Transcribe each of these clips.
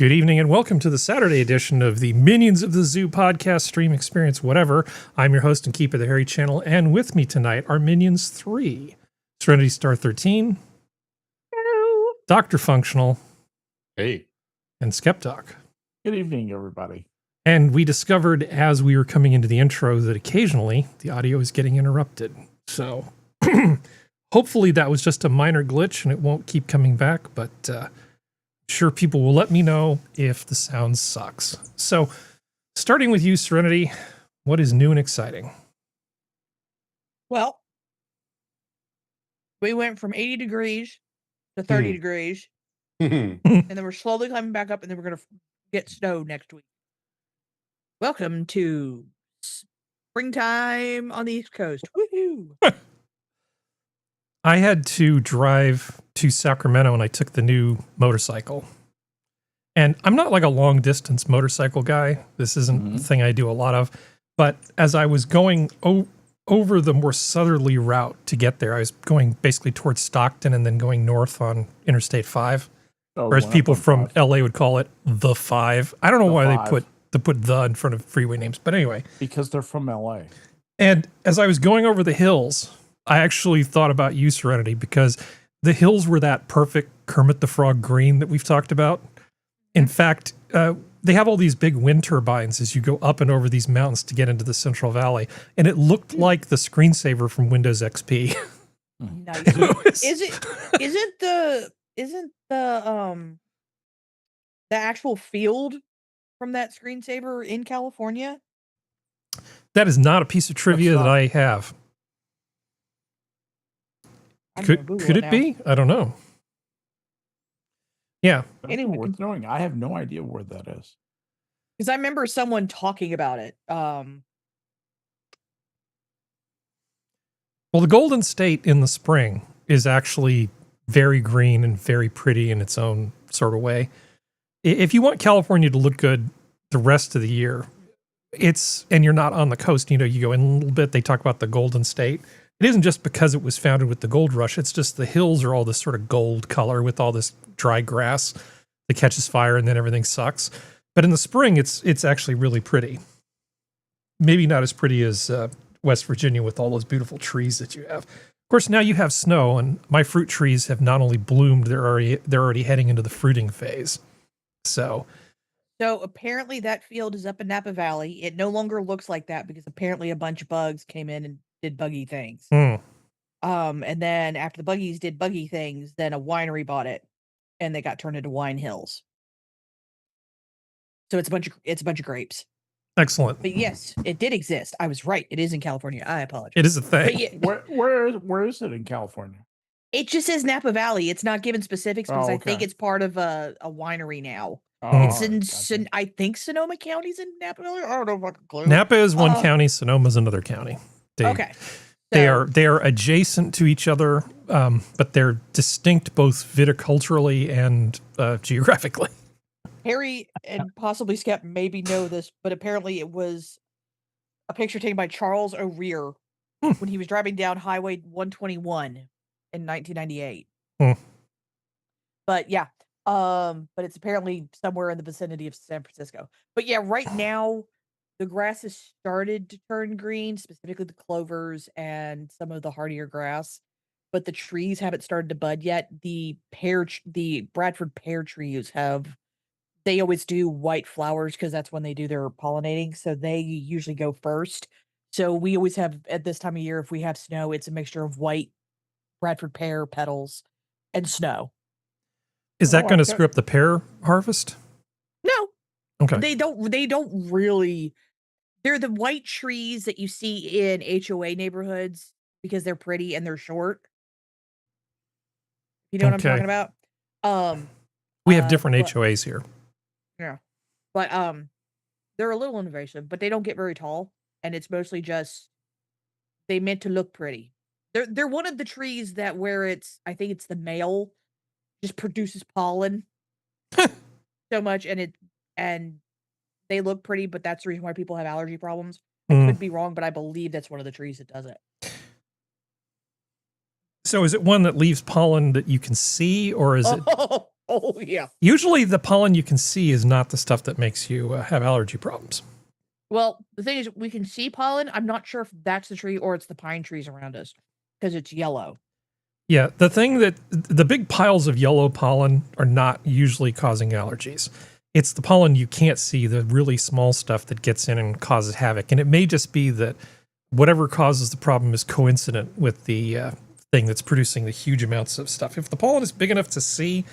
Good evening and welcome to the Saturday edition of the Minions of the Zoo podcast, stream, experience, whatever. I'm your host and keeper of the Harry channel, and with me tonight are Minions 3, Serenity Star 13, Hello. DrFunctional, Hey. and SkepTok. Good evening, everybody. And we discovered as we were coming into the intro that occasionally the audio is getting interrupted. So hopefully that was just a minor glitch and it won't keep coming back, but sure people will let me know if the sound sucks. So starting with you, Serenity, what is new and exciting? Well, we went from 80 degrees to 30 degrees, and then we're slowly climbing back up, and then we're going to get snow next week. Welcome to springtime on the East Coast. Woohoo! I had to drive to Sacramento and I took the new motorcycle. And I'm not like a long distance motorcycle guy. This isn't a thing I do a lot of. But as I was going over the more southerly route to get there, I was going basically towards Stockton and then going north on Interstate 5. Whereas people from LA would call it the 5. I don't know why they put the in front of freeway names. But anyway. Because they're from LA. And as I was going over the hills, I actually thought about you, Serenity, because the hills were that perfect Kermit the Frog green that we've talked about. In fact, they have all these big wind turbines as you go up and over these mountains to get into the Central Valley. And it looked like the screensaver from Windows XP. Nice. Isn't the actual field from that screensaver in California? That is not a piece of trivia that I have. Could it be? I don't know. Yeah. Anyway, worth knowing. I have no idea where that is. Because I remember someone talking about it. Well, the Golden State in the spring is actually very green and very pretty in its own sort of way. If you want California to look good the rest of the year, and you're not on the coast, you go in a little bit, they talk about the Golden State. It isn't just because it was founded with the gold rush. It's just the hills are all this sort of gold color with all this dry grass that catches fire and then everything sucks. But in the spring, it's actually really pretty. Maybe not as pretty as West Virginia with all those beautiful trees that you have. Of course, now you have snow, and my fruit trees have not only bloomed, they're already heading into the fruiting phase. So apparently that field is up in Napa Valley. It no longer looks like that because apparently a bunch of bugs came in and did buggy things. And then after the buggies did buggy things, then a winery bought it and they got turned into wine hills. So it's a bunch of grapes. Excellent. But yes, it did exist. I was right. It is in California. I apologize. It is a thing. Yeah, Where is it in California? it just says Napa Valley. It's not given specifics because I think it's part of a winery now. It's in I think Sonoma County's in Napa Valley. I don't know if I can clue. Napa is one county, Sonoma's another county. They are adjacent to each other, but they're distinct both viticulturally and geographically. Harry and possibly Skep maybe know this, but apparently it was a picture taken by Charles O'Rear when he was driving down Highway 121 in 1998. But yeah, but it's apparently somewhere in the vicinity of San Francisco. But yeah, right now the grass has started to turn green, specifically the clovers and some of the hardier grass, but the trees haven't started to bud yet. The Bradford pear trees they always do white flowers because that's when they do their pollinating. So they usually go first. So we always have, at this time of year, if we have snow, it's a mixture of white Bradford pear petals and snow. Is that going to screw up the pear harvest? No. Okay. They don't really. They're the white trees that you see in HOA neighborhoods because they're pretty and they're short. You know what I'm talking about? We have different HOAs here. Yeah. But they're a little invasive, but they don't get very tall, and it's mostly just they meant to look pretty. They're one of the trees that I think it's the male just produces pollen so much, and they look pretty, but that's the reason why people have allergy problems. I could be wrong, but I believe that's one of the trees that does it. So is it one that leaves pollen that you can see, or is it? Oh yeah. Usually the pollen you can see is not the stuff that makes you have allergy problems. Well, the thing is, we can see pollen. I'm not sure if that's the tree or it's the pine trees around us because it's yellow. Yeah, the big piles of yellow pollen are not usually causing allergies. It's the pollen you can't see, the really small stuff that gets in and causes havoc. And it may just be that whatever causes the problem is coincident with the thing that's producing the huge amounts of stuff. If the pollen is big enough to see,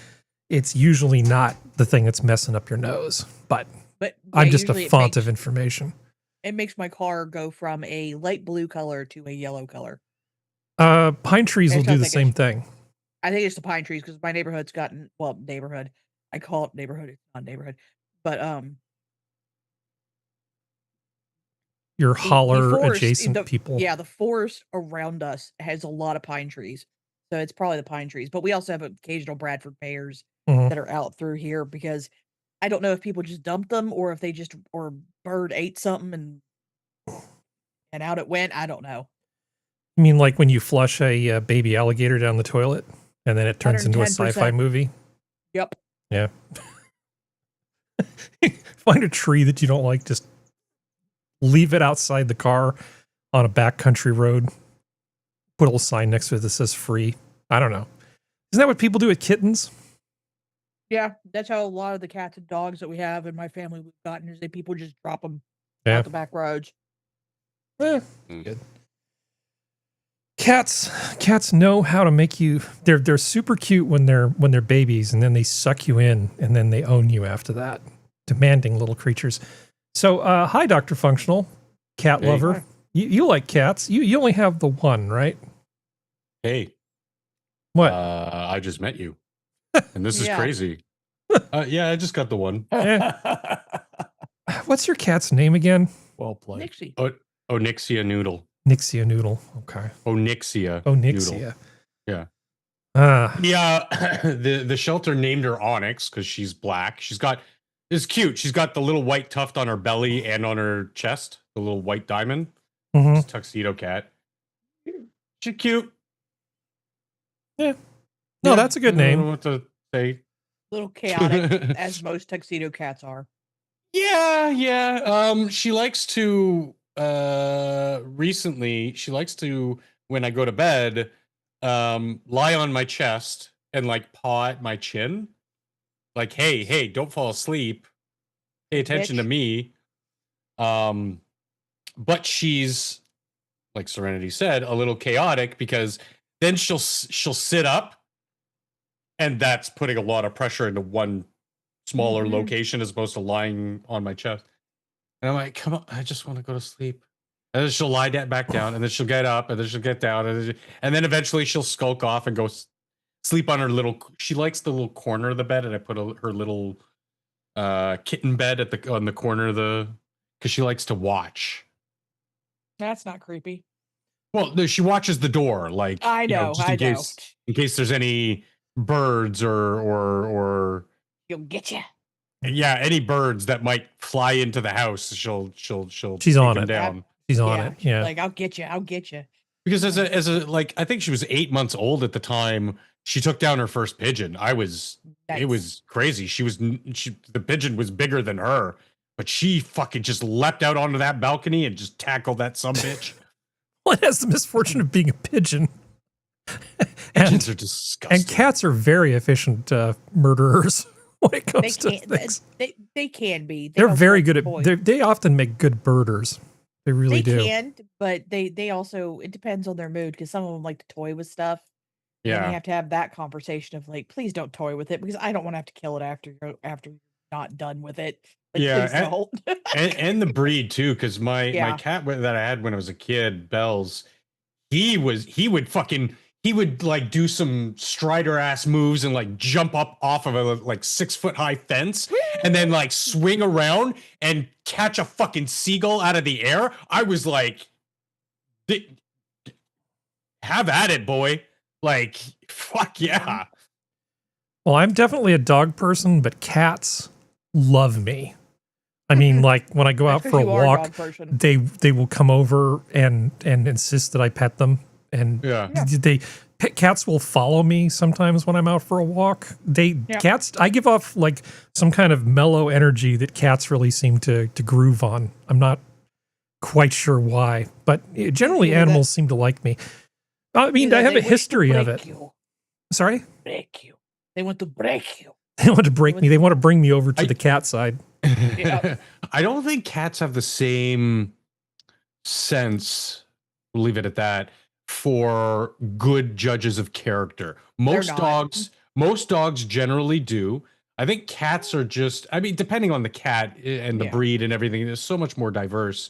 it's usually not the thing that's messing up your nose. But I'm just a font of information. It makes my car go from a light blue color to a yellow color. Pine trees will do the same thing. I think it's the pine trees because my neighborhood's gotten, neighborhood. I call it neighborhood. It's not neighborhood. But your holler adjacent people. Yeah, the forest around us has a lot of pine trees. So it's probably the pine trees. But we also have occasional Bradford pears that are out through here because I don't know if people just dumped them or if they just, or bird ate something and out it went. I don't know. You mean like when you flush a baby alligator down the toilet and then it turns into a sci-fi movie? Yep. Yeah. Find a tree that you don't like, just leave it outside the car on a backcountry road. Put a little sign next to it that says free. I don't know. Isn't that what people do with kittens? Yeah, that's how a lot of the cats and dogs that we have in my family we've gotten is that people just drop them out the back roads. Good. Cats know how to make you. They're super cute when they're babies, and then they suck you in, and then they own you after that. Demanding little creatures. So, hi, DrFunctional, cat lover. You like cats? You only have the one, right? Hey, what? I just met you, and this is crazy. Yeah, I just got the one. What's your cat's name again? Well played. Nixie. Onyxia Noodle. Nixia Noodle. Okay. Onyxia. Onyxia. Yeah. Yeah. The shelter named her Onyx because she's black. It's cute. She's got the little white tuft on her belly and on her chest, the little white diamond. She's a tuxedo cat. She's cute. Yeah. No, that's a good name. I don't know what to say. Little chaotic, as most tuxedo cats are. Yeah. She likes to recently, when I go to bed, lie on my chest and like paw at my chin. Like, hey, don't fall asleep. Pay attention to me. But she's, like Serenity said, a little chaotic because then she'll sit up, and that's putting a lot of pressure into one smaller location as opposed to lying on my chest. And I'm like, come on, I just want to go to sleep. And then she'll lie back down, and then she'll get up, and then she'll get down, and then eventually she'll skulk off and go sleep on her little. She likes the little corner of the bed, and I put her little kitten bed on the corner of because she likes to watch. That's not creepy. Well, no, she watches the door, like I know, just in case there's any birds or you'll get you. Yeah, any birds that might fly into the house, she'll She's on it. down. She's on it. Yeah. Like, I'll get you. Because as a like, I think she was 8 months old at the time she took down her first pigeon. It was crazy. The pigeon was bigger than her, but she fucking just leapt out onto that balcony and just tackled that sumbitch. Well, it has the misfortune of being a pigeon. Pigeons are disgusting. And cats are very efficient murderers when it comes to things. They can be. They're very good at. They often make good birders. They really do. They can, but they also, it depends on their mood because some of them like to toy with stuff. Yeah, and you have to have that conversation of like, please don't toy with it because I don't want to have to kill it after you're not done with it. Like, yeah, and the breed too, because my cat that I had when I was a kid, Bells, he would like do some strider ass moves and like jump up off of a like 6 foot high fence and then like swing around and catch a fucking seagull out of the air. I was like, have at it, boy. Like, fuck yeah. Well, I'm definitely a dog person, but cats love me. I mean, like when I go out for a walk, they will come over and insist that I pet them. and Yeah. cats will follow me sometimes when I'm out for a walk. Cats, I give off like some kind of mellow energy that cats really seem to groove on. I'm not quite sure why, but generally animals seem to like me. I mean, I have a history of it. Sorry? Break you. They want to break you. They want to break me. They want to bring me over to the cat side. Yeah. I don't think cats have the same sense, we'll leave it at that, for good judges of character. Most dogs generally do. I think cats are just, I mean, depending on the cat and the breed and everything, there's so much more diverse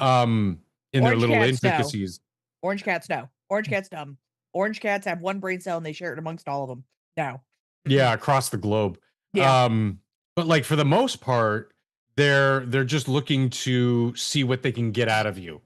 in their little intricacies. Orange cats, no. Orange cats, dumb. Orange cats have one brain cell and they share it amongst all of them. No. Yeah, across the globe. Yeah. But like for the most part, they're just looking to see what they can get out of you.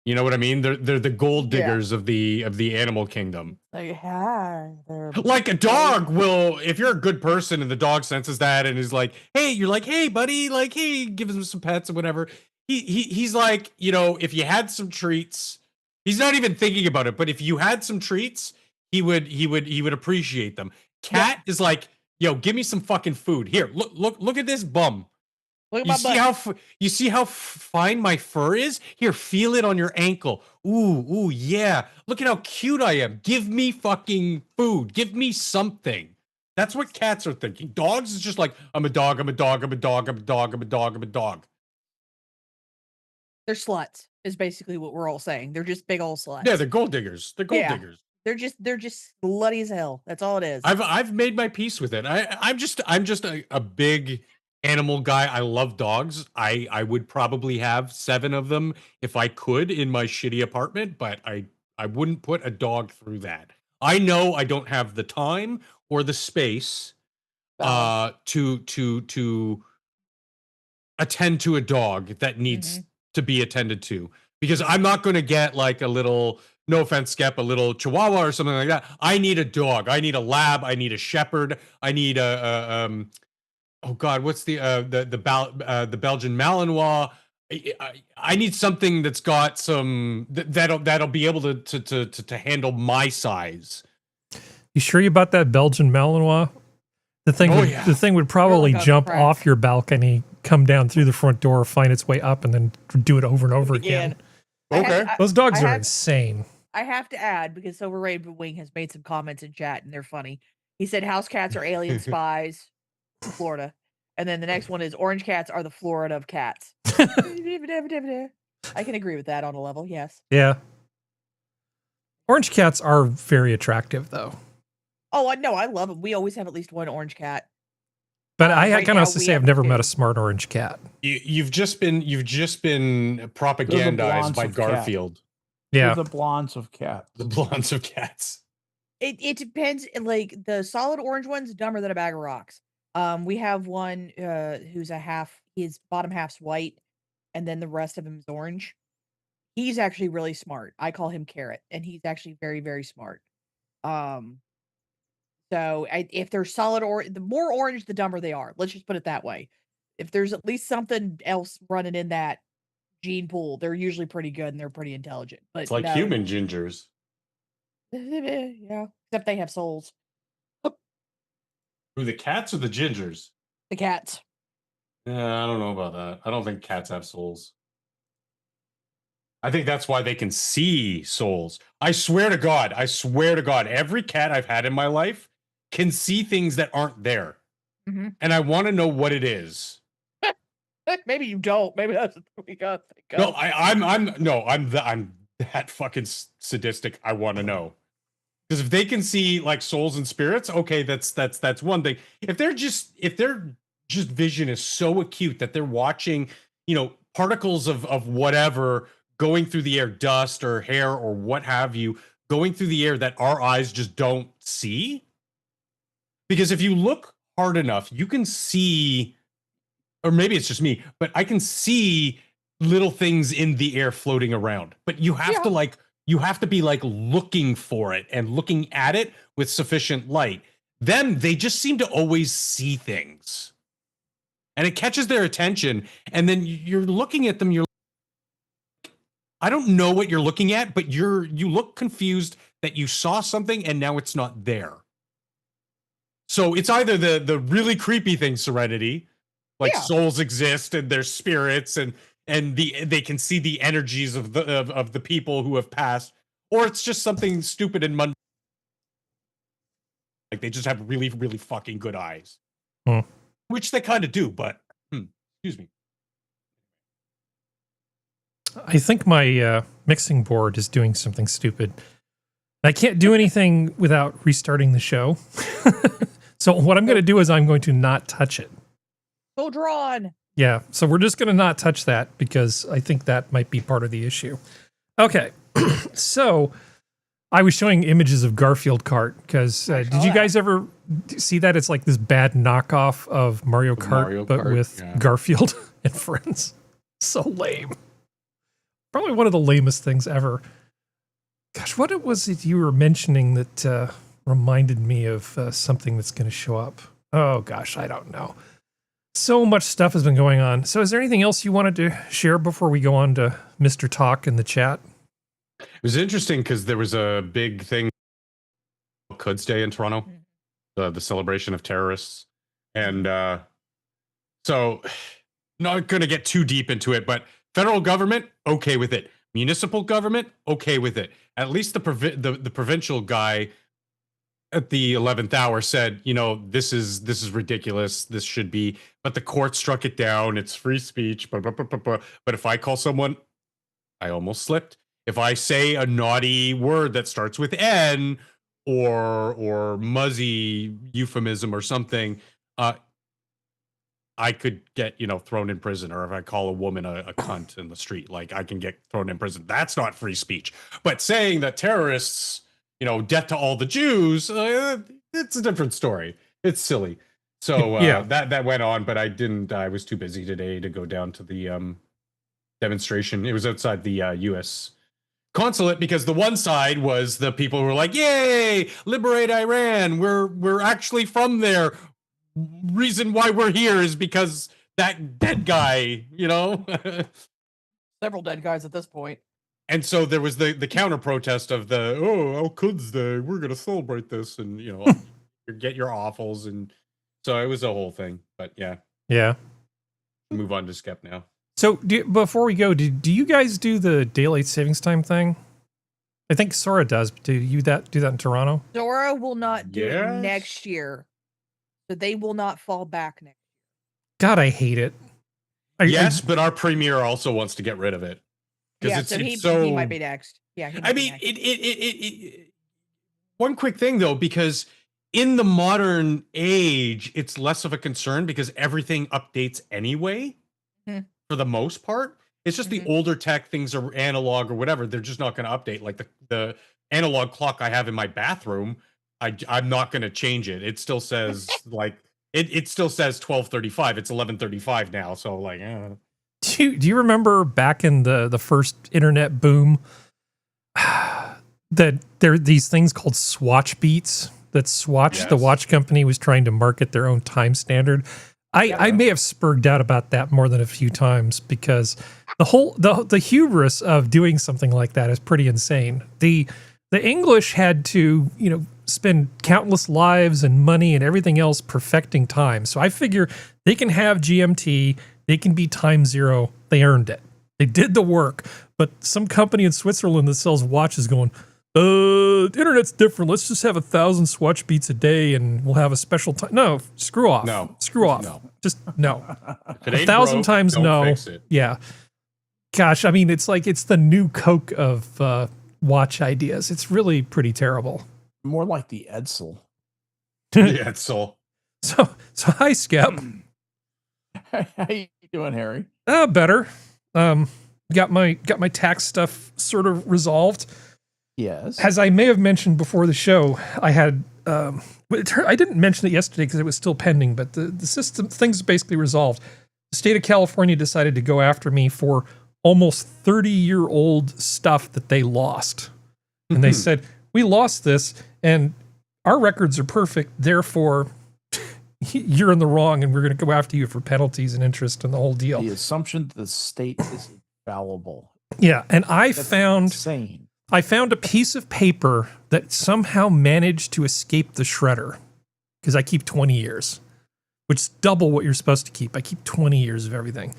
You know what I mean? They're the gold diggers of the animal kingdom. Like, hi, like a dog will, if you're a good person and the dog senses that and is like, hey, you're like, hey, buddy, like, hey, give him some pets or whatever. He's like, you know, if you had some treats, he's not even thinking about it, but if you had some treats, he would appreciate them. Cat is like, yo, give me some fucking food. Here, look at this bum. You see how fine my fur is? Here, feel it on your ankle. Ooh, yeah. Look at how cute I am. Give me fucking food. Give me something. That's what cats are thinking. Dogs is just like, I'm a dog, I'm a dog, I'm a dog, I'm a dog, I'm a dog, I'm a dog. They're sluts, is basically what we're all saying. They're just big old sluts. Yeah, they're gold diggers. They're gold diggers. They're just slutty as hell. That's all it is. I've made my peace with it. I'm just a big animal guy. I love dogs. I would probably have 7 of them if I could in my shitty apartment, but I wouldn't put a dog through that. I know I don't have the time or the space to attend to a dog that needs to be attended to, because I'm not going to get like a little, no offense, Skep, a little Chihuahua or something like that. I need a dog. I need a lab. I need a shepherd. I need a oh God, what's the Belgian Malinois? I need something that's got some that'll be able to handle my size. You sure you bought that Belgian Malinois? The thing would probably jump off your balcony, come down through the front door, find its way up, and then do it over and over again. Okay, those dogs are insane. I have to add, because Silver Raven Wing has made some comments in chat, and they're funny. He said house cats are alien spies in Florida. And then the next one is orange cats are the Florida of cats. I can agree with that on a level, yes. Yeah. Orange cats are very attractive, though. Oh, no, I love them. We always have at least one orange cat. But I can also say I've never met a smart orange cat. You've just been propagandized by Garfield. Yeah, the blondes of cats. The blondes of cats. It depends. Like the solid orange one's dumber than a bag of rocks. We have one who's his bottom half's white, and then the rest of him is orange. He's actually really smart. I call him Carrot, and he's actually very, very smart. So if they're solid the more orange, the dumber they are. Let's just put it that way. If there's at least something else running in that gene pool, they're usually pretty good and they're pretty intelligent. But it's like human gingers. Yeah, except they have souls. Who, the cats or the gingers? The cats. Yeah, I don't know about that. I don't think cats have souls. I think that's why they can see souls. I swear to God, every cat I've had in my life can see things that aren't there. Mm-hmm. And I want to know what it is. Maybe you don't. Maybe that's what we got. No, I'm that fucking sadistic. I want to know. Because if they can see like souls and spirits, okay, that's one thing. If their vision is so acute that they're watching, particles of whatever going through the air, dust or hair or what have you, going through the air that our eyes just don't see. Because if you look hard enough, you can see, or maybe it's just me, but I can see little things in the air floating around. But you have to be like looking for it and looking at it with sufficient light. They just seem to always see things. And it catches their attention. And then you're looking at them, I don't know what you're looking at, but you look confused that you saw something and now it's not there. So it's either the really creepy thing, Serenity, like souls exist and there's spirits and they can see the energies of the people who have passed, or it's just something stupid and mundane. Like they just have really, really fucking good eyes. Which they kind of do, but excuse me. I think my mixing board is doing something stupid. I can't do anything without restarting the show. So what I'm going to do is I'm going to not touch it. So drawn. Yeah, so we're just going to not touch that because I think that might be part of the issue. Okay, so I was showing images of Garfield Kart because did you guys ever see that? It's like this bad knockoff of Mario Kart, but with Garfield and friends. So lame. Probably one of the lamest things ever. Gosh, what was it you were mentioning that reminded me of something that's going to show up? Oh gosh, I don't know. So much stuff has been going on. So is there anything else you wanted to share before we go on to Mr. Talk in the chat? It was interesting because there was a big thing, WEDS Day in Toronto, the celebration of terrorists. And so not going to get too deep into it, but federal government, okay with it. Municipal government, okay with it. At least the provincial guy at the 11th hour said, you know, this is ridiculous. This should be, but the court struck it down. It's free speech. But if I call someone, I almost slipped. If I say a naughty word that starts with N or MotZ euphemism or something, I could get, you know, thrown in prison. Or if I call a woman a cunt in the street, like I can get thrown in prison. That's not free speech. But saying that terrorists, you know, death to all the Jews, it's a different story. It's silly. So that went on, but I was too busy today to go down to the demonstration. It was outside the U.S. consulate because the one side was the people who were like, yay, liberate Iran. We're actually from there. Reason why we're here is because that dead guy, you know. Several dead guys at this point. And so there was the counter protest of WEDS Day, we're gonna celebrate this, and you know, get your offals, and so it was a whole thing. But yeah. Move on to Skep now. So before we go, do you guys do the daylight savings time thing? I think Sora does. But do you do that in Toronto? Sora will not do it next year. So they will not fall back next year. God, I hate it. But our premier also wants to get rid of it. Yeah, so he might be next. Yeah, I mean, it one quick thing though, because in the modern age, it's less of a concern because everything updates anyway. For the most part, it's just the older tech things are analog or whatever. They're just not going to update. Like the analog clock I have in my bathroom, I'm not going to change it. It still says like it still says 12:35. It's 11:35 now. So like, do you remember back in the first internet boom that there are these things called Swatch beats that Swatch, the watch company, was trying to market their own time standard? I may have spurred out about that more than a few times because the hubris of doing something like that is pretty insane. The English had to, you know, spend countless lives and money and everything else perfecting time. So I figure they can have GMT, they can be time zero. They earned it. They did the work. But some company in Switzerland that sells watches going, the internet's different. Let's just have 1,000 Swatch beats a day and we'll have a special time. No, screw off. No. Screw off. No. Just no. 1,000 times no. Fix it. Yeah. Gosh, I mean, it's like it's the new Coke of watch ideas. It's really pretty terrible. More like the Edsel. The Edsel. So hi, Skep. How you doing, Harry? Better. Got my tax stuff sort of resolved. Yes. As I may have mentioned before the show, I had I didn't mention it yesterday because it was still pending, but the system things basically resolved. The state of California decided to go after me for almost 30-year-old stuff that they lost. And they said, we lost this and our records are perfect, therefore you're in the wrong and we're going to go after you for penalties and interest and the whole deal. The assumption that the state is infallible Yeah, and I That's found insane. a piece of paper that somehow managed to escape the shredder because I keep 20 years, which is double what you're supposed to keep. I keep 20 years of everything.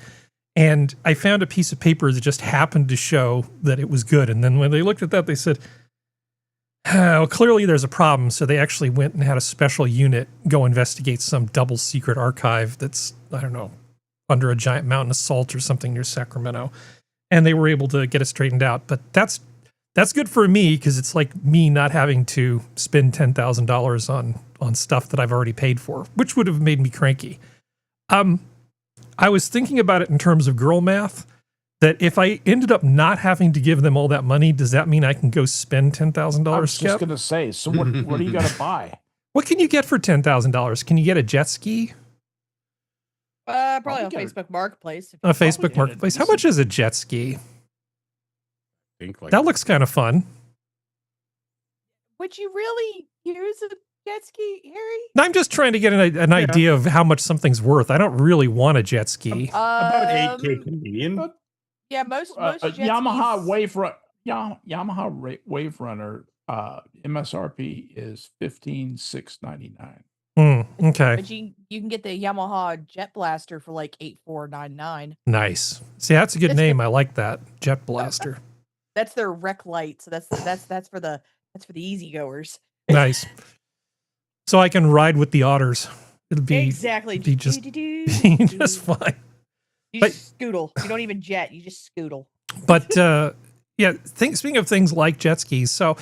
And I found a piece of paper that just happened to show that it was good. And then when they looked at that, they said, well, clearly there's a problem. So they actually went and had a special unit go investigate some double secret archive that's, I don't know, under a giant mountain of salt or something near Sacramento. And they were able to get it straightened out. But that's good for me because it's like me not having to spend $10,000 on stuff that I've already paid for, which would have made me cranky. I was thinking about it in terms of girl math, that if I ended up not having to give them all that money, does that mean I can go spend $10,000? I was just going to say, so what are you going to buy? What can you get for $10,000? Can you get a jet ski? Probably on get it. Facebook Marketplace. On Facebook get a Marketplace? How decent- much is a jet ski? think like That looks kind of fun. Would you really use a jet ski, Harry? I'm just trying to get an idea of how much something's worth. I don't really want a jet ski. about 8K Canadian. Yeah, most jet Yamaha skis. Yamaha Wave Runner MSRP is $15,699. Okay. But you can get the Yamaha Jet Blaster for like $8,499. Nice. See, that's a good That's name. I like that. Jet Blaster. That's their rec light. So that's for the easy goers. Nice. So I can ride with the otters. It'll be Exactly. be just just fine. You but- just scoodle. You don't even jet. You just scoodle. But yeah, speaking of things like jet skis, so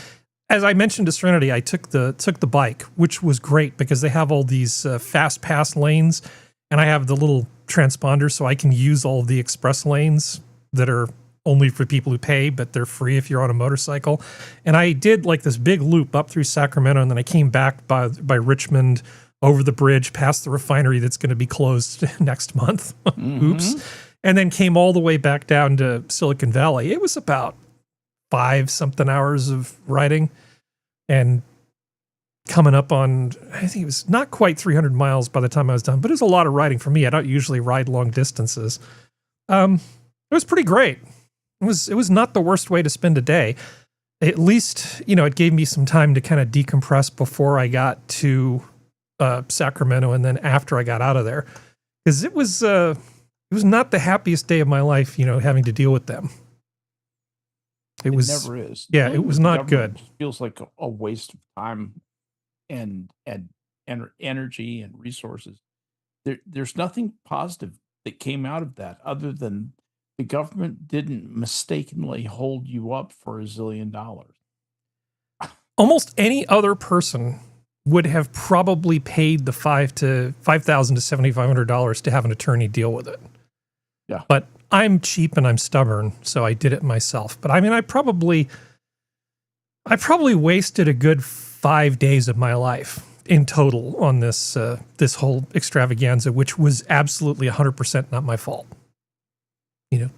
as I mentioned to Serenity, I took the bike, which was great because they have all these fast pass lanes, and I have the little transponder, so I can use all the express lanes that are only for people who pay, but they're free if you're on a motorcycle. And I did like this big loop up through Sacramento, and then I came back by Richmond, over the bridge, past the refinery that's going to be closed next month. Oops. And then came all the way back down to Silicon Valley. It was about 5-something hours of riding and coming up on, I think it was not quite 300 miles by the time I was done, but it was a lot of riding for me. I don't usually ride long distances. It was pretty great. It was not the worst way to spend a day. At least, it gave me some time to kind of decompress before I got to Sacramento and then after I got out of there. Because it was not the happiest day of my life, having to deal with them. It never is. Yeah, it was not Government good. Feels like a waste of time and energy and resources. There's nothing positive that came out of that other than the government didn't mistakenly hold you up for $1 zillion. Almost any other person would have probably paid the $5,000 to $7,500 to have an attorney deal with it. Yeah. But I'm cheap and I'm stubborn, so I did it myself. But I mean, I probably wasted a good 5 days of my life in total on this whole extravaganza, which was absolutely 100% not my fault.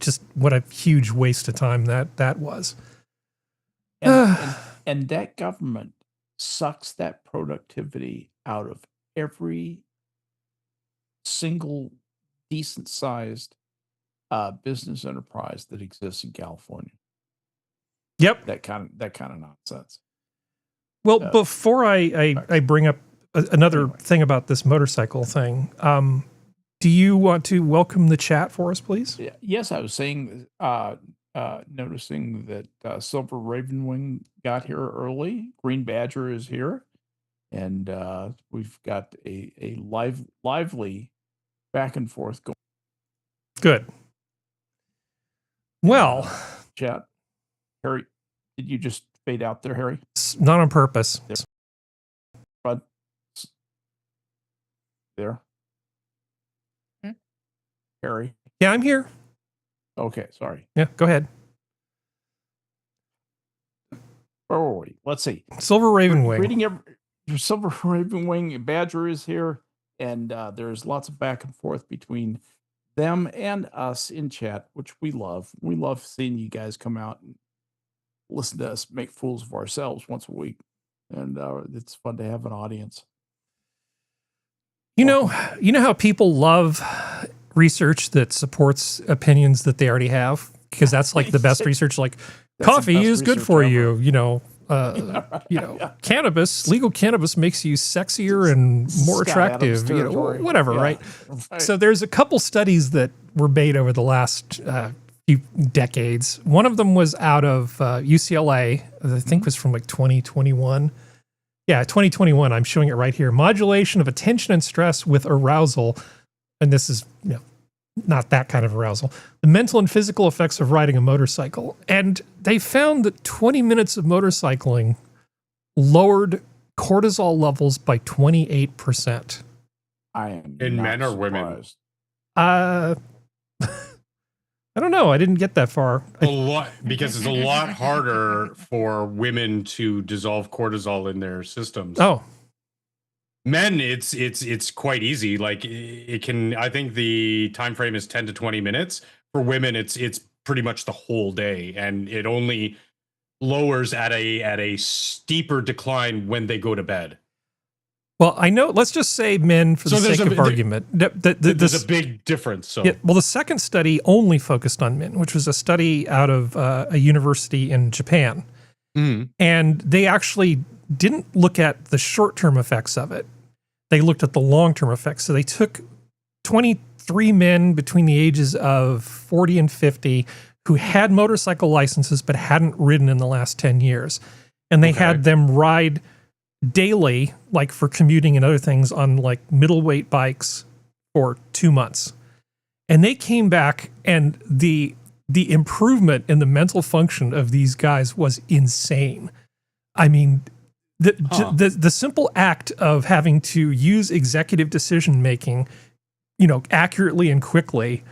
Just what a huge waste of time that was. And that government sucks that productivity out of every single decent sized business enterprise that exists in California. Yep. That kind of nonsense. Well, before I bring up another Anyway. thing about this motorcycle thing, do you want to welcome the chat for us, please? Yes, I was saying, noticing that Silver Ravenwing got here early. Green Badger is here, and we've got a lively back and forth going. Good. Well, Chat, Harry, did you just fade out there, Harry? not on purpose. Bud, there, Harry. Yeah, I'm here. Okay, sorry. Yeah, go ahead. Where were we? Let's see. Silver Ravenwing. Greeting Silver Ravenwing Badger is here, and there's lots of back and forth between them and us in chat, which we love. We love seeing you guys come out and listen to us make fools of ourselves once a week, and it's fun to have an audience. You know how people love research that supports opinions that they already have? because that's like the best research. Like That's the coffee best is good research for ever. you. Yeah. Cannabis, legal cannabis makes you sexier and more Scott Adams attractive. territory. Whatever, Yeah. right? So there's a couple studies that were made over the last few decades. One of them was out of UCLA. I think was from like 2021. Yeah, 2021. I'm showing it right here. Modulation of attention and stress with arousal. And this is not that kind of arousal. The mental and physical effects of riding a motorcycle. And they found that 20 minutes of motorcycling lowered cortisol levels by 28%. I am In not men or women? surprised. I don't know. I didn't get that far. A lot, because it's a lot harder for women to dissolve cortisol in their systems. Oh, Men, it's quite easy. Like it can. I think the time frame is 10 to 20 minutes. For women, it's pretty much the whole day, and it only lowers at a steeper decline when they go to bed. well, I know. Let's just say men for the So there's sake of argument. There's a big difference. So Yeah, well, the second study only focused on men, which was a study out of a university in Japan. Mhm. And they actually didn't look at the short-term effects of it. They looked at the long-term effects. So they took 23 men between the ages of 40 and 50 who had motorcycle licenses but hadn't ridden in the last 10 years. And they had them ride daily, like for commuting and other things, on like middleweight bikes for 2 months. And they came back, and the improvement in the mental function of these guys was insane. I mean, the simple act of having to use executive decision making, accurately and quickly,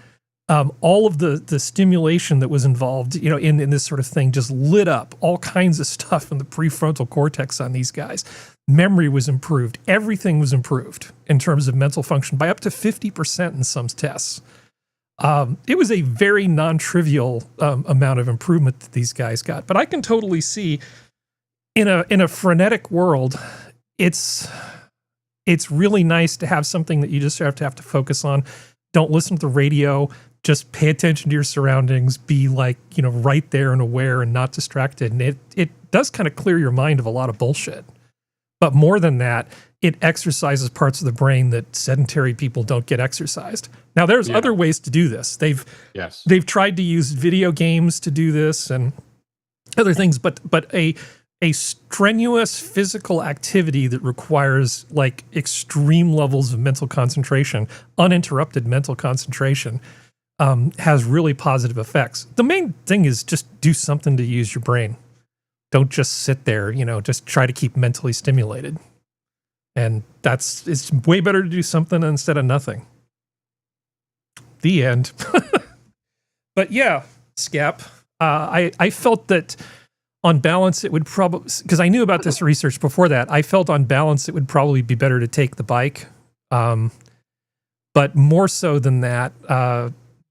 all of the stimulation that was involved, in this sort of thing just lit up all kinds of stuff in the prefrontal cortex on these guys. Memory was improved. Everything was improved in terms of mental function by up to 50% in some tests. It was a very non-trivial amount of improvement that these guys got. But I can totally see in a frenetic world, it's really nice to have something that you just have to focus on. Don't listen to the radio. Just pay attention to your surroundings. Be like, right there and aware and not distracted. And it does kind of clear your mind of a lot of bullshit. But more than that, it exercises parts of the brain that sedentary people don't get exercised. Now, there's other ways to do this. They've tried to use video games to do this and other things, but a strenuous physical activity that requires like extreme levels of mental concentration, uninterrupted mental concentration, has really positive effects. The main thing is just do something to use your brain. Don't just sit there, just try to keep mentally stimulated. And it's way better to do something instead of nothing. The end. But yeah, Skep, I felt that on balance, it would probably, because I knew about this research before that, I felt on balance it would probably be better to take the bike. But more so than that,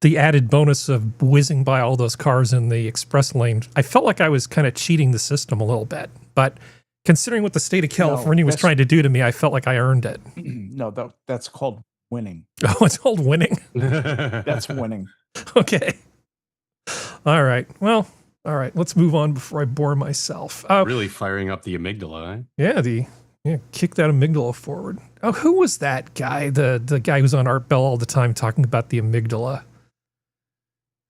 the added bonus of whizzing by all those cars in the express lane, I felt like I was kind of cheating the system a little bit. But considering what the state of California was trying to do to me, I felt like I earned it. No, that's called winning. Oh, it's called winning? That's winning. Okay. All right. Well, all right. Let's move on before I bore myself. Really firing up the amygdala, eh? Yeah, kick that amygdala forward. Oh, who was that guy? The guy who's on Art Bell all the time talking about the amygdala.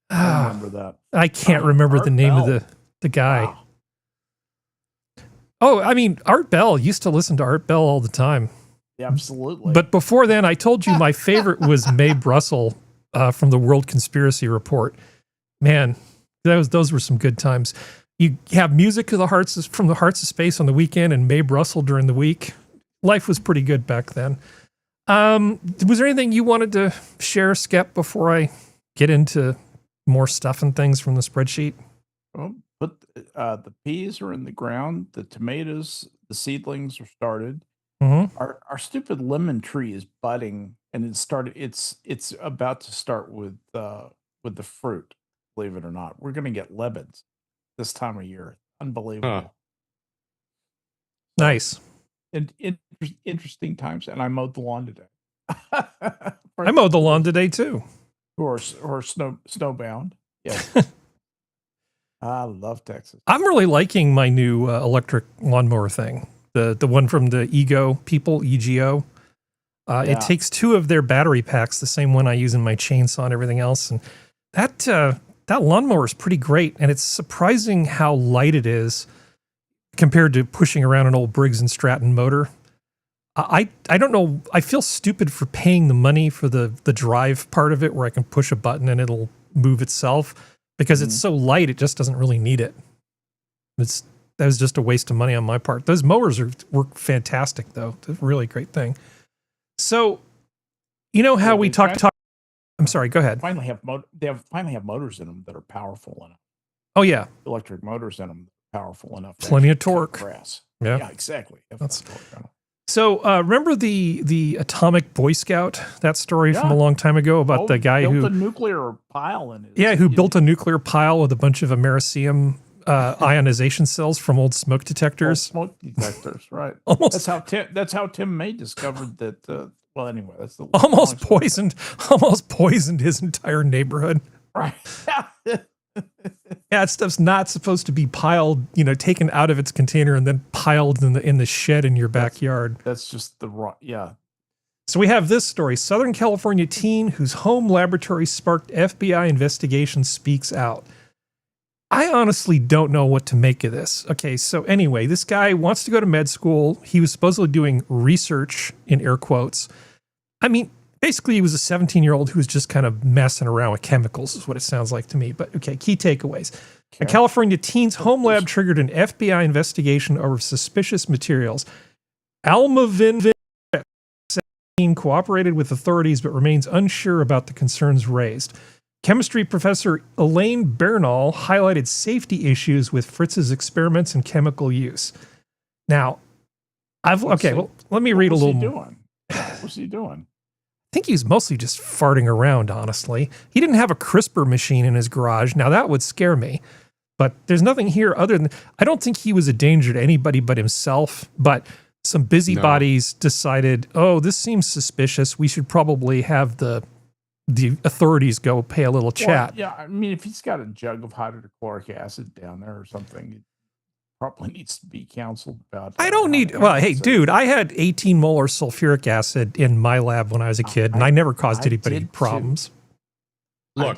I remember that. I can't remember Art the name Bell. of the guy. Wow. Oh, I mean, Art Bell. Used to listen to Art Bell all the time. Yeah, absolutely. But before then, I told you my favorite was Mae Brussel from the World Conspiracy Report. Man, those were some good times. You have music from the Hearts of Space on the weekend and Mae Brussel during the week. Life was pretty good back then. Was there anything you wanted to share, Skep, before I get into more stuff and things from the spreadsheet? Well, but the peas are in the ground. The tomatoes, the seedlings are started. Mm-hmm. Our stupid lemon tree is budding, and it's about to start with the fruit. Believe it or not, we're going to get lemons this time of year. Unbelievable. Huh. Nice. And interesting times. And I mowed the lawn today. I mowed the lawn today too. Or snowbound. Yes. I love Texas. I'm really liking my new electric lawnmower thing. The one from the EGO. Yeah. It takes 2 of their battery packs, the same one I use in my chainsaw and everything else. And that lawnmower is pretty great. And it's surprising how light it is compared to pushing around an old Briggs & Stratton motor. I don't know. I feel stupid for paying the money for the drive part of it where I can push a button and it'll move itself, because it's so light, it just doesn't really need it. That was just a waste of money on my part. Those mowers work fantastic, though. It's a really great thing. So, you know how we talk. I'm sorry. Go ahead. They finally have motors in them that are powerful enough. Oh yeah, Electric motors in them powerful enough. Plenty of actually cut torque. Grass. Yeah. Yeah, exactly. That's- So remember the atomic Boy Scout, that story from a long time ago about the guy who built a nuclear pile in it. Yeah, who built a nuclear pile with a bunch of americium ionization cells from old smoke detectors. Smoke detectors, right? Almost, That's how Tim May discovered that. Well, anyway, that's the almost poisoned his entire neighborhood. Right. Yeah, that stuff's not supposed to be piled, taken out of its container and then piled in the shed in your backyard. That's just the wrong. Yeah. So we have this story: Southern California teen whose home laboratory sparked FBI investigation speaks out. I honestly don't know what to make of this. Okay, so anyway, this guy wants to go to med school. He was supposedly doing research, in air quotes. I mean, basically, he was a 17-year-old who was just kind of messing around with chemicals, is what it sounds like to me. But okay, key takeaways. A California teen's home lab triggered an FBI investigation over suspicious materials. Almaviv cooperated with authorities but remains unsure about the concerns raised. Chemistry professor Elaine Bernal highlighted safety issues with Fritz's experiments and chemical use. Now, let me read a little more. What's he doing? I think he's mostly just farting around, honestly. He didn't have a CRISPR machine in his garage. Now, that would scare me. But there's nothing here other than, I don't think he was a danger to anybody but himself. But some busybodies decided, oh, this seems suspicious. We should probably have the authorities go pay a little chat. Well, yeah, I mean, if he's got a jug of hydrochloric acid down there or something, it probably needs to be counseled about. I don't need. Well, hey, dude, I had 18 molar sulfuric acid in my lab when I was a kid, and I never caused anybody problems. Look.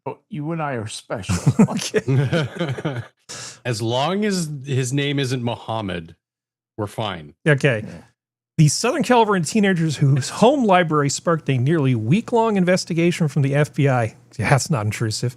But you and I are special. Okay. As long as his name isn't Muhammad, we're fine. Okay. Yeah. The Southern California teenagers whose home library sparked a nearly week-long investigation from the FBI. Yeah, that's not intrusive.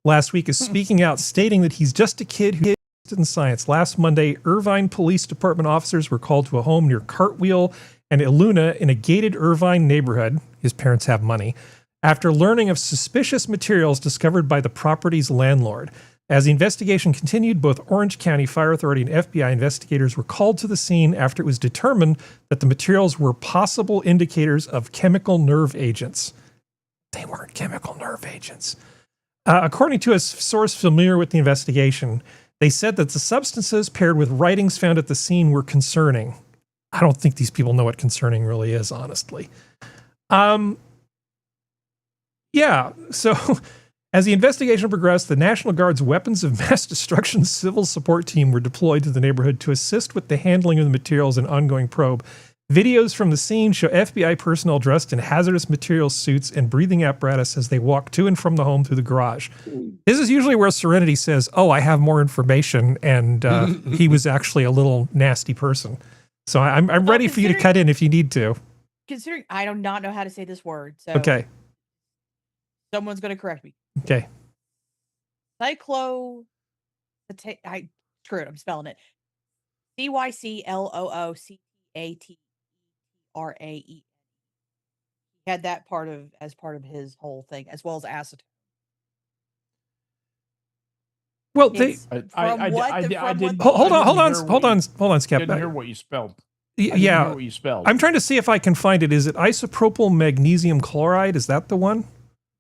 Last week is speaking out, stating that he's just a kid who interested in science. Last Monday, Irvine Police Department officers were called to a home near Cartwheel and Iluna in a gated Irvine neighborhood. His parents have money. After learning of suspicious materials discovered by the property's landlord. As the investigation continued, both Orange County Fire Authority and FBI investigators were called to the scene after it was determined that the materials were possible indicators of chemical nerve agents. They weren't chemical nerve agents. According to a source familiar with the investigation, they said that the substances paired with writings found at the scene were concerning. I don't think these people know what concerning really is, honestly. Yeah, so as the investigation progressed, the National Guard's Weapons of Mass Destruction Civil Support Team were deployed to the neighborhood to assist with the handling of the materials and ongoing probe. Videos from the scene show FBI personnel dressed in hazardous materials suits and breathing apparatus as they walk to and from the home through the garage. This is usually where Serenity says, oh, I have more information, and he was actually a little nasty person. So I'm ready for you to cut in if you need to. Considering I do not know how to say this word, so Okay. Someone's going to correct me. Okay. Screw it, I'm spelling it. CYCLOOCATRAE. He had that as part of his whole thing, as well as acetone. Well, they hold on, Skep. Didn't hear what you spelled. Yeah, what you spelled. I'm trying to see if I can find it. Is it isopropyl magnesium chloride? Is that the one?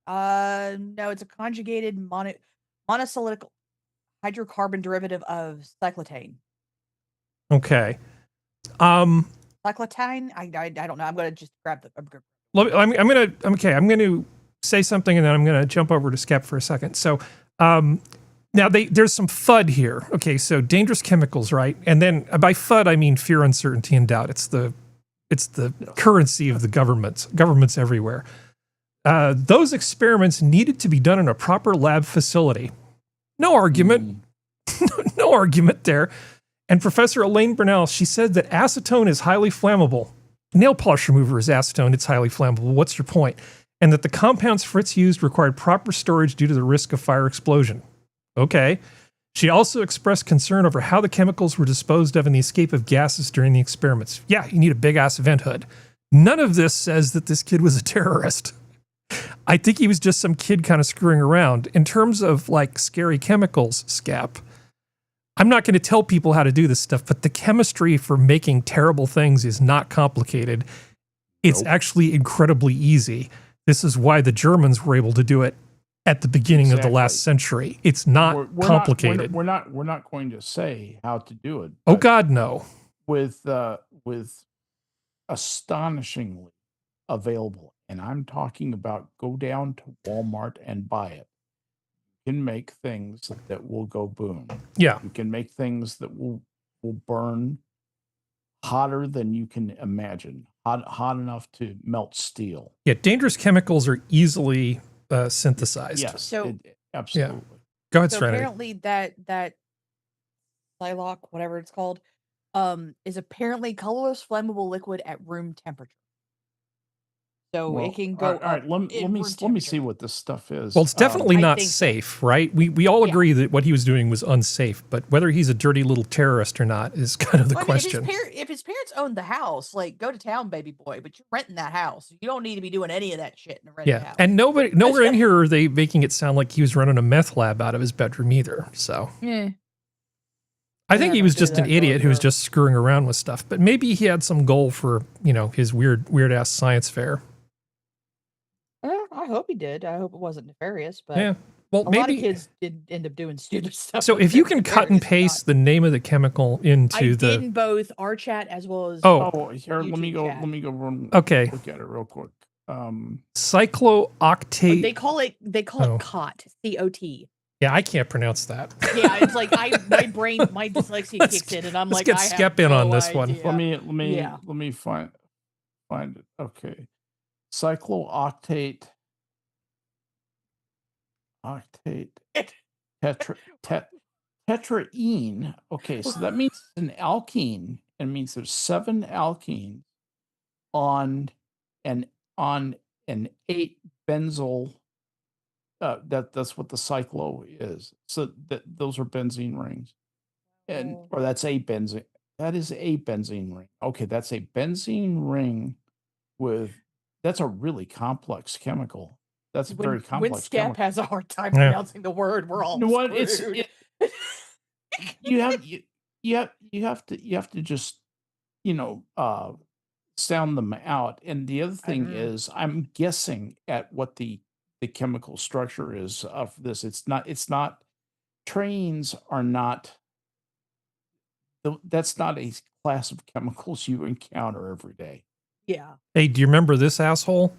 No, it's a conjugated monocyclic hydrocarbon derivative of cyclotane. Okay. Cyclotane? I don't know. I'm going to just grab the. I'm going to say something and then I'm going to jump over to Skep for a second. So, Now there's some FUD here. Okay, so dangerous chemicals, right? And then by FUD I mean fear, uncertainty, and doubt. It's the currency of the governments everywhere. Those experiments needed to be done in a proper lab facility. No argument. No argument there. And Professor Elaine Burnell, she said that acetone is highly flammable. Nail polish remover is acetone. It's highly flammable. What's your point? And that the compounds Fritz used required proper storage due to the risk of fire explosion. Okay. She also expressed concern over how the chemicals were disposed of in the escape of gases during the experiments. Yeah, you need a big-ass vent hood. None of this says that this kid was a terrorist. I think he was just some kid kind of screwing around. In terms of, like, scary chemicals, Skep, I'm not going to tell people how to do this stuff, but the chemistry for making terrible things is not complicated. It's actually incredibly easy. This is why the Germans were able to do it at the beginning of the last century. It's not complicated. We're not going to say how to do it. Oh God, no. With astonishingly available, and I'm talking about go down to Walmart and buy it. You can make things that will go boom. Yeah. You can make things that will burn hotter than you can imagine. Hot enough to melt steel. Yeah, dangerous chemicals are easily synthesized. Yes, So- absolutely. Go ahead, So Serenity. apparently that Psylocke, whatever it's called, is apparently colorless flammable liquid at room temperature. So Well, it can go. all right. Let me see what this stuff is. Well, it's definitely I not think so. safe, right? We all Yeah. agree that what he was doing was unsafe, but whether he's a dirty little terrorist or not is kind of the Well, I mean, question. if his parents owned the house, like go to town, baby boy. But you're renting that house. You don't need to be doing any of that shit in a rented Yeah, house. and nowhere in here are they making it sound like he was running a meth lab out of his bedroom either. So Yeah. I think Yeah, he was don't do just an that, idiot who was Roger. just screwing around with stuff. But maybe he had some goal for his weird ass science fair. I hope he did. I hope it wasn't nefarious. But Yeah. Well, a lot of maybe. kids did end up doing stupid stuff. So with if you their can cut and nefarious paste thoughts. the name of the chemical into I the did in both our chat as well as Oh, here. Let me YouTube go. chat. Let me go run. Okay. Look at it real quick. cyclooctate. they call it Oh. COT, COT. Yeah, I can't pronounce that. Yeah, it's like my brain, my dyslexia Let's- kicks in, and I'm let's like, get I Skep have in on no this one. idea. Let me find it. Okay, cyclooctate. Tetraene. Okay, so that means it's an alkene. It means there's 7 alkenes on an 8 benzyl. That's what the cyclo is. So those are benzene rings, or that's a benzene. That is a benzene ring. Okay, that's a benzene ring that's a really complex chemical. That's a very When complex Skep chemical. has a hard time Yeah. pronouncing the word, we're all You know what? screwed. You have to just sound them out. And the other thing is, I'm guessing at what the chemical structure is of this. It's not trains are not. That's not a class of chemicals you encounter every day. Yeah. Hey, do you remember this asshole?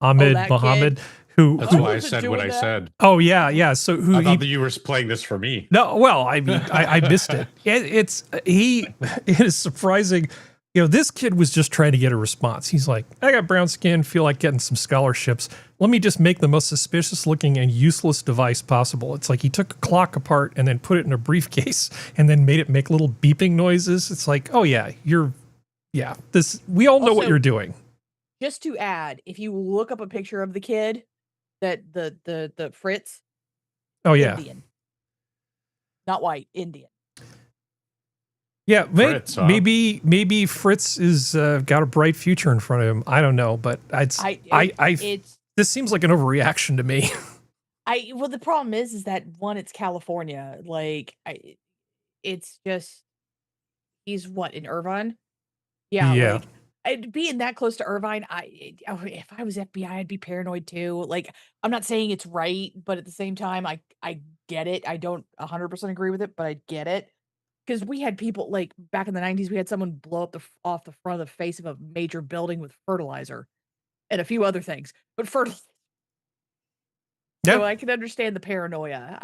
Ahmed that Mohammed, kid? who That's Who why I was it said what doing I that? said. Oh yeah. So who I he thought that you were playing this for me. No, well, I mean, I missed it. It is surprising. This kid was just trying to get a response. He's like, I got brown skin, feel like getting some scholarships. Let me just make the most suspicious looking and useless device possible. It's like he took a clock apart and then put it in a briefcase and then made it make little beeping noises. It's like, oh yeah, we all know what Also- you're doing. Just to add, if you look up a picture of the kid, that the Fritz, Oh yeah. Indian, not white, Indian. Yeah, Fritz, huh? maybe Fritz is got a bright future in front of him. I don't know, but It's this seems like an overreaction to me. well, the problem is that one, it's California. Like, it's just he's what, in Irvine? Yeah. Yeah. Like, being that close to Irvine, if I was FBI, I'd be paranoid too. Like, I'm not saying it's right, but at the same time, I get it. I don't 100% agree with it, but I get it. Because we had people, like, back in the 90s, we had someone blow up off the front of the face of a major building with fertilizer and a few other things. But fertilizer. Yeah. So I can understand the paranoia.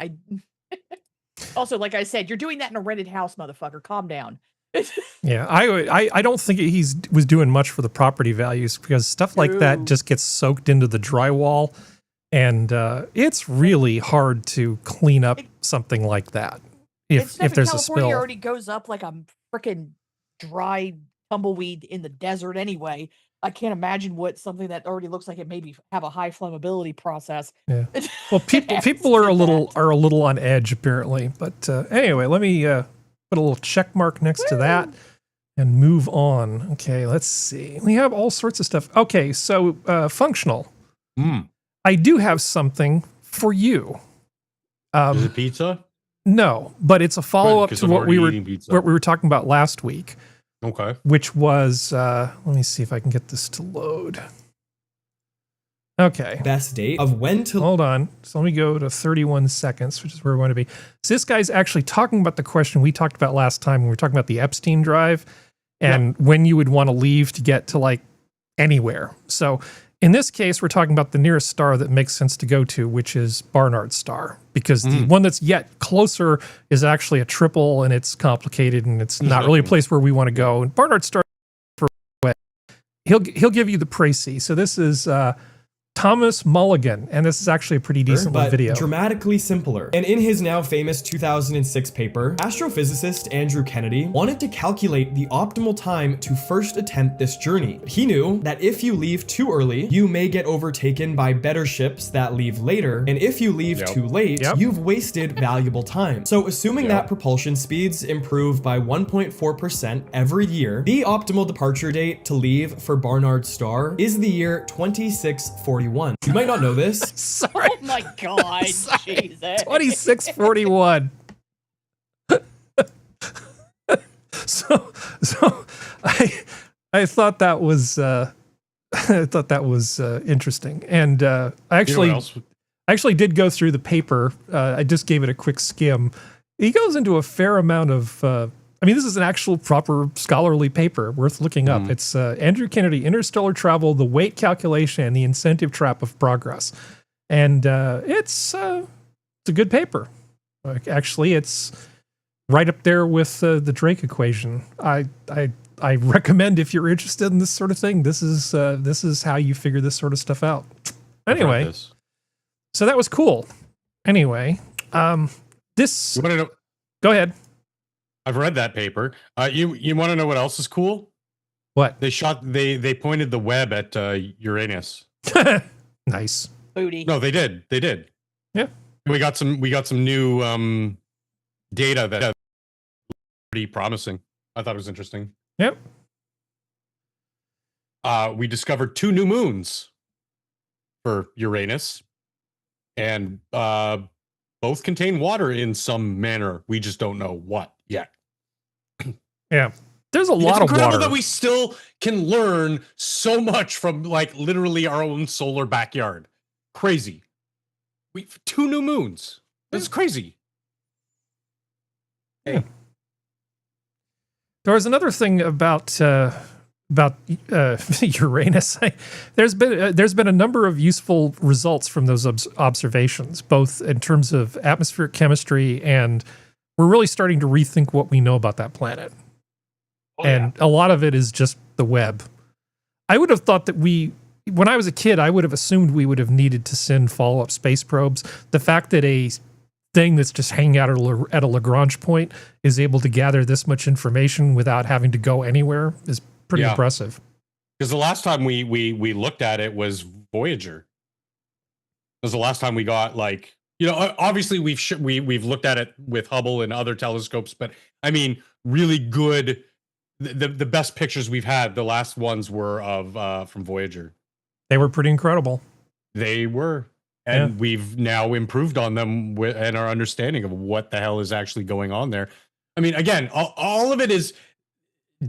Also, like I said, you're doing that in a rented house, motherfucker. Calm down. Yeah, I don't think was doing much for the property values because stuff like that True. just gets soaked into the drywall, and it's really hard to clean up something like that if Stuff in there's a California spill. already goes up like a freaking dry tumbleweed in the desert anyway. I can't imagine what something that already looks like it maybe have a high flammability process. Yeah. Well, people adds are to a little that. on edge apparently, but anyway, let me put a little check mark next to that and move on. Okay, let's see. We have all sorts of stuff. Okay, so functional. I do have something for you. Is it pizza? No, but it's a follow up Good, 'cause to I'm what we already eating pizza. were talking about last week, Okay. which was let me see if I can get this to load. Okay. Best date of when to Hold on. So let me go to 31 seconds, which is where we want to be. So this guy's actually talking about the question we talked about last time when we were talking about the Epstein drive and when you would want to leave to get to like anywhere. So in this case, we're talking about the nearest star that makes sense to go to, which is Barnard's star, because the one that's yet closer is actually a triple and it's complicated and it's not really a place where we want to go. And Barnard's star, he'll give you the précis. So this is Thomas Mulligan, and this is actually a pretty decent but video. dramatically simpler. And in his now famous 2006 paper, astrophysicist Andrew Kennedy wanted to calculate the optimal time to first attempt this journey. He knew that if you leave too early, you may get overtaken by better ships that leave later, and if you leave too late, you've wasted valuable time. So assuming that propulsion speeds improve by 1.4% every year, the optimal departure date to leave for Barnard's star is the year 2641. You might not know this. Sorry. Oh my god, Jesus. 2641. so I thought that was interesting, and I actually did go through the paper. I just gave it a quick skim. He goes into a fair amount of. I mean, this is an actual proper scholarly paper worth looking up. It's Andrew Kennedy, Interstellar Travel, the Weight Calculation, and the Incentive Trap of Progress. And it's a good paper. Actually, it's right up there with the Drake equation. I recommend if you're interested in this sort of thing, this is how you figure this sort of stuff out. Anyway, so that was cool. Anyway, this... You want to know? Go ahead. I've read that paper. You want to know what else is cool? What? They pointed the Webb at Uranus. Nice. Booty. No, they did. Yeah. We got some new data that pretty promising. I thought it was interesting. Yep. We discovered 2 new moons for Uranus, and both contain water in some manner. We just don't know what yet. Yeah. There's a lot of water that we still can learn so much from, like, literally our own solar backyard. Crazy. 2 new moons. That's crazy. Yeah. There was another thing about Uranus. There's been a number of useful results from those observations, both in terms of atmospheric chemistry, and we're really starting to rethink what we know about that planet. A lot of it is just the Webb. I would have thought that when I was a kid, I would have assumed we would have needed to send follow-up space probes. The fact that a thing that's just hanging out at a Lagrange point is able to gather this much information without having to go anywhere is pretty impressive. Because the last time we looked at it was Voyager. It was the last time we got, like, obviously we've looked at it with Hubble and other telescopes, but I mean, really good. The best pictures we've had, the last ones were of from Voyager. They were pretty incredible. They were. And we've now improved on them and our understanding of what the hell is actually going on there. I mean, again, all of it is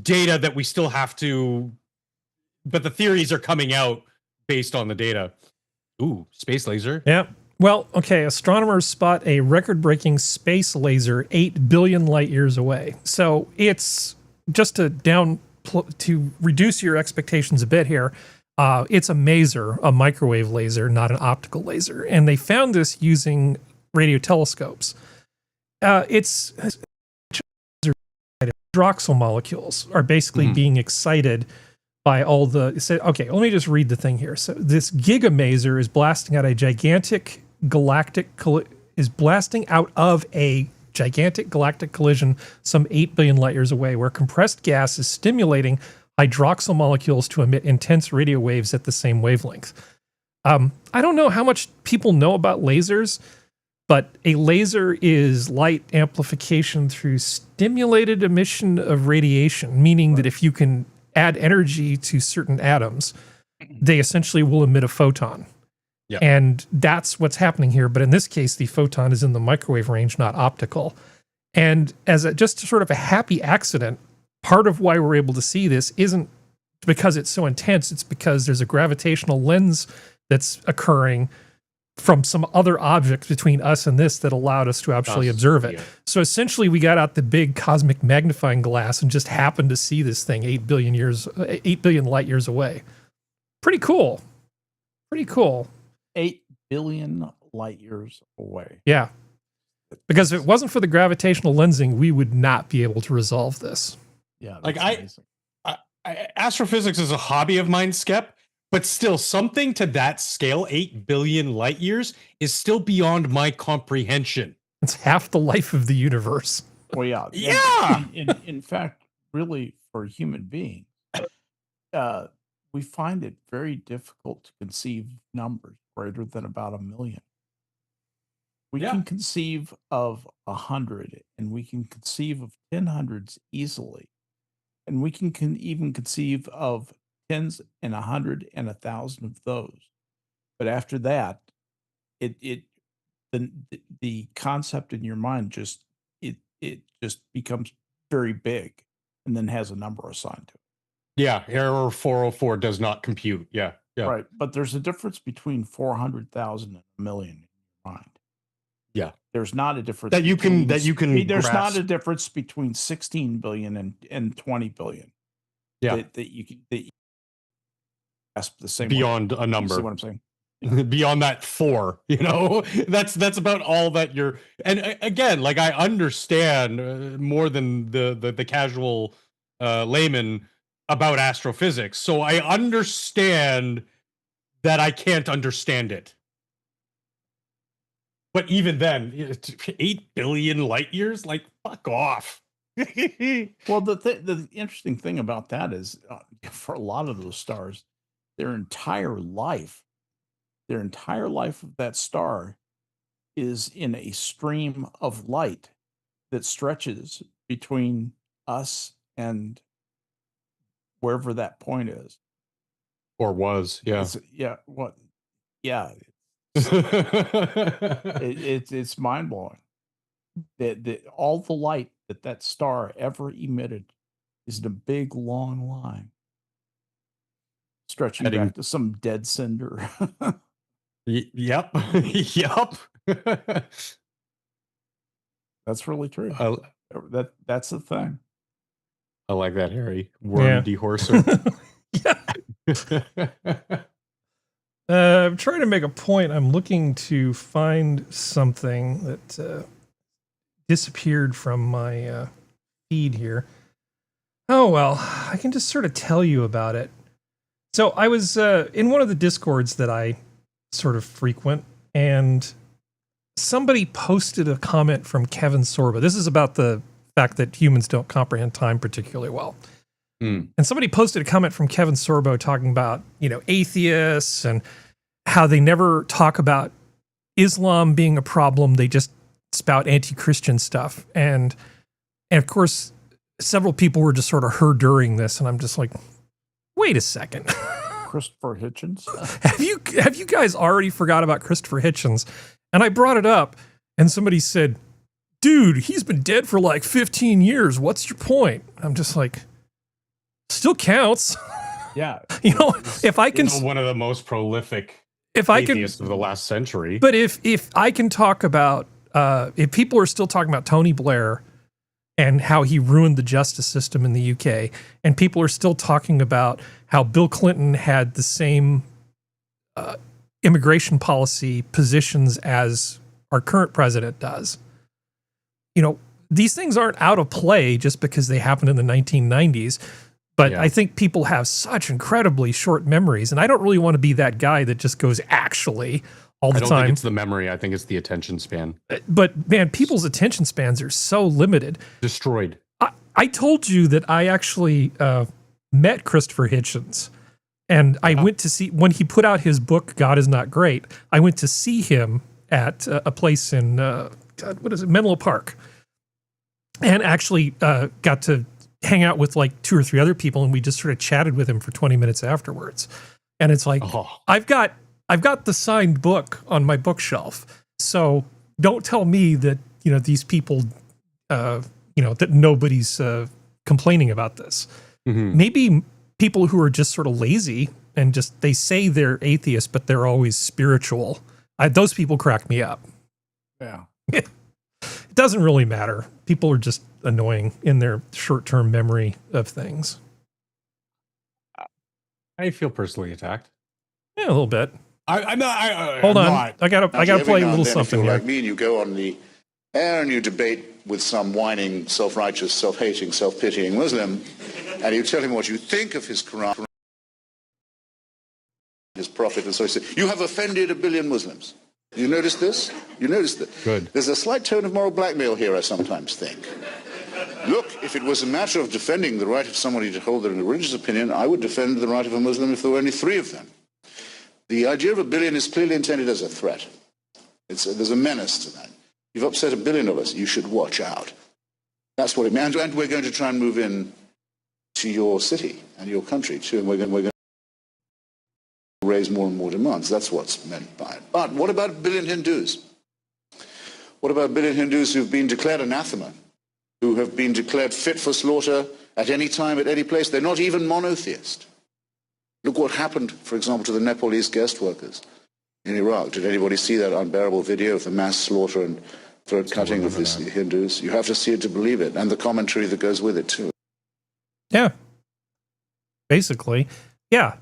data that we still have to, but the theories are coming out based on the data. Ooh, space laser. Yeah. Well, okay, astronomers spot a record-breaking space laser 8 billion light years away. So it's just to reduce your expectations a bit here. It's a maser, a microwave laser, not an optical laser. And they found this using radio telescopes. It's hydroxyl molecules are basically being excited by all the. So, okay, let me just read the thing here. So this gigamaser is blasting out a gigantic galactic collision some 8 billion light years away, where compressed gas is stimulating hydroxyl molecules to emit intense radio waves at the same wavelength. I don't know how much people know about lasers, but a laser is light amplification through stimulated emission of radiation, meaning that if you can add energy to certain atoms, they essentially will emit a photon. Yep. And that's what's happening here. But in this case, the photon is in the microwave range, not optical. And as just sort of a happy accident, part of why we're able to see this isn't because it's so intense. It's because there's a gravitational lens that's occurring from some other object between us and this that allowed us to actually observe it. Yeah. So essentially, we got out the big cosmic magnifying glass and just happened to see this thing 8 billion light years away. Pretty cool. Pretty cool. 8 billion light years away. Yeah. Because if it wasn't for the gravitational lensing, we would not be able to resolve this. Yeah. Like amazing. Astrophysics is a hobby of mine, Skep, but still something to that scale, 8 billion light years, is still beyond my comprehension. It's half the life of the universe. Well, yeah. Yeah. In fact, really, for human beings, we find it very difficult to conceive numbers greater than about 1 million. We can conceive of 100, and we can conceive of 10 hundreds easily. And we can even conceive of tens and 100 and 1,000 of those. But after that, the concept in your mind just becomes very big, and then has a number assigned to it. Yeah, error 404 does not compute. Yeah. Right. But there's a difference between 400,000 and 1 million in your mind. Yeah. There's not a difference That you can there's not grasp. a difference between 16 billion and 20 billion. Yeah. That you grasp the same Beyond a You number. see what I'm saying? Beyond that 4, that's about all that you're. And again, like, I understand more than the casual layman about astrophysics, so I understand that I can't understand it. But even then, 8 billion light years, like, fuck off. Well, the interesting thing about that is, for a lot of those stars, their entire life of that star is in a stream of light that stretches between us and wherever that point is. Or was, yeah. It's mind blowing. That all the light that star ever emitted is in a big long line stretching back to some dead cinder. Yep. Yep. That's really true. That's the thing. I like that, Harry. Worm dehorser. I'm trying to make a point. I'm looking to find something that disappeared from my feed here. Oh, well, I can just sort of tell you about it. So I was in one of the Discords that I sort of frequent, and somebody posted a comment from Kevin Sorbo. This is about the fact that humans don't comprehend time particularly well. And somebody posted a comment from Kevin Sorbo talking about, atheists and how they never talk about Islam being a problem. They just spout anti-Christian stuff. And of course, several people were just sort of during this. And I'm just like, wait a second. Christopher Hitchens? Have you guys already forgot about Christopher Hitchens? And I brought it up, and somebody said, dude, he's been dead for like 15 years. What's your point? I'm just like, still counts. Yeah. If I can, one of the most prolific atheists of the last century. But if I can talk about, if people are still talking about Tony Blair and how he ruined the justice system in the UK, and people are still talking about how Bill Clinton had the same immigration policy positions as our current president does, these things aren't out of play just because they happened in the 1990s. But Yeah. I think people have such incredibly short memories, and I don't really want to be that guy that just goes actually all the I don't time. think it's the memory. I think it's the attention span. But man, people's attention spans are so limited. Destroyed. I told you that I actually met Christopher Hitchens, and I went to see, when he put out his book, God Is Not Great, I went to see him at a place in, Menlo Park, and actually got to hang out with like 2 or 3 other people, and we just sort of chatted with him for 20 minutes afterwards. And it's like, I've got the signed book on my bookshelf, so don't tell me that these people that nobody's complaining about this. Mm-hmm. Maybe people who are just sort of lazy and just they say they're atheists, but they're always spiritual. Those people crack me up. Yeah. It doesn't really matter. People are just annoying in their short-term memory of things. I feel personally attacked. Yeah, a little bit. I'm not. Hold I'm on, not. I gotta Every play a now and little then, something if you're here. like me and you go on the air and you debate with some whining, self-righteous, self-hating, self-pitying Muslim, and you tell him what you think of his Quran, his prophet, and so he said, you have offended 1 billion Muslims. You notice this? You notice that? Good. There's a slight tone of moral blackmail here, I sometimes think. Look, if it was a matter of defending the right of somebody to hold their religious opinion, I would defend the right of a Muslim if there were only 3 of them. The idea of 1 billion is clearly intended as a threat. There's a menace to that. You've upset 1 billion of us. You should watch out. That's what it means. And we're going to try and move in to your city and your country too. And we're going to raise more and more demands. That's what's meant by it. But what about 1 billion Hindus? What about 1 billion Hindus who've been declared anathema, who have been declared fit for slaughter at any time, at any place? They're not even monotheist. Look what happened, for example, to the Nepalese guest workers in Iraq. Did anybody see that unbearable video of the mass slaughter and throat cutting of these Hindus? You have to see it to believe it, and the commentary that goes with it too. Yeah. Basically. Yeah.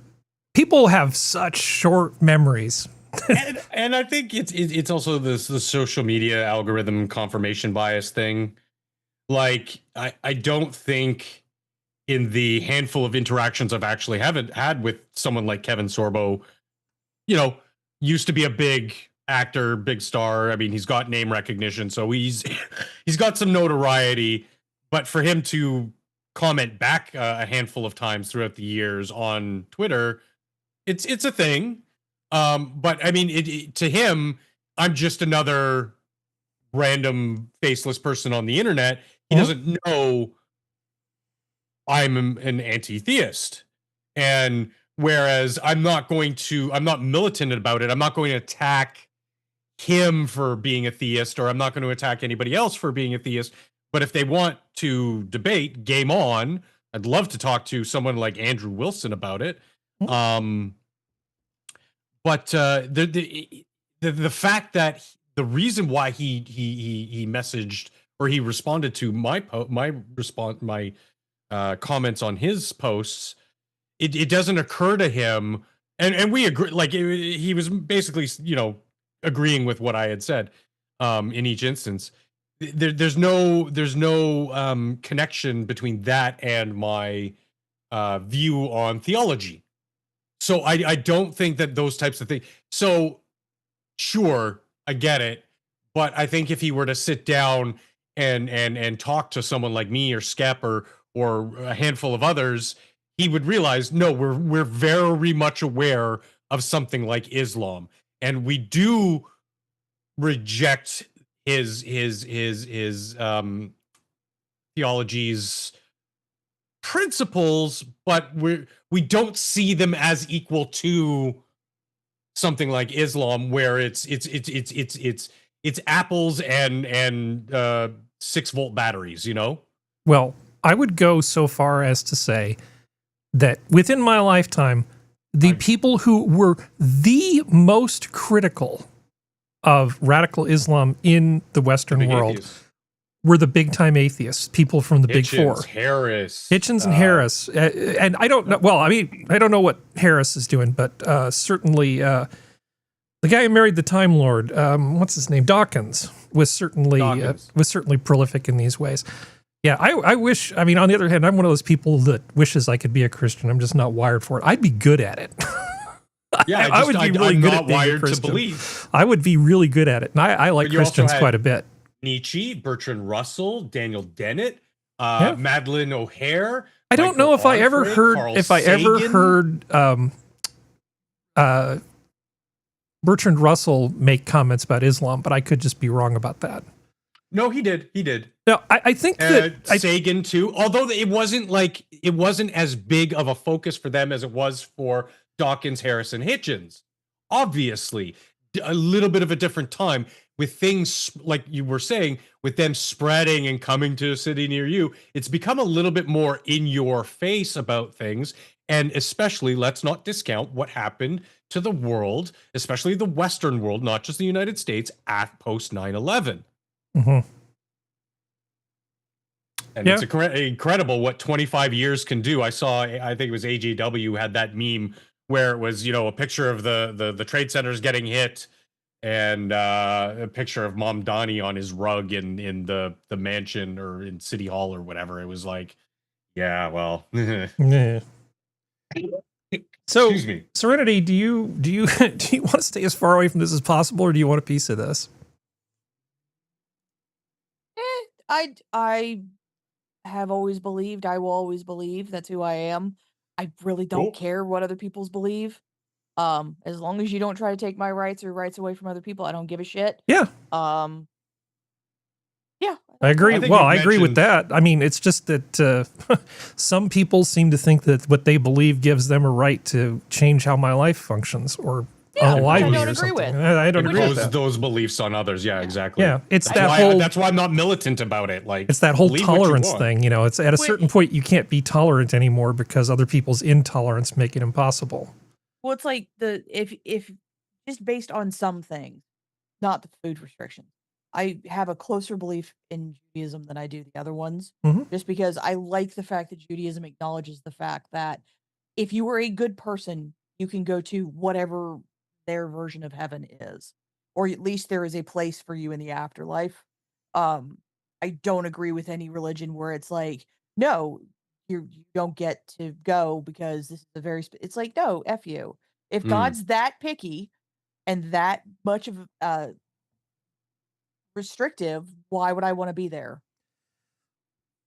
People have such short memories. and I think it's also the social media algorithm confirmation bias thing. Like, I don't think in the handful of interactions I've actually haven't had with someone like Kevin Sorbo, used to be a big actor, big star. I mean, he's got name recognition, so he's got some notoriety. But for him to comment back a handful of times throughout the years on Twitter, it's a thing. But I mean, to him, I'm just another random faceless person on the internet. He doesn't know I'm an anti-theist. And whereas I'm not militant about it. I'm not going to attack him for being a theist, or I'm not going to attack anybody else for being a theist. But if they want to debate, game on. I'd love to talk to someone like Andrew Wilson about it. But the fact that the reason why he messaged or he responded to my comments on his posts, it doesn't occur to him, and we agree. Like he was basically agreeing with what I had said in each instance. There's no connection between that and my view on theology. So I don't think that those types of things. So sure, I get it, but I think if he were to sit down and talk to someone like me or Skep or a handful of others, he would realize, no, we're very much aware of something like Islam, and we do reject his theology's principles, but we don't see them as equal to something like Islam, where it's apples and 6-volt batteries, Well, I would go so far as to say that within my lifetime, the people who were the most critical of radical Islam in the Western world were the big-time atheists, people from the Big Four. Hitchens and Harris. And I don't know, well, I mean, I don't know what Harris is doing, but certainly The guy who married the Time Lord, what's his name? Dawkins was certainly prolific in these ways. Yeah, I wish. I mean, on the other hand, I'm one of those people that wishes I could be a Christian. I'm just not wired for it. I'd be good at it. Yeah, I would be really I'm good not at being a wired to Christian. believe. I would be really good at it, and I like But you also Christians had quite a bit. Nietzsche, Bertrand Russell, Daniel Dennett, Yeah. Madeline O'Hare. I don't know if I ever heard Bertrand Russell make comments about Islam, but I could just be wrong about that. No, he did. He did. No, I think that Sagan too. Although it wasn't as big of a focus for them as it was for Dawkins, Harrison, Hitchens. Obviously, a little bit of a different time with things like you were saying, with them spreading and coming to a city near you. It's become a little bit more in your face about things. And especially, let's not discount what happened to the world, especially the Western world, not just the United States, at post 9/11. Mm-hmm. And it's incredible what 25 years can do. I think it was AJW had that meme where it was, a picture of the trade centers getting hit and a picture of Mom Donnie on his rug in the mansion or in City Hall or whatever. It was like, yeah, well. Yeah. So, excuse me. Serenity, do you want to stay as far away from this as possible, or do you want a piece of this? I have always believed, I will always believe. That's who I am. I really don't care what other people's believe. As long as you don't try to take my rights or rights away from other people, I don't give a shit. Yeah. Yeah. I agree. I agree with mentioned- that. I mean, it's just that some people seem to think that what they believe gives them a right to change how my life functions or unalive me or something. I don't agree with that. Those beliefs on others. Yeah, exactly. Yeah, it's that's why I'm not militant about it. Like, it's that whole believe what you tolerance want. thing. It's at a certain point you can't be tolerant anymore because other people's intolerance make it impossible. Well, it's like if just based on some things, not the food restrictions. I have a closer belief in Judaism than I do the other ones, just because I like the fact that Judaism acknowledges the fact that if you are a good person, you can go to whatever their version of heaven is, or at least there is a place for you in the afterlife. I don't agree with any religion where it's like, no, you don't get to go because this is a very. It's like, no, F you. If God's that picky and that much of restrictive, why would I want to be there?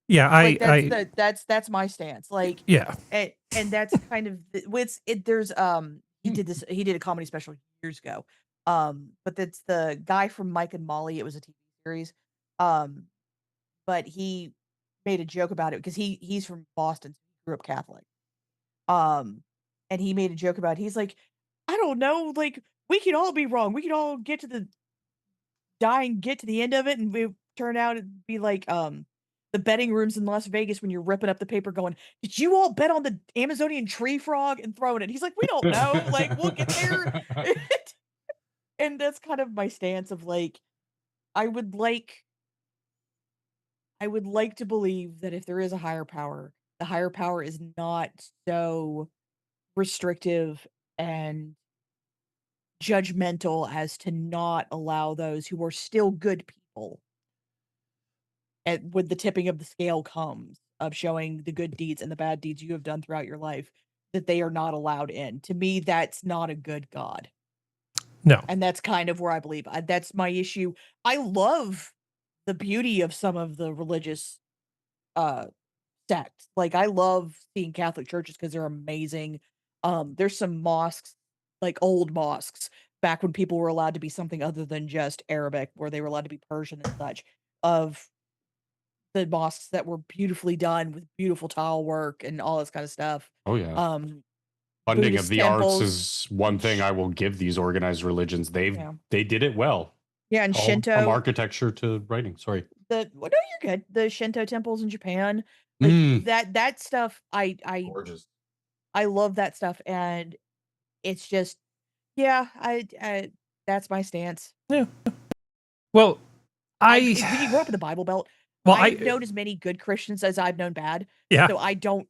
Yeah, that's my stance. Like, yeah, and that's kind of there's he did a comedy special years ago, but that's the guy from Mike and Molly. It was a TV series, but he made a joke about it because he's from Boston, so he grew up Catholic, and he made a joke about it. He's like, I don't know, like we could all be wrong. We could all get to the get to the end of it, and we turn out it'd be like the betting rooms in Las Vegas when you're ripping up the paper going, did you all bet on the Amazonian tree frog, and throwing it? He's like, we don't know. Like, we'll get there. And that's kind of my stance of like, I would like to believe that if there is a higher power, the higher power is not so restrictive and judgmental as to not allow those who are still good people, and with the tipping of the scale comes of showing the good deeds and the bad deeds you have done throughout your life, that they are not allowed in. To me, that's not a good God. No. And that's kind of where I believe. That's my issue. I love the beauty of some of the religious sects. Like, I love seeing Catholic churches because they're amazing. There's some mosques, like old mosques, back when people were allowed to be something other than just Arabic, where they were allowed to be Persian and such, of the mosques that were beautifully done with beautiful tile work and all this kind of stuff. Oh yeah. Funding Buddhist of the temples. arts is one thing I will give these organized religions. They did it well. Yeah, and All Shinto, from architecture to writing. Sorry. no, you're good. The Shinto temples in Japan, like that stuff. Gorgeous. I love that stuff, and it's just, yeah, I that's my stance. Yeah. Well, when you grew up in the Bible Belt, well, I've known as many good Christians as I've known bad. Yeah. So I don't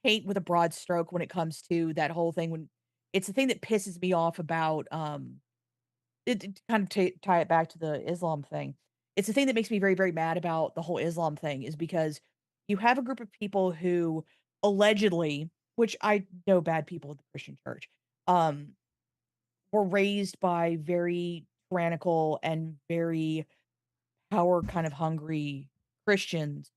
paint with a broad stroke when it comes to that whole thing. When it's the thing that pisses me off about to kind of tie it back to the Islam thing. It's the thing that makes me very, very mad about the whole Islam thing is because you have a group of people who allegedly, which I know bad people in the Christian church, um, were raised by very tyrannical and very power kind of hungry Christians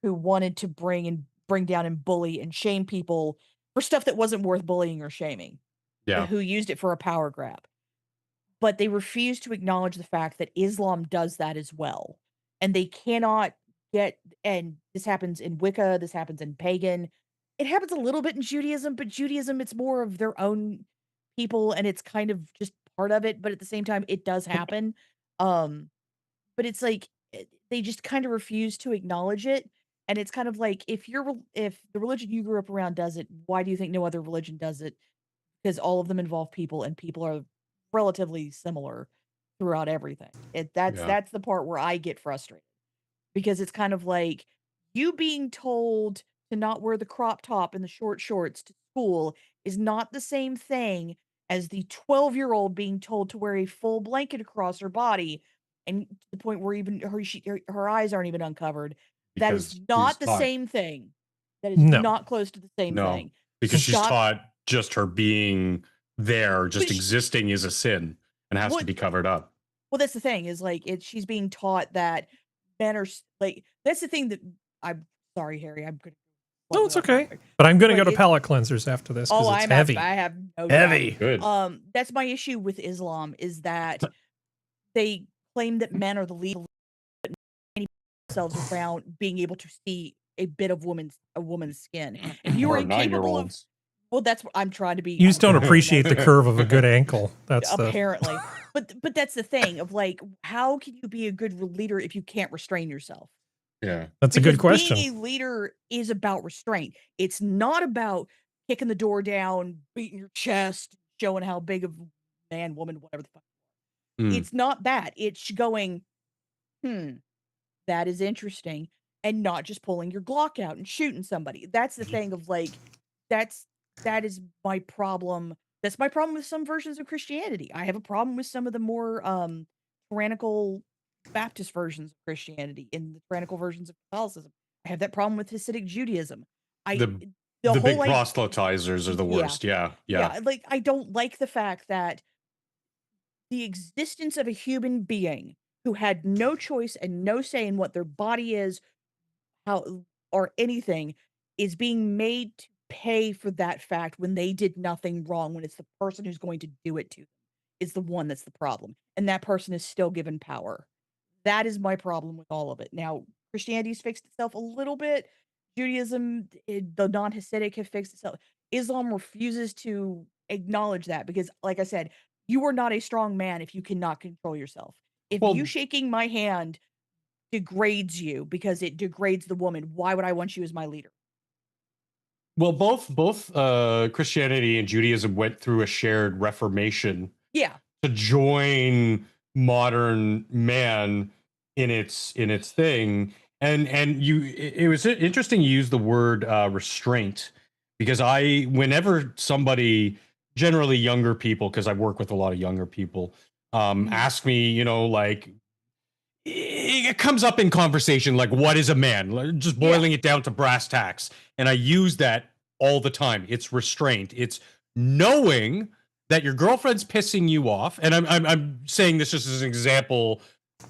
who wanted to bring down and bully and shame people for stuff that wasn't worth bullying or shaming, Yeah. who used it for a power grab. But they refuse to acknowledge the fact that Islam does that as well. And they cannot and this happens in Wicca, this happens in pagan. It happens a little bit in Judaism, but Judaism, it's more of their own people and it's kind of just part of it. But at the same time, it does happen. But it's like they just kind of refuse to acknowledge it. And it's kind of like if the religion you grew up around does it, why do you think no other religion does it? Because all of them involve people and people are relatively similar throughout everything. That's the part where I get frustrated because it's kind of like you being told to not wear the crop top and the short shorts to school is not the same thing as the 12-year-old being told to wear a full blanket across her body and to the point where even her eyes aren't even uncovered. That is Because not she's the taught- same thing. That is No. not close to the same No, thing. because she's Stop- taught just her being there, just But she- existing is a sin and has to What- be covered up. Well, that's the thing is like she's being taught that men are like that's the thing that I'm sorry, Harry. I'm gonna. No, it's okay. But I'm going to go to palate cleansers after this because Oh, it's heavy. I have no Heavy. Good. doubt. That's my issue with Islam is that they claim that men are the lead, but themselves around being able to see a bit of a woman's skin. If you Or are incapable of, 9-year-olds. well, that's what I'm trying to be. You just don't appreciate the curve of a good ankle. That's apparently. But that's the thing of like, how can you be a good leader if you can't restrain yourself? Yeah. that's a good Because question. being a leader is about restraint. It's not about kicking the door down, beating your chest, showing how big of a man, woman, whatever the fuck. Mm. It's not that. It's going, that is interesting, and not just pulling your Glock out and shooting somebody. That's the thing of like, that is my problem. That's my problem with some versions of Christianity. I have a problem with some of the more tyrannical Baptist versions of Christianity and the tyrannical versions of Catholicism. I have that problem with Hasidic Judaism. The whole big like, proselytizers are the worst. Yeah. like I don't like the fact that the existence of a human being who had no choice and no say in what their body is, how or anything, is being made to pay for that fact when they did nothing wrong, when it's the person who's going to do it to them is the one that's the problem. And that person is still given power. That is my problem with all of it. Now, Christianity's fixed itself a little bit. Judaism, the non-Hasidic have fixed itself. Islam refuses to acknowledge that because, like I said, you are not a strong man if you cannot control yourself. If Well- you shaking my hand degrades you because it degrades the woman, why would I want you as my leader? Well, both Christianity and Judaism went through a shared reformation Yeah. to join modern man in its thing. And it was interesting you use the word restraint, because whenever somebody, generally younger people, because I work with a lot of younger people, ask me, like, it comes up in conversation, like, what is a man? Just boiling it down to brass tacks. And I use that all the time. It's restraint. It's knowing that your girlfriend's pissing you off. And I'm saying this just as an example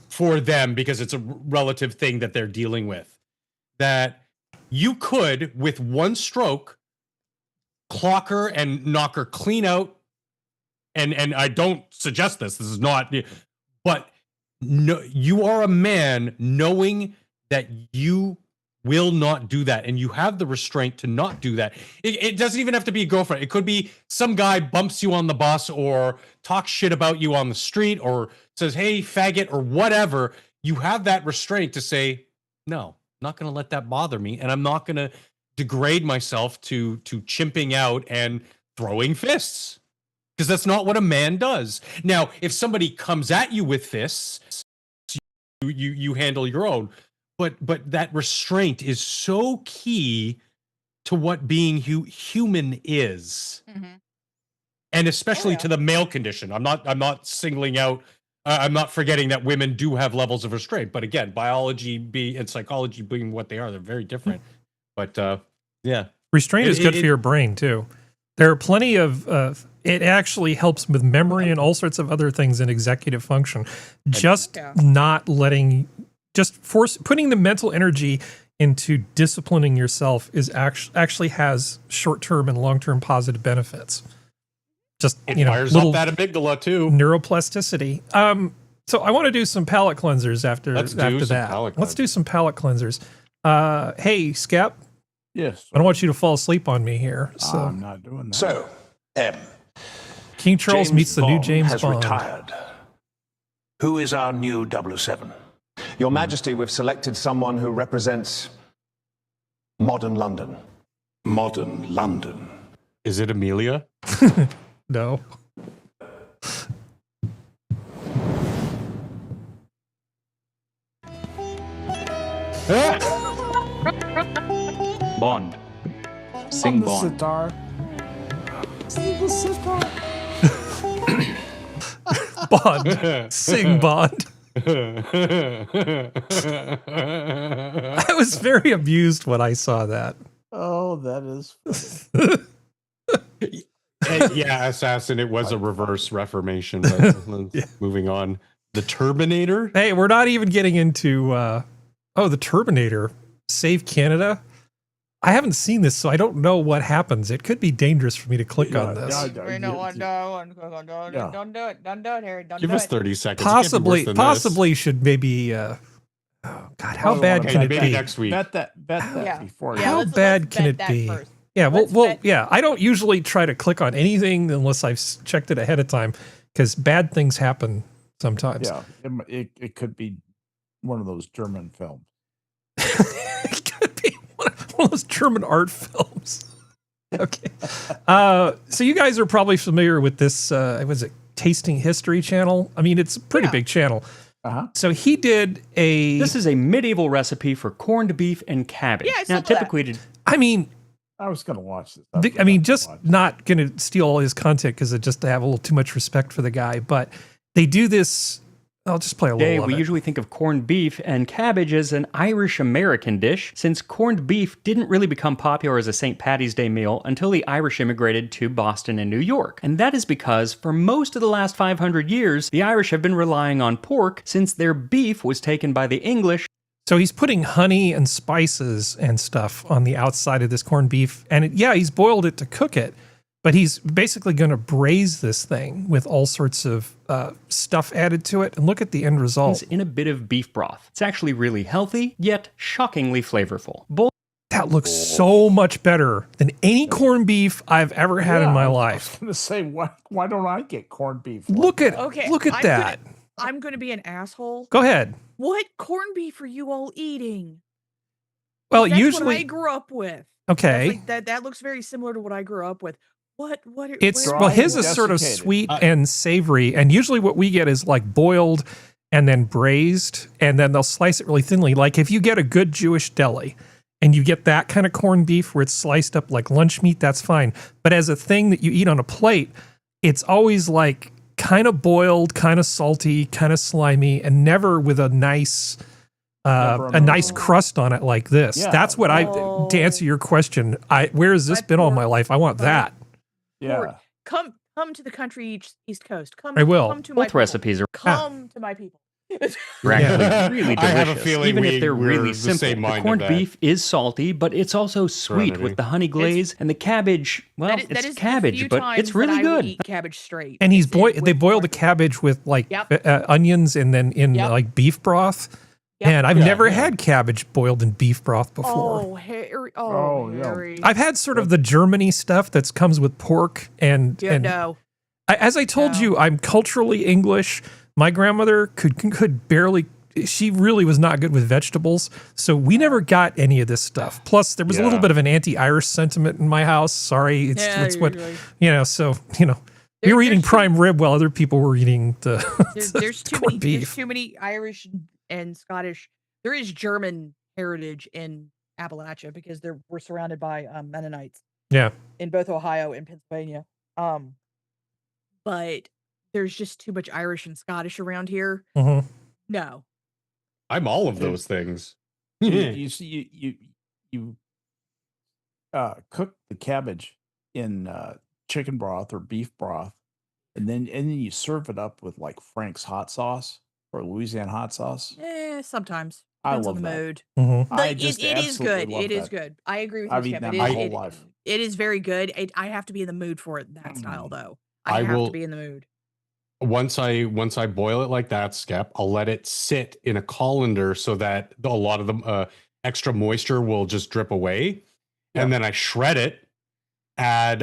for them because it's a relative thing that they're dealing with. That you could, with one stroke, clock her and knock her clean out. And I don't suggest this. This is not, but no, you are a man knowing that you will not do that, and you have the restraint to not do that. It doesn't even have to be a girlfriend. It could be some guy bumps you on the bus or talks shit about you on the street or says, hey, faggot, or whatever. You have that restraint to say, no, I'm not going to let that bother me, and I'm not going to degrade myself to chimping out and throwing fists. Because that's not what a man does. Now, if somebody comes at you with fists, you handle your own. But that restraint is so key to what being human is. Mm-hmm. and especially yeah. to the male condition. I'm not singling out. I'm not forgetting that women do have levels of restraint, but again, biology and psychology being what they are, they're very different. But yeah, Restraint is good for your brain too. There are plenty of. It actually helps with memory and all sorts of other things in executive function. Just not letting, just putting the mental energy into disciplining yourself is actually has short-term and long-term positive benefits. Just it fires up that amygdala too. Neuroplasticity. So I want to do some palate cleansers after that. Let's do some palate cleansers. Hey, Skep. Yes. I don't want you to fall asleep on me here. So I'm not doing that. So, King Charles James meets the new Bond James has Bond. retired. Who is our new 007? Your Majesty, we've selected someone who represents modern London. Modern London. Is it Amelia? No. Bond. Sing Bond. Sitar. Bond. Sing Bond. I was very amused when I saw that. Oh, that is Yeah, Assassin, it was a reverse reformation. But moving on. The Turbinator? Hey, we're not even getting into the Turbinator. Save Canada. I haven't seen this, so I don't know what happens. It could be dangerous for me to click on this. Don't do it. Don't do it. Don't do it, Harry. Don't Give do us it. 30 seconds. It can't be worse than Possibly should maybe. Oh God, how bad can it maybe be? next week. bet that before. Yeah, How let's bad can bet it that be? first. Yeah, Let's well, bet- yeah. I don't usually try to click on anything unless I've checked it ahead of time, because bad things happen sometimes. Yeah, it could be one of those German films. It could be one of those German art films. Okay. So you guys are probably familiar with this, was it Tasting History channel? I mean, it's a pretty big channel. Uh-huh. So he did a... This is a medieval recipe for corned beef and cabbage. Yeah, I saw now, that. typically, I mean, I was going to watch this. I mean, just not going to steal all his content because I just have a little too much respect for the guy. But they do this. I'll just play a today little of we it. usually think of corned beef and cabbage as an Irish-American dish, since corned beef didn't really become popular as a St. Patty's Day meal until the Irish immigrated to Boston and New York. And that is because for most of the last 500 years, the Irish have been relying on pork since their beef was taken by the English. So he's putting honey and spices and stuff on the outside of this corned beef. And he's boiled it to cook it. But he's basically going to braise this thing with all sorts of stuff added to it. And look at the end result. In a bit of beef broth. It's actually really healthy, yet shockingly flavorful. That looks so much better than any corned beef I've ever had in my life. I was going to say, why don't I get corned beef? Look at I'm that. I'm going to be an asshole. Go ahead. What corned beef are you all eating? Well, That's usually what I grew up with. okay. That looks very similar to what I grew up with. It's where- well, his is sort of desiccated. sweet and savory, and usually what we get is like boiled and then braised, and then they'll slice it really thinly. Like if you get a good Jewish deli and you get that kind of corned beef where it's sliced up like lunch meat, that's fine. But as a thing that you eat on a plate, it's always like kind of boiled, kind of salty, kind of slimy, and never with a nice crust on it like this. Yeah. That's what to answer your question. Where has this been all my life? I want that. Yeah. Come to the country East Coast. Come. I will. Come to my Both people. recipes are Come to my people. actually really delicious. I have a feeling even if they're we're really the simple. same mind The of corned that. beef is salty, but it's also sweet Serenity. with the honey glaze and the cabbage. Well, That is it's the cabbage, few but times it's really that I will good. eat cabbage straight. And he's It's in they with boil the corn. cabbage with like Yep. onions and then in Yep. like beef broth. Yep. And I've Yeah, never yeah. had cabbage boiled in beef broth before. Oh, Harry. Oh, yeah. Harry. I've had sort of the Germany stuff that comes with pork and No. as I told No. you, I'm culturally English. My grandmother could barely. She really was not good with vegetables, so we never got any of this stuff. Plus, there was a little Yeah. bit of an anti-Irish sentiment in my house. Sorry, it's what usually. So we were eating prime rib while other people were eating the There's too corned many. There's beef. too many Irish and Scottish. There is German heritage in Appalachia because we're surrounded by Mennonites Yeah. in both Ohio and Pennsylvania. but there's just too much Irish and Scottish around here. Mhm. No. I'm all of those things. You see, you cook the cabbage in chicken broth or beef broth, and then you serve it up with like Frank's hot sauce or Louisiana hot sauce. Sometimes. I Depends on love the that. mood. Mhm. I It just is absolutely good. love It is that. good. I agree with I've you, eaten Skep. that It my is, whole life. it is very good. I have to be in the mood for that style, though. I I have to will- be in the mood. Once I boil it like that, Skep, I'll let it sit in a colander so that a lot of the extra moisture will just drip away, and then I shred it. Add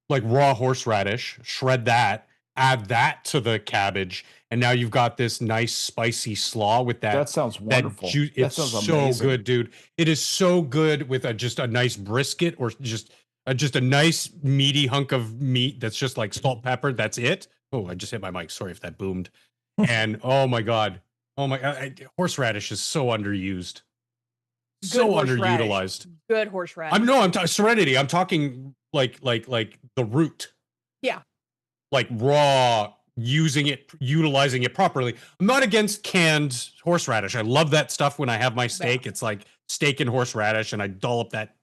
like raw horseradish, shred that, add that to the cabbage, and now you've got this nice spicy slaw with that. That sounds wonderful. That It's sounds so amazing. good, dude. It is so good with just a nice brisket or just a nice meaty hunk of meat that's just like salt, pepper. That's it. Oh, I just hit my mic. Sorry if that boomed. And oh my god, horseradish is so underused, so horseradish. underutilized. Good horseradish. I'm Serenity. I'm talking like the root. Yeah. Like raw, utilizing it properly. I'm not against canned horseradish. I love that stuff when I have my steak. It's like steak and horseradish, and I dollop that.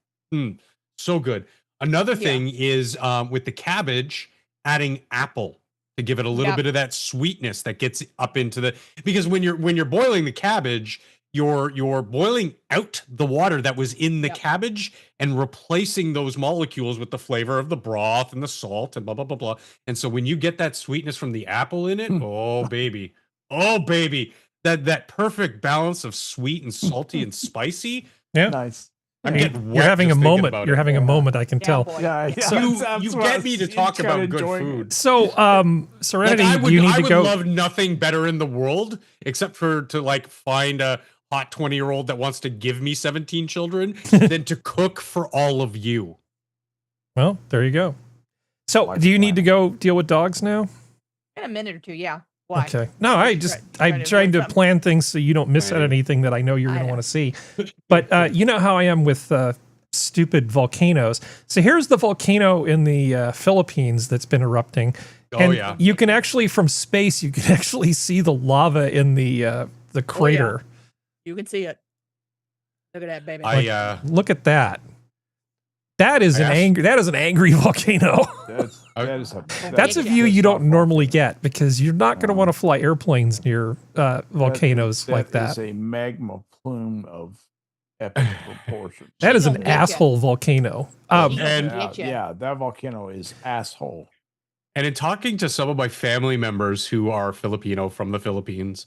So good. Another thing is with the cabbage, adding apple to give it a little bit of that sweetness that gets up into the, because when you're boiling the cabbage, you're boiling out the water that was in the cabbage and replacing those molecules with the flavor of the broth and the salt and blah blah blah blah. And so when you get that sweetness from the apple in it, oh baby, that perfect balance of sweet and salty and spicy. Yeah. Nice. I'm getting You're wet having a just thinking moment. about You're it. having a moment, I can tell. boy. You get me to talk about good food. So, Serenity, Like, do you need I to would go? love nothing better in the world except to like find a hot 20-year-old that wants to give me 17 children than to cook for all of you. Well, there you go. So, do you need to go deal with dogs now? In a minute or two, yeah. Why? Okay. No, I'm trying to plan things so you don't miss out anything that I know you're going to want to see. But you know how I am with stupid volcanoes. So here's the volcano in the Philippines that's been erupting. And you can actually, from space, you can actually see the lava in the crater. You can see it. Look at that, baby. Look at that. That is an angry volcano. That's a view you don't normally get because you're not going to want to fly airplanes near volcanoes like that. That is a magma plume of epic proportions. That is an asshole volcano. Yeah, that volcano is asshole. And in talking to some of my family members who are Filipino from the Philippines,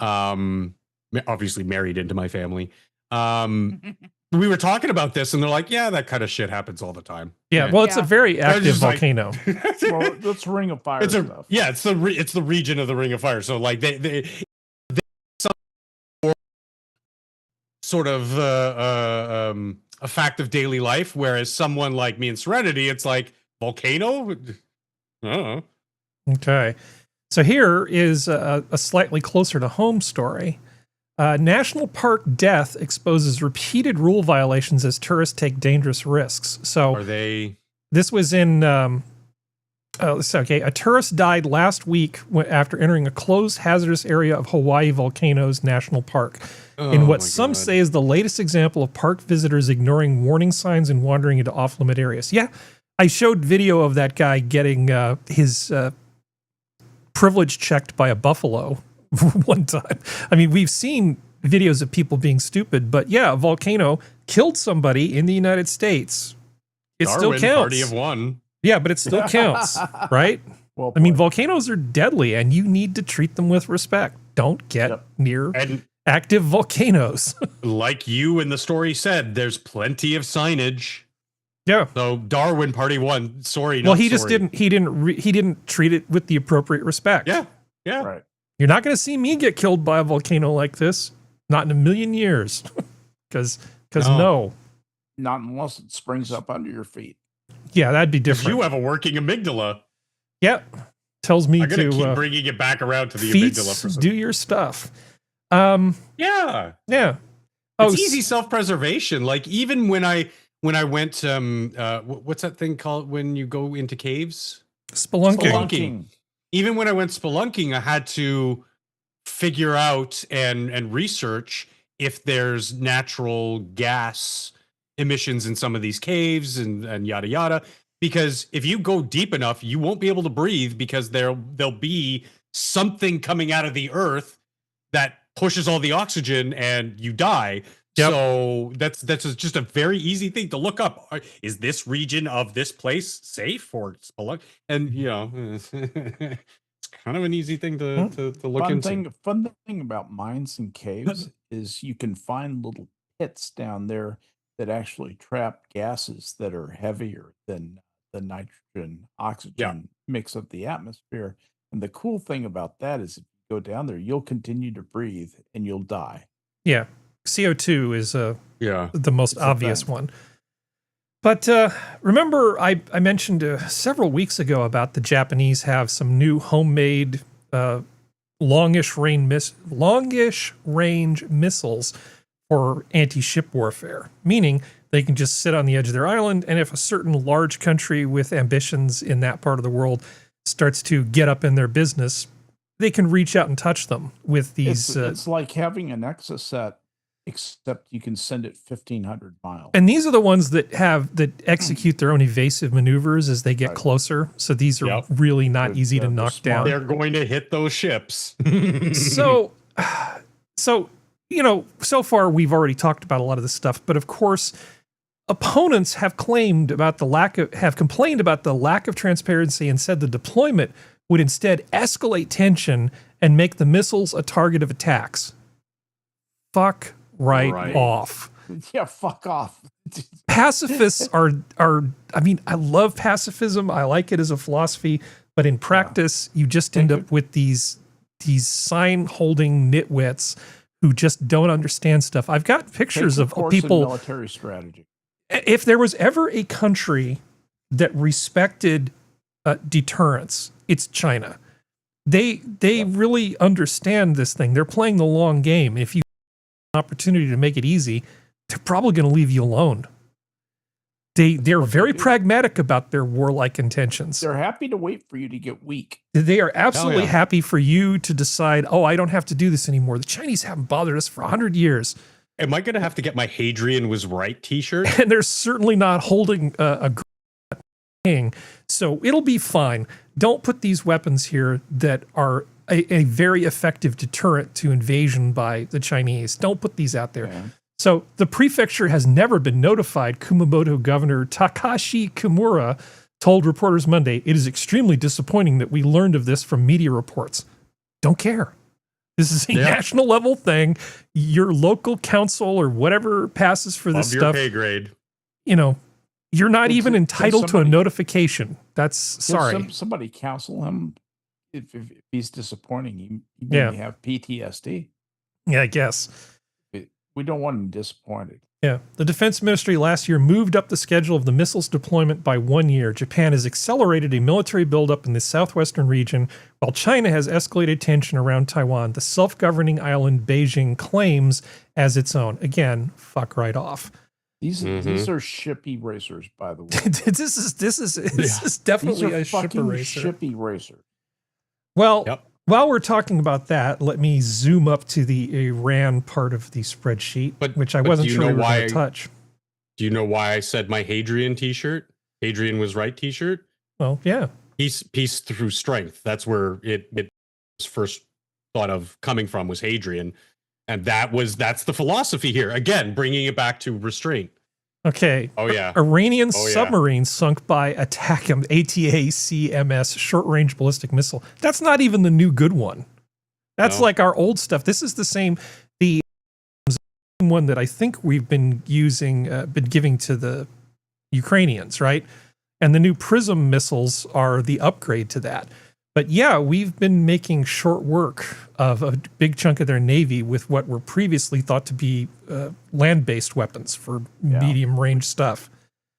obviously married into my family, we were talking about this and they're like, yeah, that kind of shit happens all the time. Yeah, well, it's a very active volcano. Well, that's Ring of Fire stuff. Yeah, it's the region of the Ring of Fire. So like they sort of a fact of daily life, whereas someone like me and Serenity, it's like volcano. Okay, so here is a slightly closer to home story. National Park death exposes repeated rule violations as tourists take dangerous risks. So are they? This was in. A tourist died last week after entering a closed hazardous area of Hawaii Volcanoes National Park, in what some say is the latest example of park visitors ignoring warning signs and wandering into off-limit areas. Yeah, I showed video of that guy getting his privilege checked by a buffalo one time. I mean, we've seen videos of people being stupid, but yeah, a volcano killed somebody in the United States. It Darwin, still counts. Party of one. Yeah, but it still counts, right? Well, I mean, volcanoes are deadly, and you need to treat them with respect. Don't get near active volcanoes. Like you in the story said, there's plenty of signage. Yeah. So Darwin, Party one. Sorry. Well, he just didn't. He didn't treat it with the appropriate respect. Yeah. Yeah. Right. You're not going to see me get killed by a volcano like this. Not in a million years. Because no. Not unless it springs up under your feet. Yeah, that'd be different. You have a working amygdala. Yeah. Tells me I'm gonna to keep bringing it back around to the feats, amygdala for some. do your stuff. Yeah. Yeah. It's easy self-preservation. Like even when I went, what's that thing called when you go into caves? Spelunking. Even when I went spelunking, I had to figure out and research if there's natural gas emissions in some of these caves and yada yada. Because if you go deep enough, you won't be able to breathe because there'll be something coming out of the earth that pushes all the oxygen and you die. Yep. So that's just a very easy thing to look up. Is this region of this place safe for spelunk? And you know, it's kind of an easy thing to look into. Fun thing about mines and caves is you can find little pits down there that actually trap gases that are heavier than the nitrogen oxygen mix of the atmosphere. And the cool thing about that is if you go down there, you'll continue to breathe and you'll die. Yeah. CO2 is the most obvious one. But remember, I mentioned several weeks ago about the Japanese have some new homemade longish range missiles for anti-ship warfare, meaning they can just sit on the edge of their island, and if a certain large country with ambitions in that part of the world starts to get up in their business, they can reach out and touch them with these. It's like having an Exocet, except you can send it 1,500 miles. And these are the ones that execute their own evasive maneuvers as they get closer. So these are really not easy to knock down. They're going to hit those ships. So, you know, so far we've already talked about a lot of this stuff, but of course, opponents have complained about the lack of transparency and said the deployment would instead escalate tension and make the missiles a target of attacks. Fuck right off. Yeah, fuck off. Pacifists are I mean, I love pacifism. I like it as a philosophy, but in practice, you just end up with these sign-holding nitwits who just don't understand stuff. I've got pictures of people. Military strategy. If there was ever a country that respected deterrence, it's China. They really understand this thing. They're playing the long game. If you have an opportunity to make it easy, they're probably going to leave you alone. They're very pragmatic about their warlike intentions. They're happy to wait for you to get weak. They are absolutely happy for you to decide, oh, I don't have to do this anymore. The Chinese haven't bothered us for 100 years. Am I going to have to get my Hadrian was right t-shirt? And they're certainly not holding a king, so it'll be fine. Don't put these weapons here that are a very effective deterrent to invasion by the Chinese. Don't put these out there. Yeah. So the prefecture has never been notified. Kumamoto Governor Takashi Kimura told reporters Monday, "It is extremely disappointing that we learned of this from media reports." Don't care. This is a national level thing. Your local council or whatever passes for this stuff. Your pay grade. You know, you're not even entitled to a notification. That's sorry. Somebody counsel him if he's disappointing. He may have PTSD. Yeah, I guess. We don't want him disappointed. Yeah. The Defense Ministry last year moved up the schedule of the missiles deployment by 1 year. Japan has accelerated a military buildup in the southwestern region, while China has escalated tension around Taiwan, the self-governing island Beijing claims as its own. Again, fuck right off. These are ship erasers, by the way. This is definitely a ship eraser. Ship eraser. Well, while we're talking about that, let me zoom up to the Iran part of the spreadsheet, which I wasn't sure we were going to touch. Do you know why I said my Hadrian t-shirt? Hadrian was right t-shirt? Well, yeah. Peace through strength. That's where it was first thought of coming from, was Hadrian. And that's the philosophy here. Again, bringing it back to restraint. Okay. Oh, yeah. Iranian submarine sunk by ATACMS, ATACMS short-range ballistic missile. That's not even the new good one. That's like our old stuff. This is the same, the one that I think we've been using, been giving to the Ukrainians, right? And the new Prism missiles are the upgrade to that. But yeah, we've been making short work of a big chunk of their Navy with what were previously thought to be land-based weapons for medium-range stuff.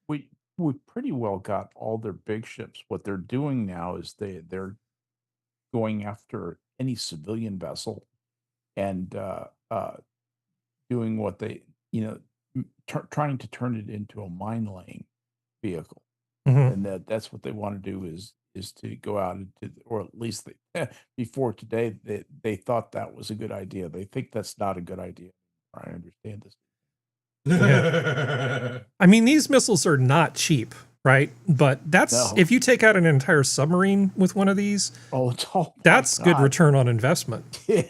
We pretty well got all their big ships. What they're doing now is they're going after any civilian vessel and doing what they, trying to turn it into a mine-laying vehicle. And that's what they want to do is is to go out and or at least before today, they thought that was a good idea. They think that's not a good idea. I understand this. I mean, these missiles are not cheap, right? But that's if you take out an entire submarine with one of these, that's good return on investment. Yeah.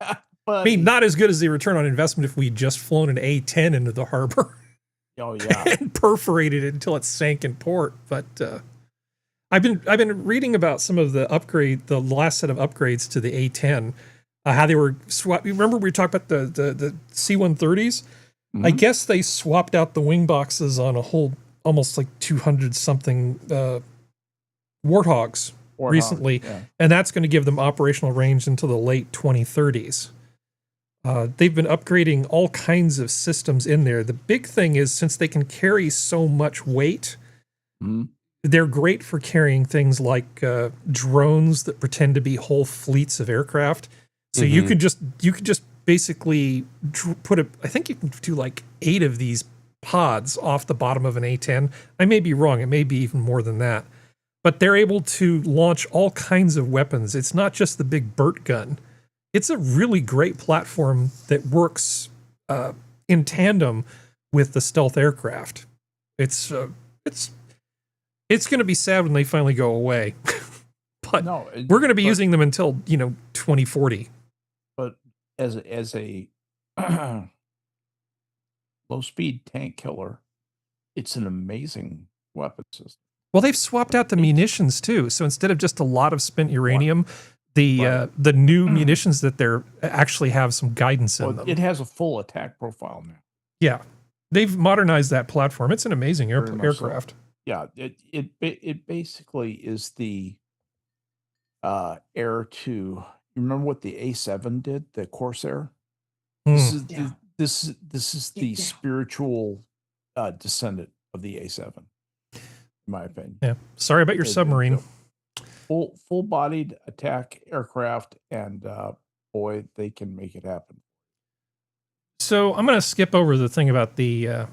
I mean, not as good as the return on investment if we just flown an A-10 into the harbor. Oh yeah, and perforated it until it sank in port. But I've been reading about some of the last set of upgrades to the A-10, how they were swapped. Remember we talked about the C-130s? Mm-hmm. I guess they swapped out the wing boxes on a whole almost like 200 something Warthogs recently, and that's going to give them operational range into the late 2030s. They've been upgrading all kinds of systems in there. The big thing is, since they can carry so much weight, they're great for carrying things like drones that pretend to be whole fleets of aircraft. So you could just basically I think you can do like 8 of these pods off the bottom of an A-10. I may be wrong. It may be even more than that. But they're able to launch all kinds of weapons. It's not just the big Burt gun. It's a really great platform that works in tandem with the stealth aircraft. It's going to be sad when they finally go away, but we're going to be using them until 2040. But as a low speed tank killer, it's an amazing weapon system. Well, they've swapped out the munitions too. So instead of just a lot of spent uranium, the new munitions that they're actually have some guidance in them. It has a full attack profile now. Yeah, they've modernized that platform. It's an amazing aircraft. So. Yeah, it basically is the heir to. You remember what the A7 did? The Corsair. This is the spiritual descendant of the A7, in my opinion. Yeah. Sorry about your submarine. Full-bodied attack aircraft, and boy, they can make it happen. So I'm going to skip over the thing about the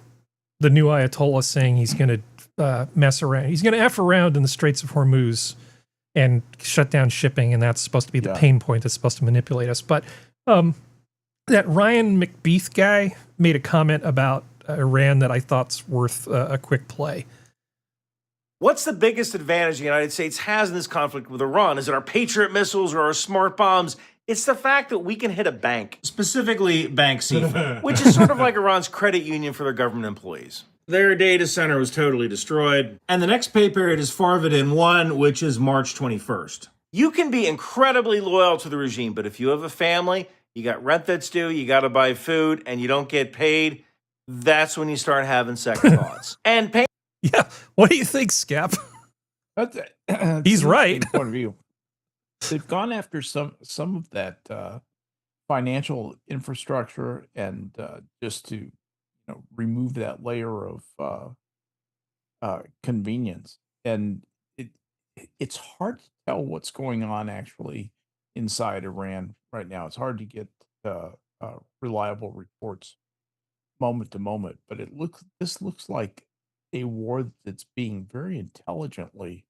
new Ayatollah saying he's going to mess around. He's going to F around in the Straits of Hormuz and shut down shipping, and that's supposed to be the pain point that's supposed to manipulate us. But that Ryan McBeath guy made a comment about Iran that I thought's worth a quick play. What's the biggest advantage the United States has in this conflict with Iran? Is it our Patriot missiles or our smart bombs? It's the fact that we can hit a bank, specifically Bank Seafood, which is sort of like Iran's credit union for their government employees. Their data center was totally destroyed, and the next pay period is Farvadin 1, which is March 21st. You can be incredibly loyal to the regime, but if you have a family, you got rent that's due, you got to buy food, and you don't get paid, that's when you start having second thoughts. And pay. Yeah, what do you think, Skep? He's right. Point of view. They've gone after some of that financial infrastructure and just to remove that layer of convenience, and it's hard to tell what's going on actually inside Iran right now. It's hard to get reliable reports moment to moment, but this looks like a war that's being very intelligently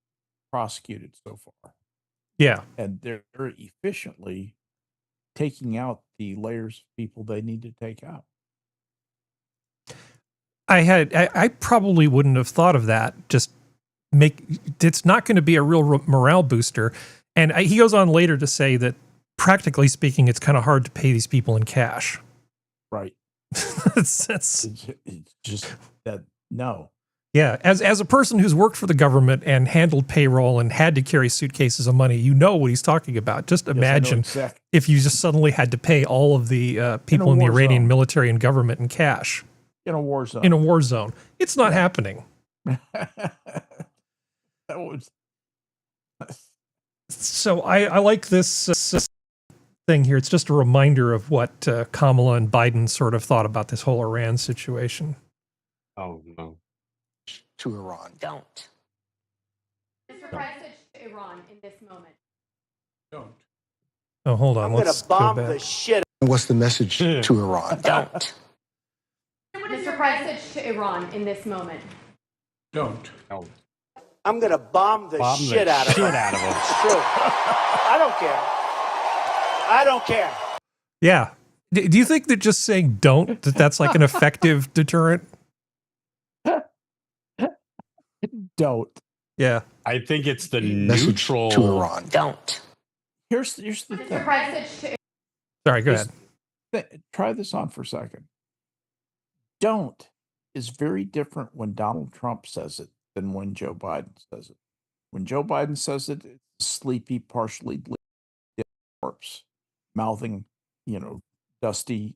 prosecuted so far. Yeah. And they're efficiently taking out the layers of people they need to take out. I probably wouldn't have thought of that. It's not going to be a real morale booster. And he goes on later to say that practically speaking, it's kind of hard to pay these people in cash. Right. it's just that. No. Yeah, as a person who's worked for the government and handled payroll and had to carry suitcases of money, you know what he's talking about. Just imagine if you just suddenly had to pay all of the people in the Iranian military and government in cash. In a war zone. In a war zone. It's not happening. So I like this thing here. It's just a reminder of what Kamala and Biden sort of thought about this whole Iran situation. Oh, no. To Iran. Don't. Mr. President, to Iran in this moment. Don't. Oh, hold on. I'm going to bomb the shit. What's the message to Iran? Don't. Mr. President, to Iran in this moment. Don't. I'm going to bomb the shit out of him. It's true. I don't care. I don't care. Yeah. Do you think that just saying don't, that's like an effective deterrent? Don't. Yeah. I think it's the Message neutral to Iran. Don't. Here's the Mr. thing. President, Sorry, go ahead. Try this on for a second. Don't is very different when Donald Trump says it than when Joe Biden says it. When Joe Biden says it, it's a sleepy, partially dead corpse, mouthing, dusty,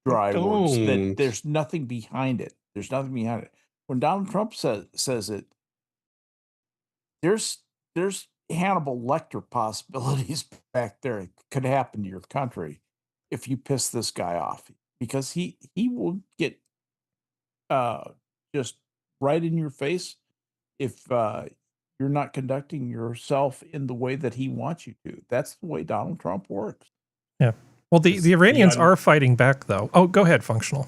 dry words. That there's nothing behind it. There's nothing behind it. When Donald Trump says it, there's Hannibal Lecter possibilities back there. It could happen to your country if you piss this guy off, because he will get just right in your face if you're not conducting yourself in the way that he wants you to. That's the way Donald Trump works. Yeah. Well, the Iranians are fighting back, though. Oh, go ahead, Functional.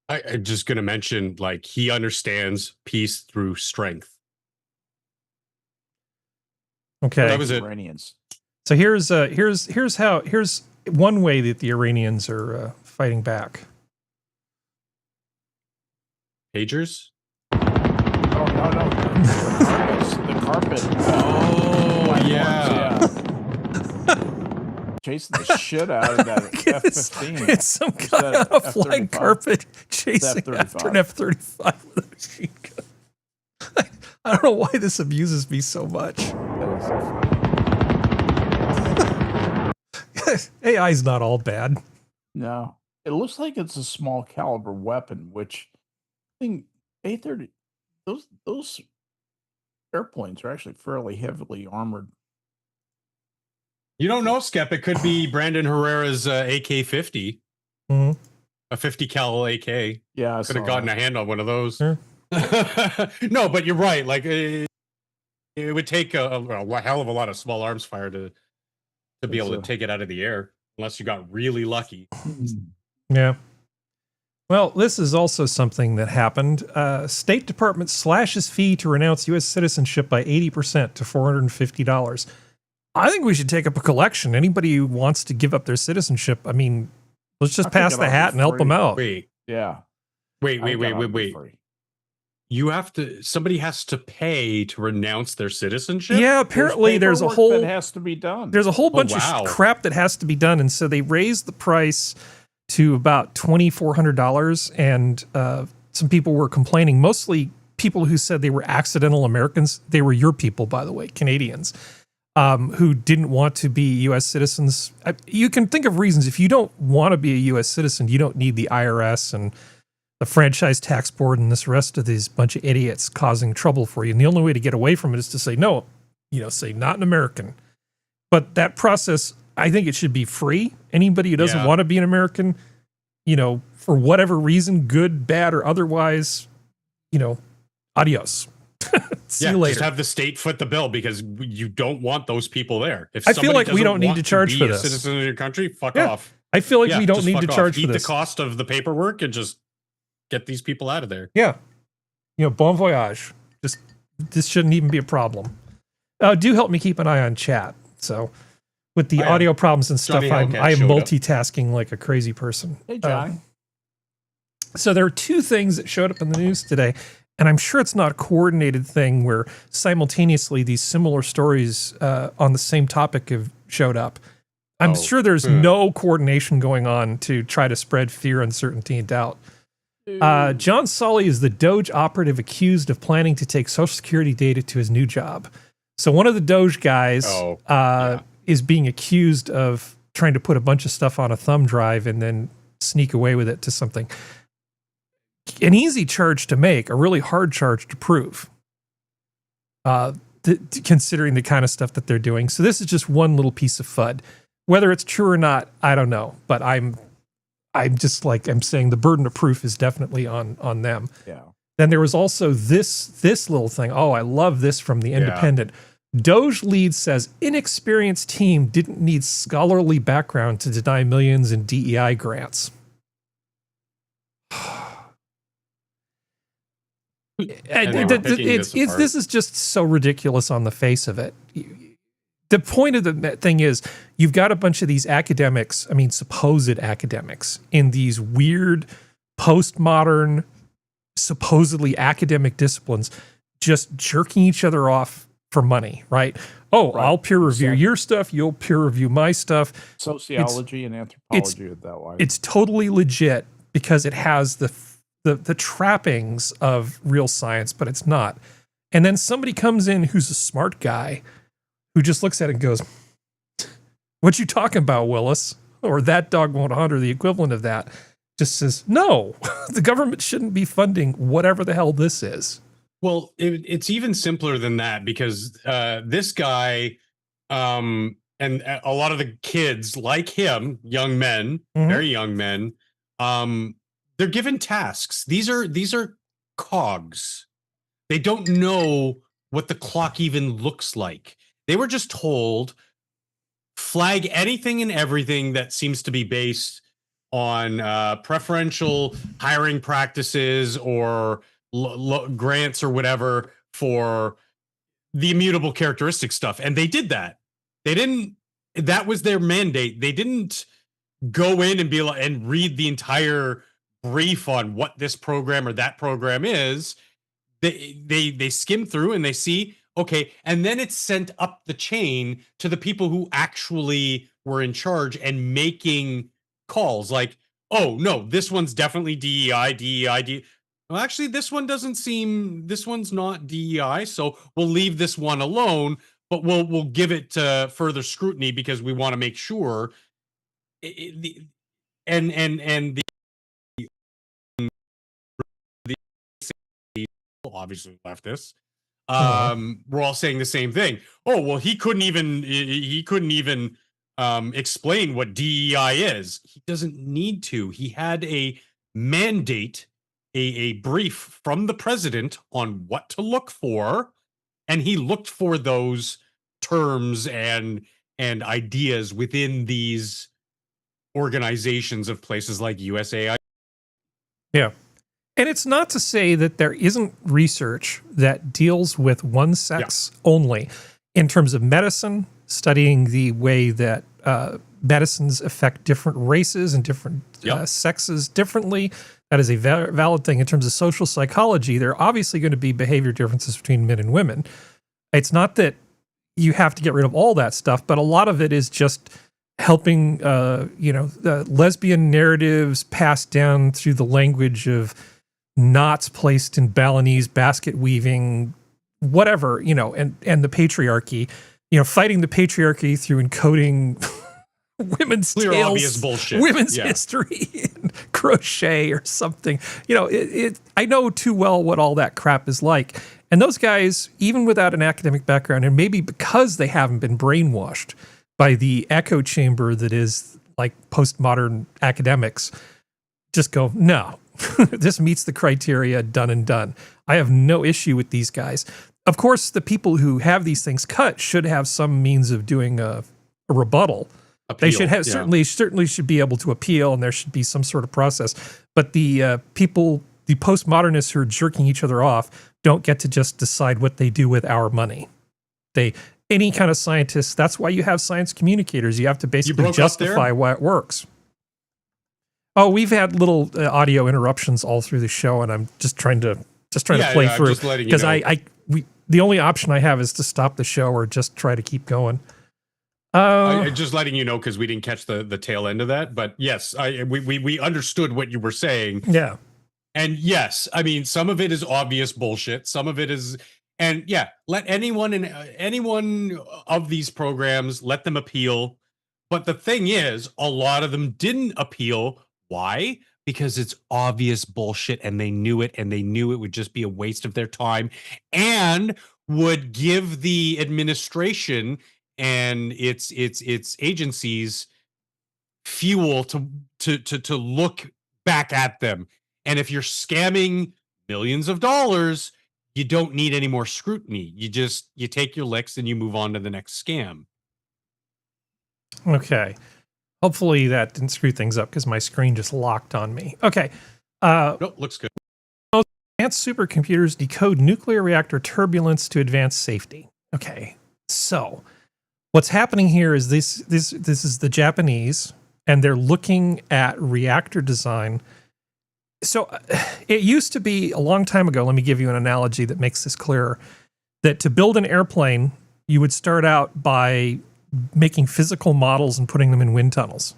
I'm just going to mention, like, he understands peace through strength. Okay. That was it. Iranians. So here's one way that the Iranians are fighting back. Pagers? Oh, no. The carpet. Oh, yeah. Chasing the shit out of that F-15. It's some guy on a flying carpet chasing after an F-35 with a machine gun. I don't know why this amuses me so much. AI's not all bad. No. It looks like it's a small caliber weapon, which I think A-30, those airplanes are actually fairly heavily armored. You don't know, Skep. It could be Brandon Herrera's AK-50. Mm-hmm. A 50 cal AK. Yeah, could have gotten a hand on one of those. Sure. No, but you're right. Like it would take a hell of a lot of small arms fire to be able to take it out of the air, unless you got really lucky. Yeah. Well, this is also something that happened. State Department slashes fee to renounce U.S. citizenship by 80% to $450. I think we should take up a collection. Anybody who wants to give up their citizenship, I mean, let's just pass the hat and help them out. Wait. Yeah. Wait. You have to. Somebody has to pay to renounce their citizenship. Yeah, apparently there's a whole that has to be done. There's a whole bunch of crap that has to be done, and so they raised the price to about $2,400. And some people were complaining, mostly people who said they were accidental Americans. They were your people, by the way, Canadians, who didn't want to be U.S. citizens. You can think of reasons. If you don't want to be a U.S. citizen, you don't need the IRS and the franchise tax board and this rest of these bunch of idiots causing trouble for you. And the only way to get away from it is to say, no, say not an American. But that process, I think it should be free. Anybody who doesn't want to be an American, for whatever reason, good, bad, or otherwise, adios. See you later. Just have the state foot the bill, because you don't want those people there. If I feel like we don't need to charge for this. Citizen of your country, fuck off. I feel like we don't need to charge for this. Eat the cost of the paperwork and just get these people out of there. Yeah. Bon voyage. This shouldn't even be a problem. Do help me keep an eye on chat. So with the audio problems and stuff, I am multitasking like a crazy person. Hey, Johnny. So there are two things that showed up in the news today, and I'm sure it's not a coordinated thing where simultaneously these similar stories on the same topic have showed up. I'm sure there's no coordination going on to try to spread fear, uncertainty, and doubt. John Sully is the Doge operative accused of planning to take Social Security data to his new job. So one of the Doge guys is being accused of trying to put a bunch of stuff on a thumb drive and then sneak away with it to something. An easy charge to make, a really hard charge to prove, considering the kind of stuff that they're doing. So this is just one little piece of FUD. Whether it's true or not, I don't know. But I'm just I'm saying the burden of proof is definitely on them. Yeah. Then there was also this little thing. Oh, I love this from the Independent. Doge lead says inexperienced team didn't need scholarly background to deny millions in DEI grants. This is just so ridiculous on the face of it. The point of the thing is, you've got a bunch of these academics, I mean, supposed academics, in these weird, postmodern, supposedly academic disciplines, just jerking each other off for money, right? Oh, right. I'll peer review your stuff, you'll peer review my stuff. Sociology and anthropology that way. It's totally legit because it has the trappings of real science, but it's not. And then somebody comes in who's a smart guy who just looks at it and goes, "What you talking about, Willis?" Or "That dog won't hunt," or the equivalent of that. Just says, no, the government shouldn't be funding whatever the hell this is. Well, it's even simpler than that, because this guy and a lot of the kids like him, young men, very young men, they're given tasks. These are cogs. They don't know what the clock even looks like. They were just told, flag anything and everything that seems to be based on preferential hiring practices or grants or whatever for the immutable characteristic stuff. And they did that. That was their mandate. They didn't go in and be like, and read the entire brief on what this program or that program is. They skim through and they see, okay, and then it's sent up the chain to the people who actually were in charge and making calls like, oh no, this one's definitely DEI. Well, actually, this one's not DEI, so we'll leave this one alone, but we'll give it further scrutiny because we want to make sure. Obviously leftists, we're all saying the same thing. Oh well, he couldn't even explain what DEI is. He doesn't need to. He had a mandate, a brief from the president on what to look for, and he looked for those terms and ideas within these organizations of places like USAID. Yeah. And it's not to say that there isn't research that deals with one sex only in terms of medicine, studying the way that medicines affect different races and different sexes differently. That is a valid thing. In terms of social psychology, there are obviously going to be behavior differences between men and women. It's not that you have to get rid of all that stuff, but a lot of it is just helping, the lesbian narratives passed down through the language of knots placed in Balinese basket weaving, whatever, and the patriarchy, fighting the patriarchy through encoding women's clear, tales, obvious bullshit, women's history, and crochet or something. I know too well what all that crap is like. And those guys, even without an academic background, and maybe because they haven't been brainwashed by the echo chamber that is like postmodern academics, just go, no, this meets the criteria, done and done. I have no issue with these guys. Of course, the people who have these things cut should have some means of doing a rebuttal. They should have certainly should be able to appeal, and there should be some sort of process. But the people, the postmodernists who are jerking each other off, don't get to just decide what they do with our money. Any kind of scientists, that's why you have science communicators. You have to basically justify why it works. Oh, we've had little audio interruptions all through the show, and I'm just trying to play through because the only option I have is to stop the show or just try to keep going. Just letting you know because we didn't catch the tail end of that, but yes, we understood what you were saying. Yeah, and yes, I mean some of it is obvious bullshit. Some of it is, and yeah, let anyone of these programs, let them appeal. But the thing is, a lot of them didn't appeal. Why? Because it's obvious bullshit, and they knew it, and they knew it would just be a waste of their time, and would give the administration and its agencies fuel to look back at them. And if you're scamming millions of dollars, you don't need any more scrutiny. You take your licks and you move on to the next scam. Okay. Hopefully that didn't screw things up because my screen just locked on me. Okay. Nope, looks good. I advanced supercomputers decode nuclear reactor turbulence to advance safety. Okay, so what's happening here is this is the Japanese, and they're looking at reactor design. So it used to be a long time ago, let me give you an analogy that makes this clearer, that to build an airplane, you would start out by making physical models and putting them in wind tunnels.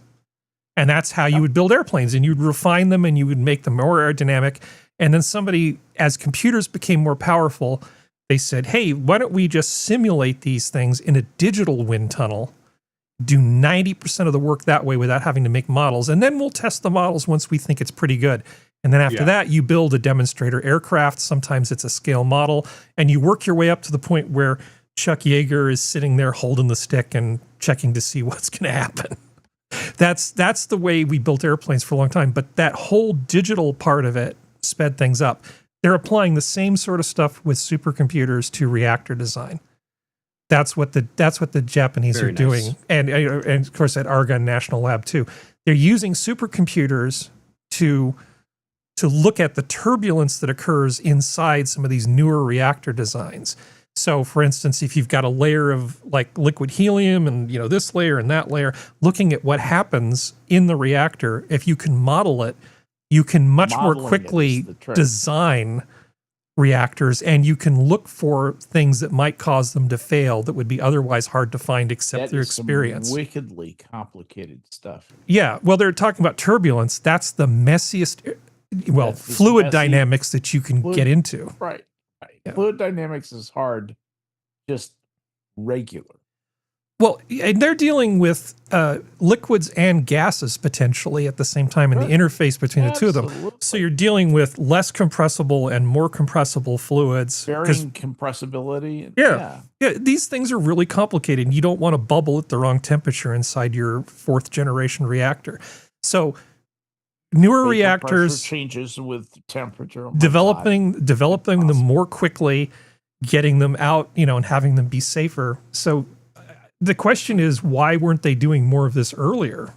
And that's how you would build airplanes, and you'd refine them and you would make them more aerodynamic. And then somebody, as computers became more powerful, they said, hey, why don't we just simulate these things in a digital wind tunnel, do 90% of the work that way without having to make models, and then we'll test the models once we think it's pretty good. And then after that, you build a demonstrator aircraft. Sometimes it's a scale model, and you work your way up to the point where Chuck Yeager is sitting there holding the stick and checking to see what's going to happen. That's the way we built airplanes for a long time. But that whole digital part of it sped things up. They're applying the same sort of stuff with supercomputers to reactor design. That's what the Japanese are doing, and of course at Argonne National Lab too. They're using supercomputers to look at the turbulence that occurs inside some of these newer reactor designs. So, for instance, if you've got a layer of like liquid helium and this layer and that layer, looking at what happens in the reactor, if you can model it, you can much more quickly design reactors, and you can look for things that might cause them to fail that would be otherwise hard to find except through experience. Some wickedly complicated stuff. Yeah, well, they're talking about turbulence. That's the messiest, fluid dynamics that you can get into. Right. Yeah. Fluid dynamics is hard, just regular. Well, and they're dealing with liquids and gases potentially at the same time in the interface between the two of them. So you're dealing with less compressible and more compressible fluids. Varying compressibility. Yeah. These things are really complicated, and you don't want to bubble at the wrong temperature inside your 4th generation reactor. So newer reactors changes with temperature. Developing them more quickly, getting them out, and having them be safer. So the question is, why weren't they doing more of this earlier?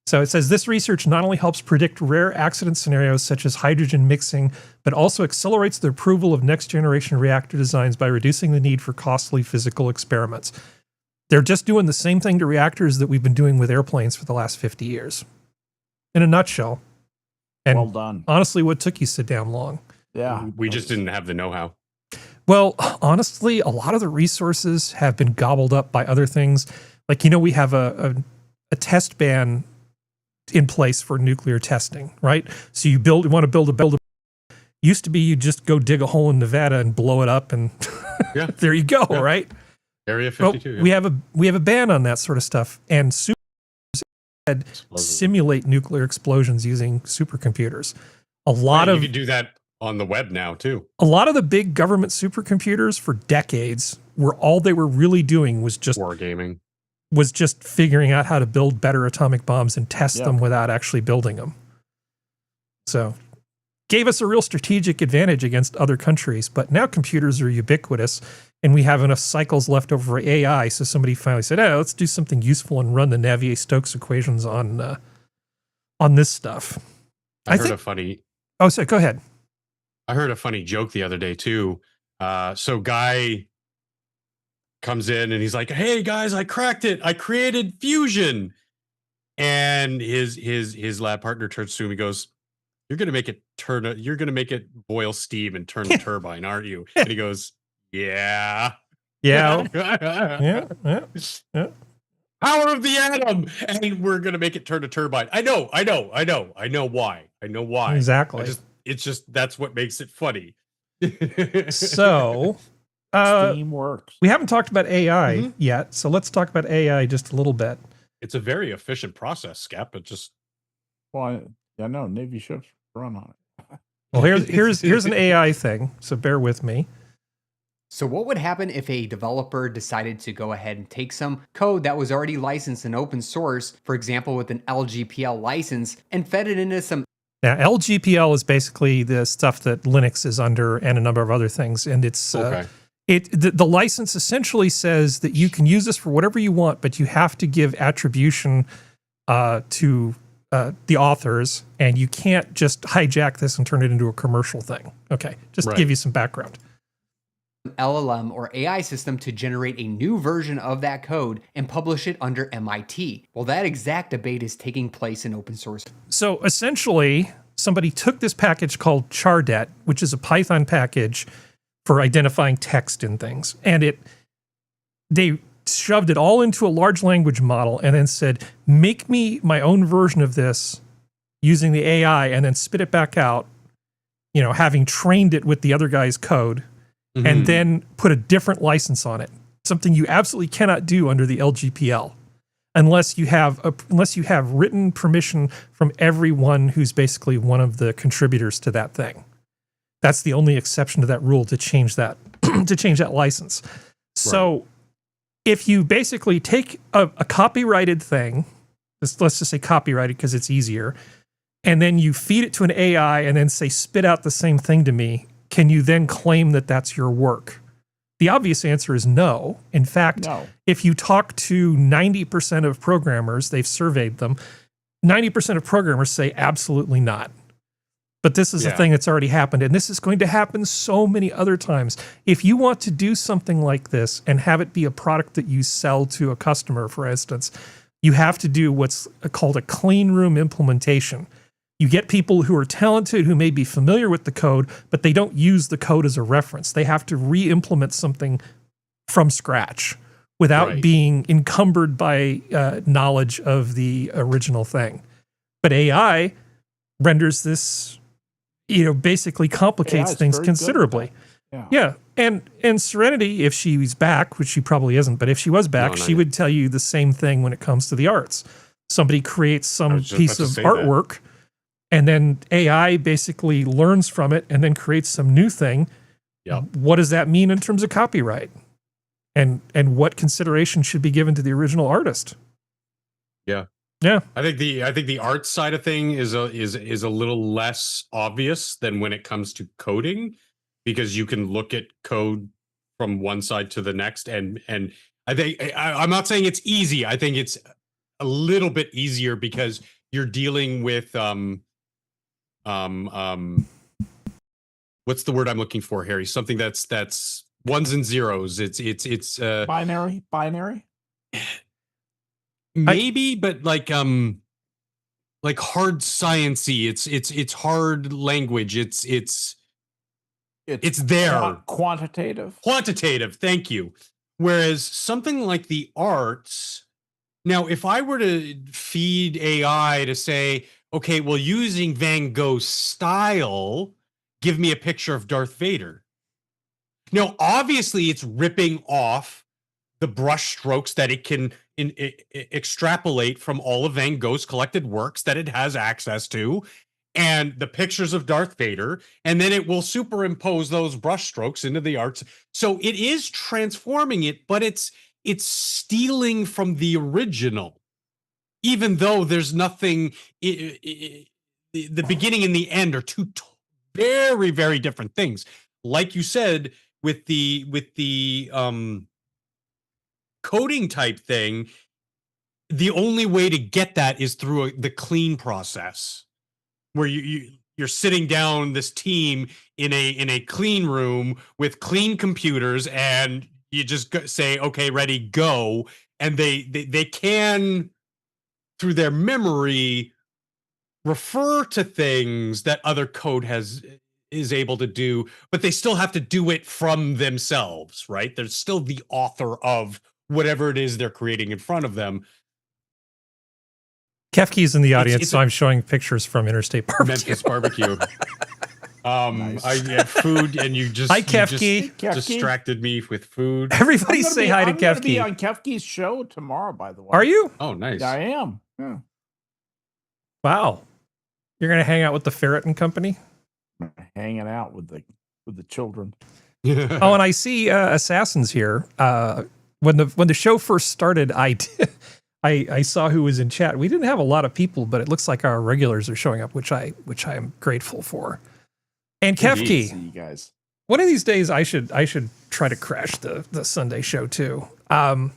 So it says this research not only helps predict rare accident scenarios such as hydrogen mixing, but also accelerates the approval of next generation reactor designs by reducing the need for costly physical experiments. They're just doing the same thing to reactors that we've been doing with airplanes for the last 50 years. In a nutshell. And well done. Honestly, what took you so damn long? Yeah. We just didn't have the know-how. Well, honestly, a lot of the resources have been gobbled up by other things. Like, we have a test ban in place for nuclear testing, right? So you want to build a used to be you just go dig a hole in Nevada and blow it up, and there you go, right? Area 52. Well, we have a ban on that sort of stuff, and simulate nuclear explosions using supercomputers. You can do that on the web now too. A lot of the big government supercomputers for decades all they were really doing was just wargaming, was just figuring out how to build better atomic bombs and test them without actually building them. So gave us a real strategic advantage against other countries, but now computers are ubiquitous and we have enough cycles left over for AI. So somebody finally said, let's do something useful and run the Navier-Stokes equations on this stuff. I heard a funny... Oh, so go ahead. I heard a funny joke the other day too. So guy comes in and he's like, "Hey guys, I cracked it. I created fusion." And his lab partner turns to him. He goes, "You're gonna make it boil steam and turn the turbine, aren't you?" And he goes, "Yeah." Yeah. Power of the atom, and we're gonna make it turn a turbine. I know why. Exactly. It's just that's what makes it funny. So steam works. We haven't talked about AI yet, so let's talk about AI just a little bit. It's a very efficient process, Skep. It just Navy ships run on it. Well, here's an AI thing, so bear with me. So what would happen if a developer decided to go ahead and take some code that was already licensed in open source, for example with an LGPL license, and fed it into some... Now, LGPL is basically the stuff that Linux is under and a number of other things, and it's the license essentially says that you can use this for whatever you want, but you have to give attribution to the authors, and you can't just hijack this and turn it into a commercial thing. Okay, just to give you some background. LLM or AI system to generate a new version of that code and publish it under MIT. Well, that exact debate is taking place in open source. So essentially, somebody took this package called Chardet, which is a Python package for identifying text in things, and they shoved it all into a large language model and then said, make me my own version of this using the AI, and then spit it back out, having trained it with the other guy's code, and then put a different license on it. Something you absolutely cannot do under the LGPL unless you have written permission from everyone who's basically one of the contributors to that thing. That's the only exception to that rule to change that license. So if you basically take a copyrighted thing, let's just say copyrighted because it's easier, and then you feed it to an AI and then say, spit out the same thing to me, can you then claim that that's your work? The obvious answer is no. In fact, if you talk to 90% of programmers, they've surveyed them, 90% of programmers say absolutely not. But this is a thing that's already happened, and this is going to happen so many other times. If you want to do something like this and have it be a product that you sell to a customer, for instance, you have to do what's called a clean room implementation. You get people who are talented, who may be familiar with the code, but they don't use the code as a reference. They have to re-implement something from scratch without being encumbered by knowledge of the original thing. But AI renders this, basically complicates things considerably. Yeah. And Serenity, if she's back, which she probably isn't, but if she was back, she would tell you the same thing when it comes to the arts. Somebody creates some piece of artwork, and then AI basically learns from it and then creates some new thing. What does that mean in terms of copyright? And what consideration should be given to the original artist? Yeah. Yeah. I think the art side of thing is a little less obvious than when it comes to coding, because you can look at code from one side to the next, and I think I'm not saying it's easy. I think it's a little bit easier because you're dealing with what's the word I'm looking for, Harry? Something that's ones and zeros. It's binary. Maybe, but like hard sciencey. It's hard language. It's there. Quantitative. Thank you. Whereas something like the arts, now, if I were to feed AI to say, okay, well, using Van Gogh's style, give me a picture of Darth Vader. Now, obviously, it's ripping off the brush strokes that it can extrapolate from all of Van Gogh's collected works that it has access to, and the pictures of Darth Vader, and then it will superimpose those brush strokes into the arts. So it is transforming it, but it's stealing from the original, even though there's nothing. The beginning and the end are two very, very different things. Like you said, with the coding type thing, the only way to get that is through the clean process, where you're sitting down this team in a clean room with clean computers, and you just say, okay, ready, go, and they can, through their memory, refer to things that other code is able to do, but they still have to do it from themselves, right? There's still the author of whatever it is they're creating in front of them. Kefki's in the audience, so I'm showing pictures from Interstate Barbecue. Memphis Barbecue. Nice. I had food, and you just hi, Kefki. Distracted me with food. Everybody say hi to Kefki. I'm going to be on Kefki's show tomorrow, by the way. Are you? Oh, nice. I am. Yeah. Wow. You're going to hang out with the Ferret and Company? Hanging out with the children. Oh, and I see Assassins here. When the show first started, I saw who was in chat. We didn't have a lot of people, but it looks like our regulars are showing up, which I am grateful for. And Kefki, See you guys. One of these days I should try to crash the Sunday show too. But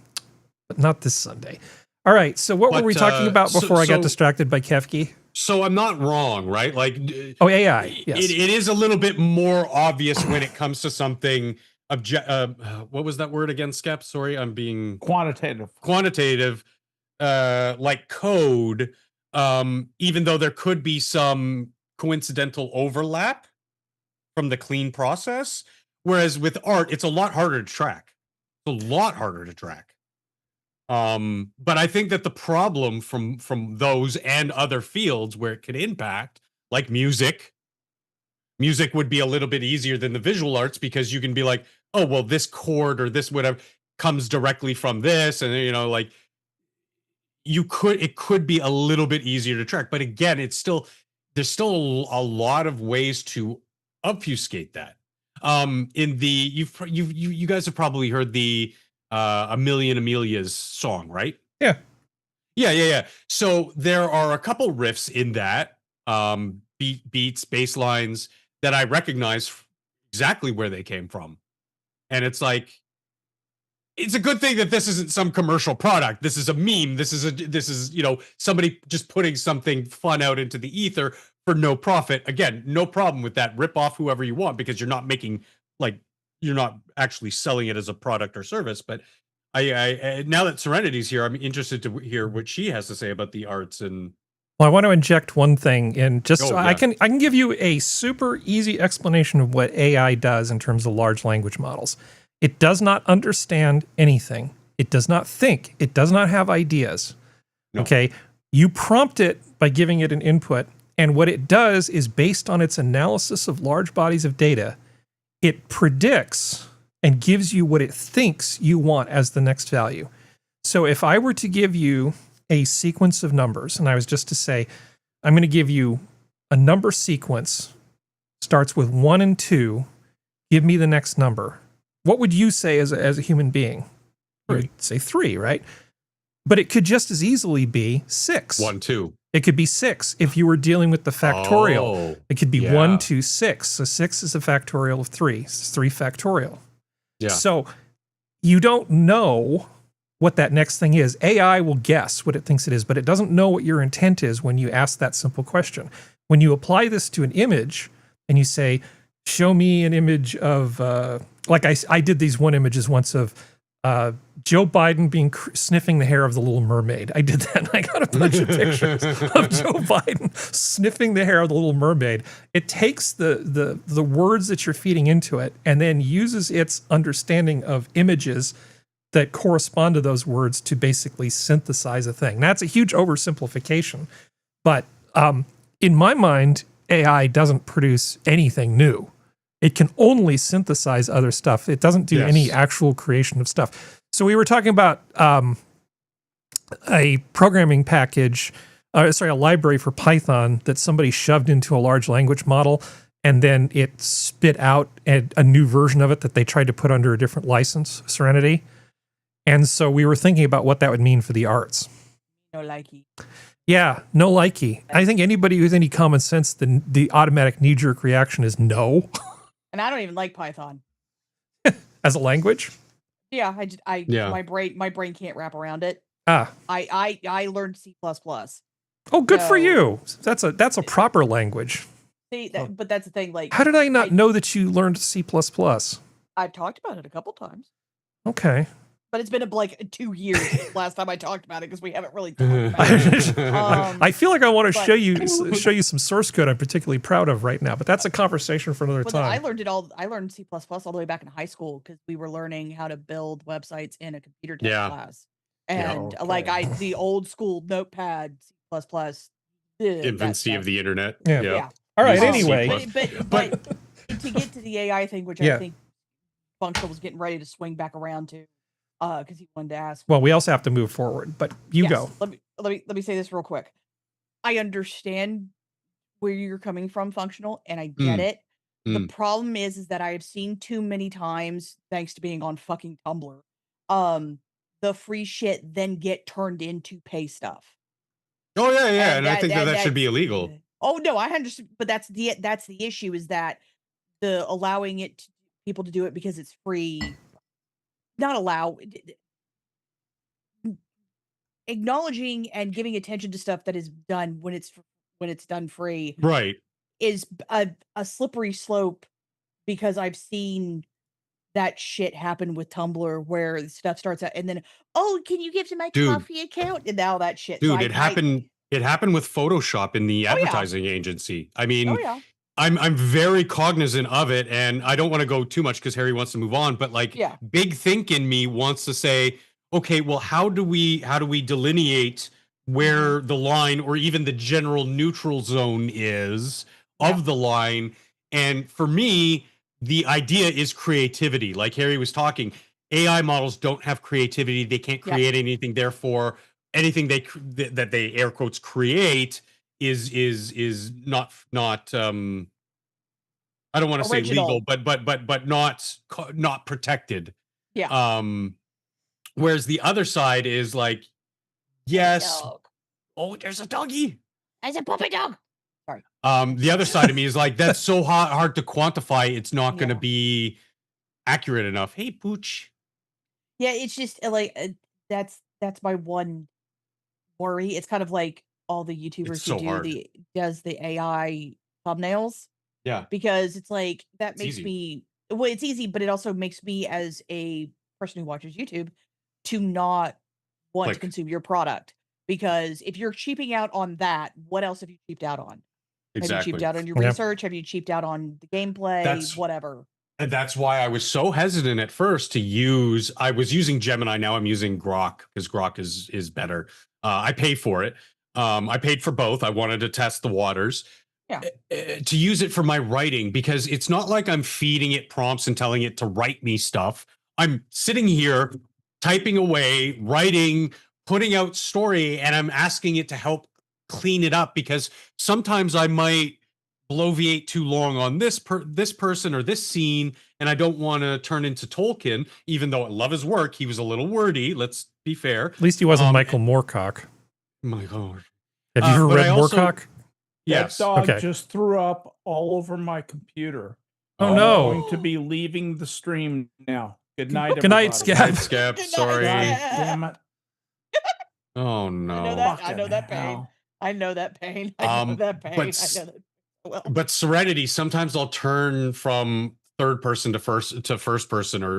not this Sunday. All right. So what were we talking about before I got distracted by Kefki? So I'm not wrong, right? Like, AI. Yes. It is a little bit more obvious when it comes to something. What was that word again, Skep? Sorry, I'm being quantitative. Like code. Even though there could be some coincidental overlap from the clean process, whereas with art, it's a lot harder to track. It's a lot harder to track. But I think that the problem from those and other fields where it could impact, like music would be a little bit easier than the visual arts, because you can be like, oh, well, this chord or this whatever comes directly from this, and like it could be a little bit easier to track. But again, there's still a lot of ways to obfuscate that. You guys have probably heard the A Million Amelia's song, right? Yeah. So there are a couple riffs in that, beats, bass lines that I recognize exactly where they came from. And it's like, it's a good thing that this isn't some commercial product. This is a meme. This is somebody just putting something fun out into the ether for no profit. Again, no problem with that. Rip off whoever you want, because you're not actually selling it as a product or service. But I now that Serenity's here, I'm interested to hear what she has to say about the arts. And well, I want to inject one thing in, just so I can give you a super easy explanation of what AI does in terms of large language models. It does not understand anything. It does not think. It does not have ideas. No. Okay? You prompt it by giving it an input, and what it does is, based on its analysis of large bodies of data, it predicts and gives you what it thinks you want as the next value. So if I were to give you a sequence of numbers, and I was just to say, I'm going to give you a number sequence, starts with 1 and 2, give me the next number. What would you say as a human being? 3. You'd say 3, right? But it could just as easily be 6. 1, 2. It could be 6 if you were dealing with the factorial. It could be 1, 2, 6. So 6 is a factorial of 3. It's 3 factorial. Yeah. So you don't know what that next thing is. AI will guess what it thinks it is, but it doesn't know what your intent is when you ask that simple question. When you apply this to an image and you say, show me an image of, like I did these images once of Joe Biden sniffing the hair of the Little Mermaid. I did that, and I got a bunch of pictures of Joe Biden sniffing the hair of the Little Mermaid. It takes the words that you're feeding into it and then uses its understanding of images that correspond to those words to basically synthesize a thing. That's a huge oversimplification, but in my mind, AI doesn't produce anything new. It can only synthesize other stuff. It doesn't do any actual creation of stuff. So we were talking about a programming package, a library for Python that somebody shoved into a large language model, and then it spit out a new version of it that they tried to put under a different license, Serenity. And so we were thinking about what that would mean for the arts. No likey. Yeah, no likey. I think anybody with any common sense, the automatic knee-jerk reaction is no. And I don't even like Python as a language. Yeah, my brain can't wrap around it. I learned C++. Oh, good for you. That's a proper language. See, but that's the thing. Like, how did I not know that you learned C++? I've talked about it a couple times. Okay. But it's been like 2 years last time I talked about it, because we haven't really talked about it. I feel like I want to show you some source code I'm particularly proud of right now, but that's a conversation for another time. I learned C++ all the way back in high school, because we were learning how to build websites in a computer tech class. And the old school Notepad, C++. Infancy of the internet. Yeah. All right, anyway. But to get to the AI thing, which I think Functional was getting ready to swing back around to, because he wanted to ask. Well, we also have to move forward, but go. Let me say this real quick. I understand where you're coming from, Functional, and I get it. The problem is that I have seen too many times, thanks to being on fucking Tumblr, the free shit then get turned into pay stuff. Oh yeah, and I think that should be illegal. Oh no, I understand, but that's the issue, is that the allowing people to do it because it's free. Not allow. acknowledging and giving attention to stuff that is done when it's done free Right. is a slippery slope, because I've seen that shit happen with Tumblr where stuff starts out and then, oh, can you give to my coffee account? And now that shit. Dude, it happened with Photoshop in the advertising agency. I mean, I'm very cognizant of it, and I don't want to go too much because Harry wants to move on, but like big think in me wants to say, okay, well, how do we delineate where the line or even the general neutral zone is of the line? And for me, the idea is creativity. Like Harry was talking, AI models don't have creativity. They can't create anything. Therefore, anything that they air quotes create is not I don't want to say legal, but not protected. Yeah. Whereas the other side is like, yes, oh, there's a doggy. There's a puppy dog. Sorry. The other side of me is like, that's so hard to quantify. It's not going to be accurate enough. Hey, Pooch. Yeah, it's just like that's my one worry. It's kind of like all the YouTubers who does the AI thumbnails. Yeah. Because it's like that makes me it's easy, but it also makes me as a person who watches YouTube to not want to consume your product. Because if you're cheaping out on that, what else have you cheaped out on? Exactly. Have you cheaped out on your research? Have you cheaped out on the gameplay? Whatever. And that's why I was so hesitant at first to use. I was using Gemini. Now I'm using Grok because Grok is better. I pay for it. I paid for both. I wanted to test the waters. Yeah. To use it for my writing, because it's not like I'm feeding it prompts and telling it to write me stuff. I'm sitting here typing away, writing, putting out story, and I'm asking it to help clean it up, because sometimes I might bloviate too long on this person or this scene, and I don't want to turn into Tolkien, even though I love his work. He was a little wordy, let's be fair. At least he wasn't Michael Moorcock. My God. Have you ever read Moorcock? That dog just threw up all over my computer. Oh, no. I'm going to be leaving the stream now. Good night, Good night, everybody. Skep. Sorry. Damn it. Oh, no. I know that pain. I know that pain. I know that pain. I know that. Well. But Serenity, sometimes I'll turn from third person to first person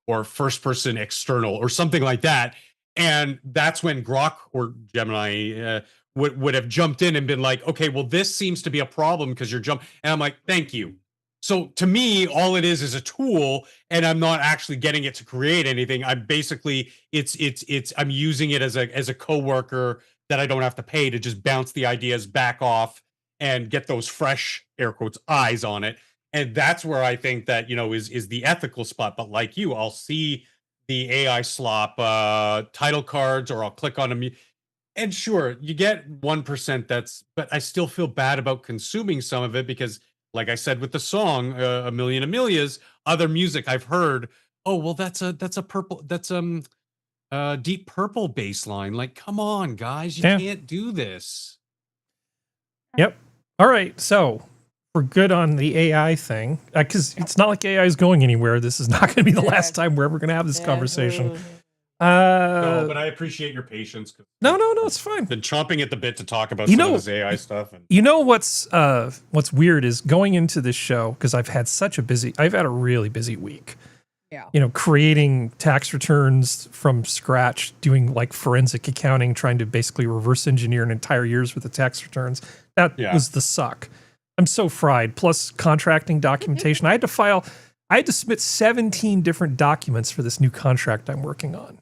or first person external or something like that. And that's when Grok or Gemini would have jumped in and been like, okay, well, this seems to be a problem because you're jumping. And I'm like, thank you. So to me, all it is a tool, and I'm not actually getting it to create anything. I'm basically, I'm using it as a coworker that I don't have to pay to just bounce the ideas back off and get those fresh, air quotes, eyes on it. And that's where I think that, is the ethical spot. But like you, I'll see the AI slop title cards, or I'll click on them. And sure, you get 1%. But I still feel bad about consuming some of it because, like I said with the song "A Million Amelias," other music I've heard. Oh well, that's a Deep Purple bass line. Like, come on, guys, you can't do this. Yep. All right, so we're good on the AI thing, because it's not like AI is going anywhere. This is not going to be the last time we're ever going to have this conversation. No, but I appreciate your patience. No, it's fine. Been chomping at the bit to talk about some of this AI stuff. And What's weird is going into this show, because I've had a really busy week. Yeah. Creating tax returns from scratch, doing like forensic accounting, trying to basically reverse engineer an entire year's worth of tax returns. That was the suck. I'm so fried. Plus contracting documentation. I had to submit 17 different documents for this new contract I'm working on.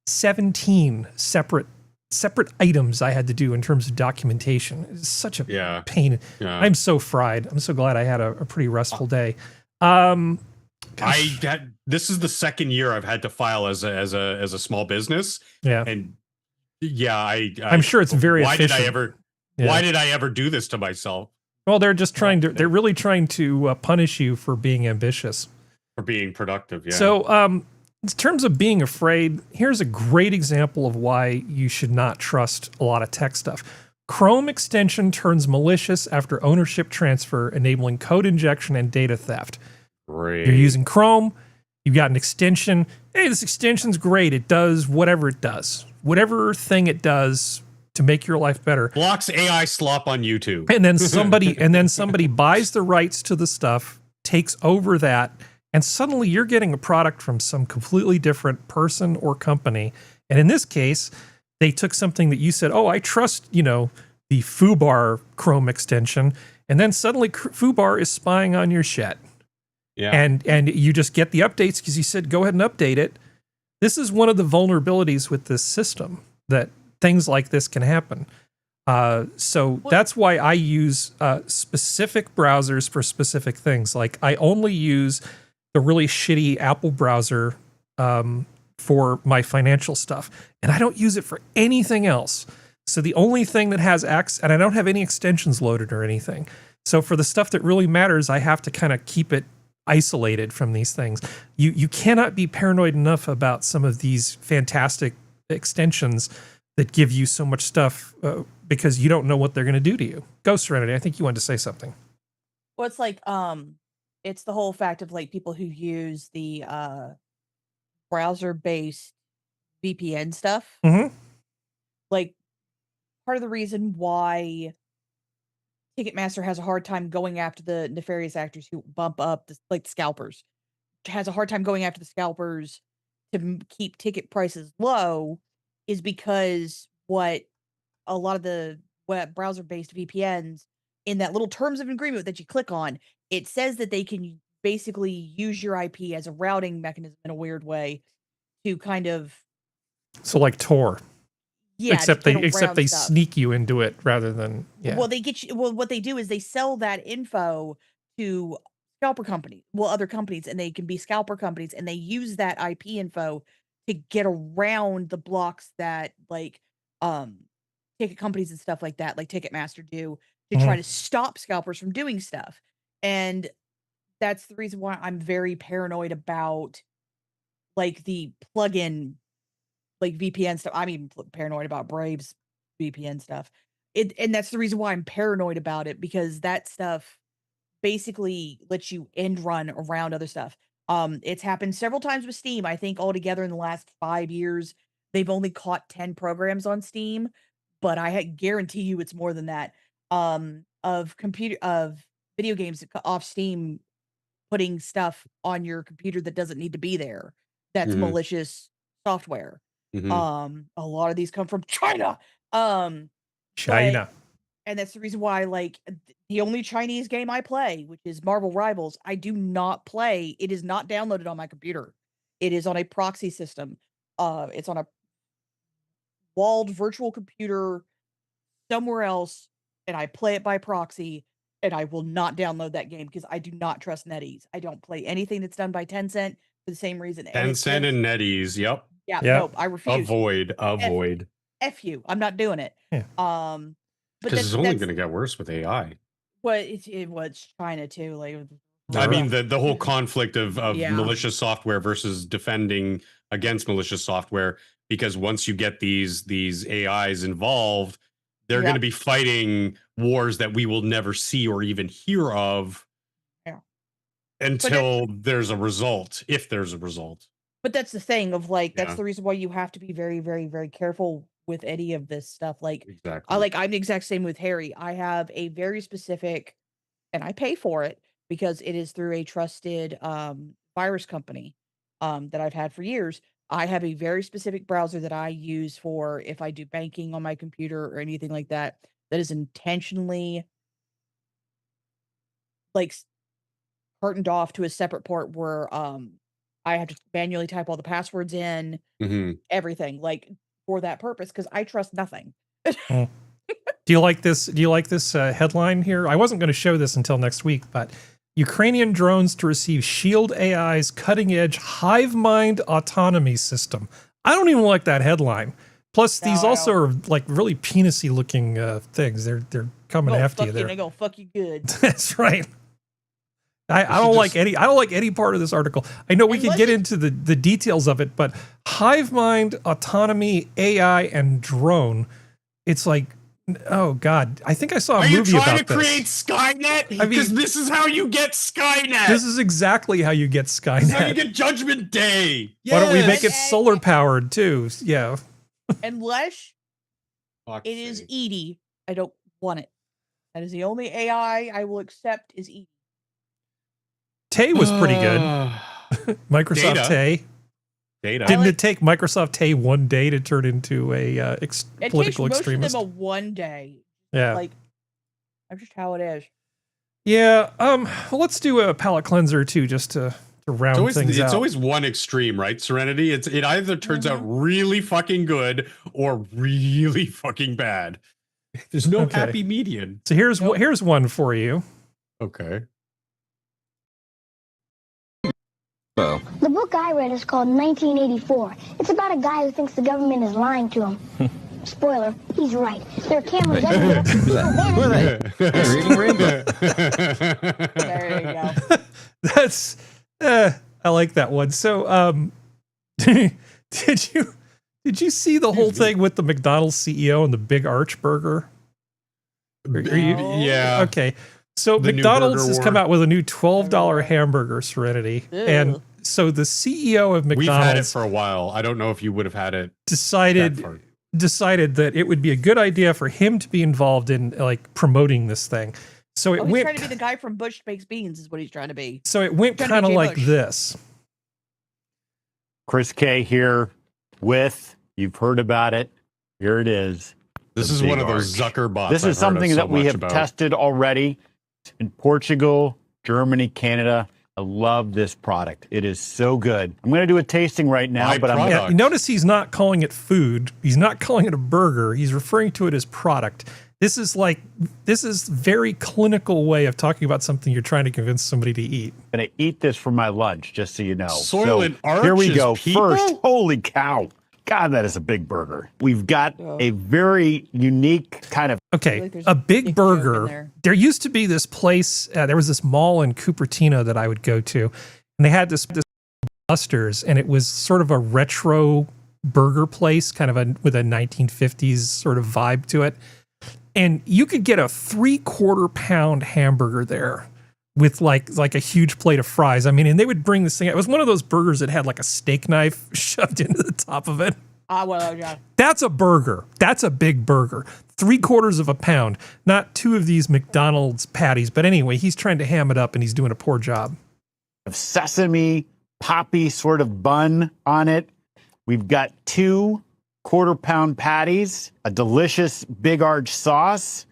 17 separate items I had to do in terms of documentation. It's such a pain. Yeah. I'm so fried. I'm so glad I had a pretty restful day. This is the second year I've had to file as a small business. Yeah. And I'm sure it's very efficient. Why did I ever do this to myself? Well, they're really trying to punish you for being ambitious. For being productive, yeah. So, in terms of being afraid, here's a great example of why you should not trust a lot of tech stuff. Chrome extension turns malicious after ownership transfer, enabling code injection and data theft. Great. You're using Chrome, you've got an extension. Hey, this extension's great. It does whatever it does. whatever thing it does to make your life better. Blocks AI slop on YouTube. And then somebody buys the rights to the stuff, takes over that, and suddenly you're getting a product from some completely different person or company. And in this case, they took something that you said, oh, I trust, the foobar Chrome extension. And then suddenly foobar is spying on your shit. Yeah. And you just get the updates because you said, go ahead and update it. This is one of the vulnerabilities with this system, that things like this can happen. So that's why I use specific browsers for specific things. Like I only use the really shitty Apple browser for my financial stuff, and I don't use it for anything else. So the only thing that has and I don't have any extensions loaded or anything. So for the stuff that really matters, I have to kind of keep it isolated from these things. You cannot be paranoid enough about some of these fantastic extensions that give you so much stuff because you don't know what they're going to do to you. Go, Serenity. I think you wanted to say something. Well, it's like, it's the whole fact of like people who use the browser-based VPN stuff. Mm-hmm. Like, part of the reason why Ticketmaster has a hard time going after the nefarious actors who bump up the scalpers, has a hard time going after the scalpers to keep ticket prices low, is because what a lot of the web browser-based VPNs, in that little terms of agreement that you click on, it says that they can basically use your IP as a routing mechanism in a weird way to kind of. So like Tor. Yeah. Except they sneak you into it rather than. Yeah. Well, they get you. Well, what they do is they sell that info to scalper companies, other companies, and they can be scalper companies, and they use that IP info to get around the blocks that ticket companies and stuff like that, like Ticketmaster, do to try to stop scalpers from doing stuff. And that's the reason why I'm very paranoid about like the plugin, like VPN stuff. I'm even paranoid about Brave's VPN stuff. And that's the reason why I'm paranoid about it, because that stuff basically lets you end run around other stuff. It's happened several times with Steam. I think altogether in the last 5 years, they've only caught 10 programs on Steam, but I guarantee you it's more than that. Of video games off Steam putting stuff on your computer that doesn't need to be there. That's malicious software. A lot of these come from China. China. And that's the reason why, like, the only Chinese game I play, which is Marvel Rivals, I do not play. It is not downloaded on my computer. It is on a proxy system. It's on a walled virtual computer somewhere else, and I play it by proxy, and I will not download that game because I do not trust NetEase. I don't play anything that's done by Tencent for the same reason. Tencent and NetEase, yep. Yeah, nope, I refuse. Avoid. F you. I'm not doing it. Yeah. Because it's only going to get worse with AI. Well, it was China too. Like, I mean, the whole conflict of Yeah. malicious software versus defending against malicious software, because once you get these AIs involved, they're going to be fighting wars that we will never see or even hear of until there's a result, if there's a result. But that's the thing of like, that's the reason why you have to be very, very, very careful with any of this stuff. Like, exactly. I'm the exact same with Harry. I have a very specific, and I pay for it because it is through a trusted virus company that I've had for years. I have a very specific browser that I use for if I do banking on my computer or anything like that, that is intentionally like curtained off to a separate port where I have to manually type all the passwords in, everything, like, for that purpose, because I trust nothing. Do you like this? Do you like this headline here? I wasn't going to show this until next week, but Ukrainian drones to receive Shield AI's cutting-edge HiveMind autonomy system. I don't even like that headline. Plus, these also are like really penisy looking things. They're coming after you. They're gonna go fuck you good. That's right. I don't like any part of this article. I know we could get into the details of it, but HiveMind, autonomy, AI, and drone. It's like, oh God, I think I saw a movie about this. Are you trying to create Skynet? Because this is how you get Skynet. This is exactly how you get Skynet. This is how you get Judgment Day. Why don't we make it solar powered too? Yeah. Unless Fuck's it is sake. Edie, I don't want it. That is the only AI I will accept is Edie. Tay was pretty good. Microsoft Data. Tay. Data. Didn't it take Microsoft Tay one day to turn into a It political takes extremist? most of them a one day. Yeah. Like, that's just how it is. Yeah. Well, let's do a palate cleanser too, just to round things out. It's always one extreme, right? Serenity. It either turns out really fucking good or really fucking bad. There's no Okay. happy median. So here's one for you. Okay. The book I read is called 1984. It's about a guy who thinks the government is lying to him. Spoiler, he's right. There are cameras everywhere. Reading Rainbow. There you go. That's I like that one. So did you see the whole thing with the McDonald's CEO and the big arch burger? Yeah. Okay. So The new McDonald's burger has war. come out with a new $12 hamburger, Serenity. And so the CEO of We've had it McDonald's for a while. I don't know if you would have had it. decided that it would be a good idea for him to be involved in like promoting this thing. So it He's went trying to be the guy from Bush Bakes Beans is what he's trying to be. so it went Trying to be kind of Jay like Bush. this. Chris K here with, you've heard about it. Here it is. This The is one big of those arch. Zucker bots. This I've is heard something so that we much have about. tested already in Portugal, Germany, Canada. I love this product. It is so good. I'm going to do a tasting right now, My but I'm Yeah, notice he's not calling it food. He's not calling it a burger. He's referring to it as product. This is very clinical way of talking about something you're trying to convince somebody to eat. going to eat this for my lunch, just so you know. Soylent Here we Arch go. is people? First, holy cow. God, that is a big burger. We've got a very unique kind of... Okay, a big burger. There used to be this place, there was this mall in Cupertino that I would go to, and they had this Buster's, and it was sort of a retro burger place, kind of with a 1950s sort of vibe to it. And you could get a 3/4 pound hamburger there with like a huge plate of fries. I mean, and they would bring this thing out. It was one of those burgers that had like a steak knife shoved into the top of it. Well, yeah. That's a burger. That's a big burger. 3/4 pound. Not two of these McDonald's patties. But anyway, he's trying to ham it up and he's doing a poor job. sesame poppy sort of bun on it. We've got 2 quarter-pound patties, a delicious big arch sauce,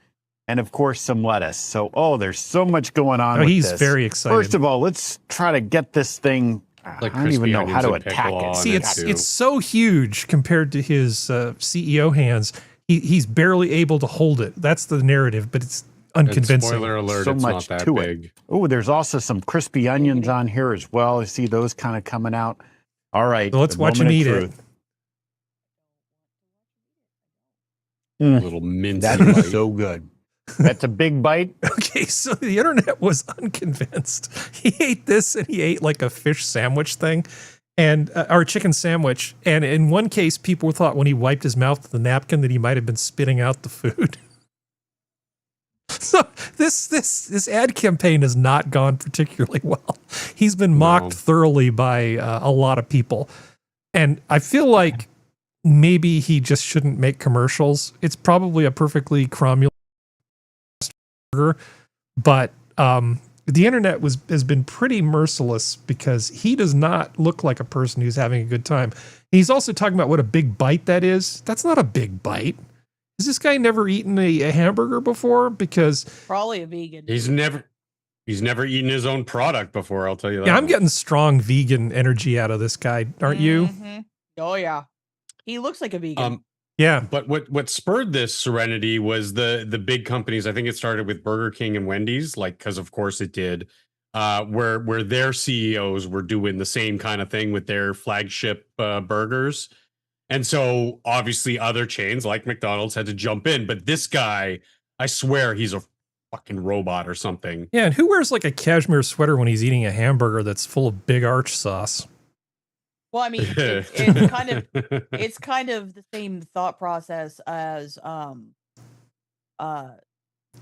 and of course some lettuce. So, there's so much going on with he's this. very excited. First of all, let's try to get this thing. Like I don't even crispy know how to onions and attack pickle it. on See, it, it's so huge compared to his CEO hands. He's barely able to hold it. That's the narrative, but it's unconvincing. Spoiler alert, So it's much not that to big. it. Oh, there's also some crispy onions on here as well. I see those kind of coming out. All right. So let's the watch him moment eat of it. truth. A little mince. That is so good. That's a big bite. Okay, so the internet was unconvinced. He ate this and he ate like a fish sandwich thing, and or a chicken sandwich. And in one case, people thought when he wiped his mouth with the napkin that he might have been spitting out the food. So this ad campaign has not gone particularly well. He's been mocked thoroughly by a lot of people, and I feel like maybe he just shouldn't make commercials. It's probably a perfectly cromulent burger, but the internet has been pretty merciless because he does not look like a person who's having a good time. He's also talking about what a big bite that is. That's not a big bite. Has this guy never eaten a hamburger before? Because Probably a vegan. He's never eaten his own product before, I'll tell you that. yeah, I'm getting strong vegan energy out of this guy, aren't you? Oh yeah, he looks like a vegan. Yeah. But what spurred this Serenity was the big companies. I think it started with Burger King and Wendy's, like, because of course it did, where their CEOs were doing the same kind of thing with their flagship burgers. And so obviously other chains like McDonald's had to jump in. But this guy, I swear he's a fucking robot or something. Yeah, and who wears like a cashmere sweater when he's eating a hamburger that's full of big arch sauce? Well, I mean, it's kind of the same thought process as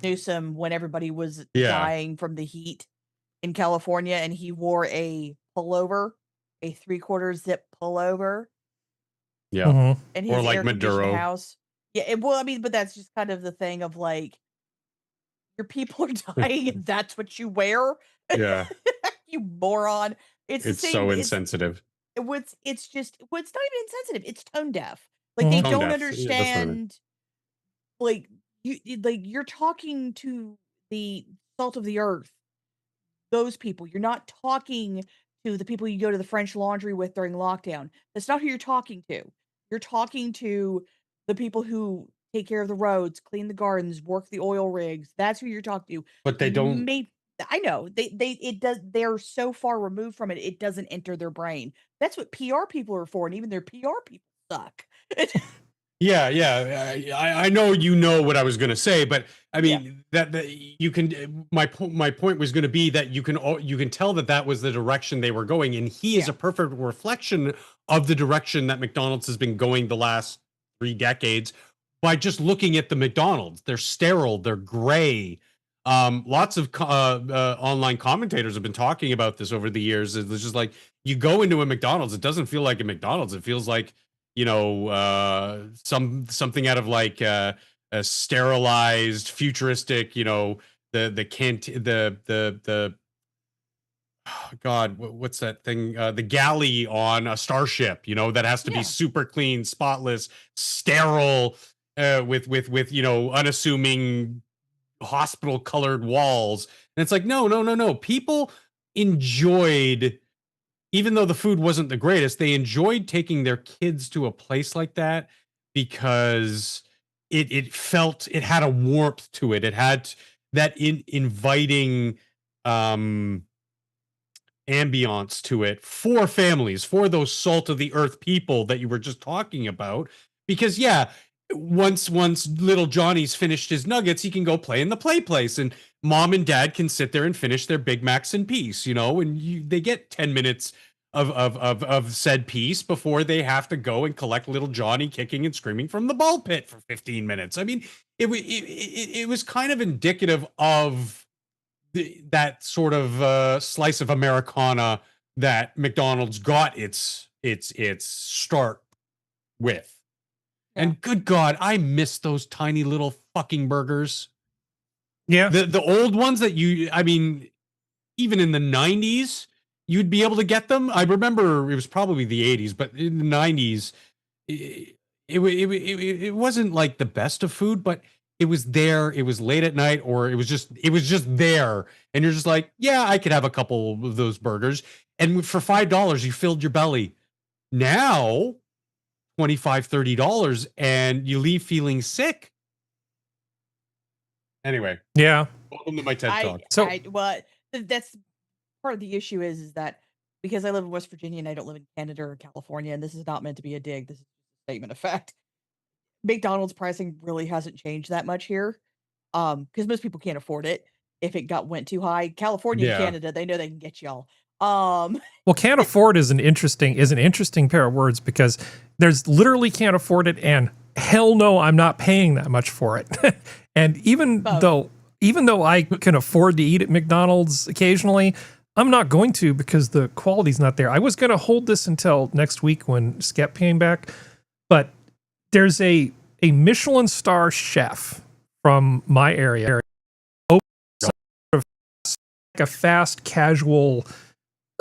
Newsom when everybody was dying from the heat in California, and he wore a pullover, a 3/4 zip pullover, Yeah. And Or his like air-conditioned Maduro. house. Yeah, well, I mean, but that's just kind of the thing of like, your people are dying, and that's what you wear. Yeah. You moron! It's the It's same. so insensitive. It's just it's not even insensitive. It's tone deaf. Like they Tone don't deaf. Yeah, that's what I mean. understand. Like you're talking to the salt of the earth. Those people. You're not talking to the people you go to the French Laundry with during lockdown. That's not who you're talking to. You're talking to the people who take care of the roads, clean the gardens, work the oil rigs. That's who you're talking to. But they don't. I know they're so far removed from it. It doesn't enter their brain. That's what PR people are for, and even their PR people suck. Yeah. I know you know what I was going to say, but I mean that you can. My point was going to be that you can tell that was the direction they were going, and he is a perfect reflection of the direction that McDonald's has been going the last 3 decades by just looking at the McDonald's. They're sterile, they're gray. Lots of online commentators have been talking about this over the years. It's just like you go into a McDonald's, it doesn't feel like a McDonald's. It feels like something out of like a sterilized, futuristic, God, what's that thing? The galley on a starship, that has to be super clean, spotless, sterile, with unassuming hospital colored walls. And it's like, no. People enjoyed, even though the food wasn't the greatest, they enjoyed taking their kids to a place like that because it felt, it had a warmth to it. It had that inviting ambiance to it for families, for those salt of the earth people that you were just talking about. Because once little Johnny's finished his nuggets, he can go play in the play place, and mom and dad can sit there and finish their Big Macs in peace, and they get 10 minutes of said peace before they have to go and collect little Johnny kicking and screaming from the ball pit for 15 minutes. I mean, it was kind of indicative of that sort of slice of Americana that McDonald's got its start with. And good God, I miss those tiny little fucking burgers. Yeah. The old ones that even in the 90s, you'd be able to get them. I remember it was probably the 80s, but in the 90s, it wasn't like the best of food, but it was there. It was late at night, or it was just there. And you're just like, yeah, I could have a couple of those burgers. And for $5, you filled your belly. Now, $25, $30, and you leave feeling sick. Anyway. Yeah. Welcome to my TED Talk. That's part of the issue is that because I live in West Virginia and I don't live in Canada or California, and this is not meant to be a dig, this is a statement of fact. McDonald's pricing really hasn't changed that much here. Because most people can't afford it if it went too high. California and Canada, they know they can get y'all. Well, can't afford is an interesting pair of words, because there's literally can't afford it and hell no, I'm not paying that much for it. And even though I can afford to eat at McDonald's occasionally, I'm not going to, because the quality's not there. I was going to hold this until next week when Skep came back, but there's a Michelin star chef from my area, sort of like a fast casual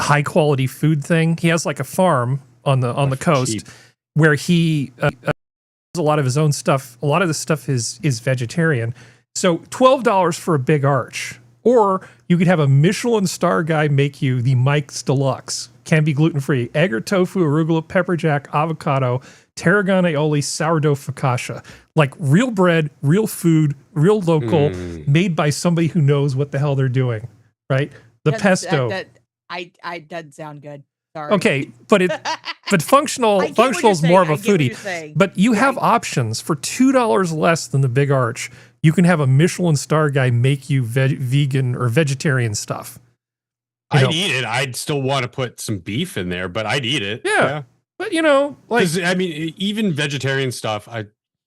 high quality food thing. He has like a farm on the coast where he does a lot of his own stuff. A lot of the stuff is vegetarian. So $12 for a big arch, or you could have a Michelin star guy make you the Mike's Deluxe. Can be gluten free. Egg or tofu, arugula, pepper jack, avocado, tarragon aioli, sourdough focaccia. Like real bread, real food, real local, made by somebody who knows what the hell they're doing. Right? The pesto. That doesn't sound good. Sorry. Okay, but functional is more of a foodie. But you have options for $2 less than the Big Arch. You can have a Michelin star guy make you vegan or vegetarian stuff. I'd eat it. I'd still want to put some beef in there, but I'd eat it. Yeah. But like, I mean, even vegetarian stuff,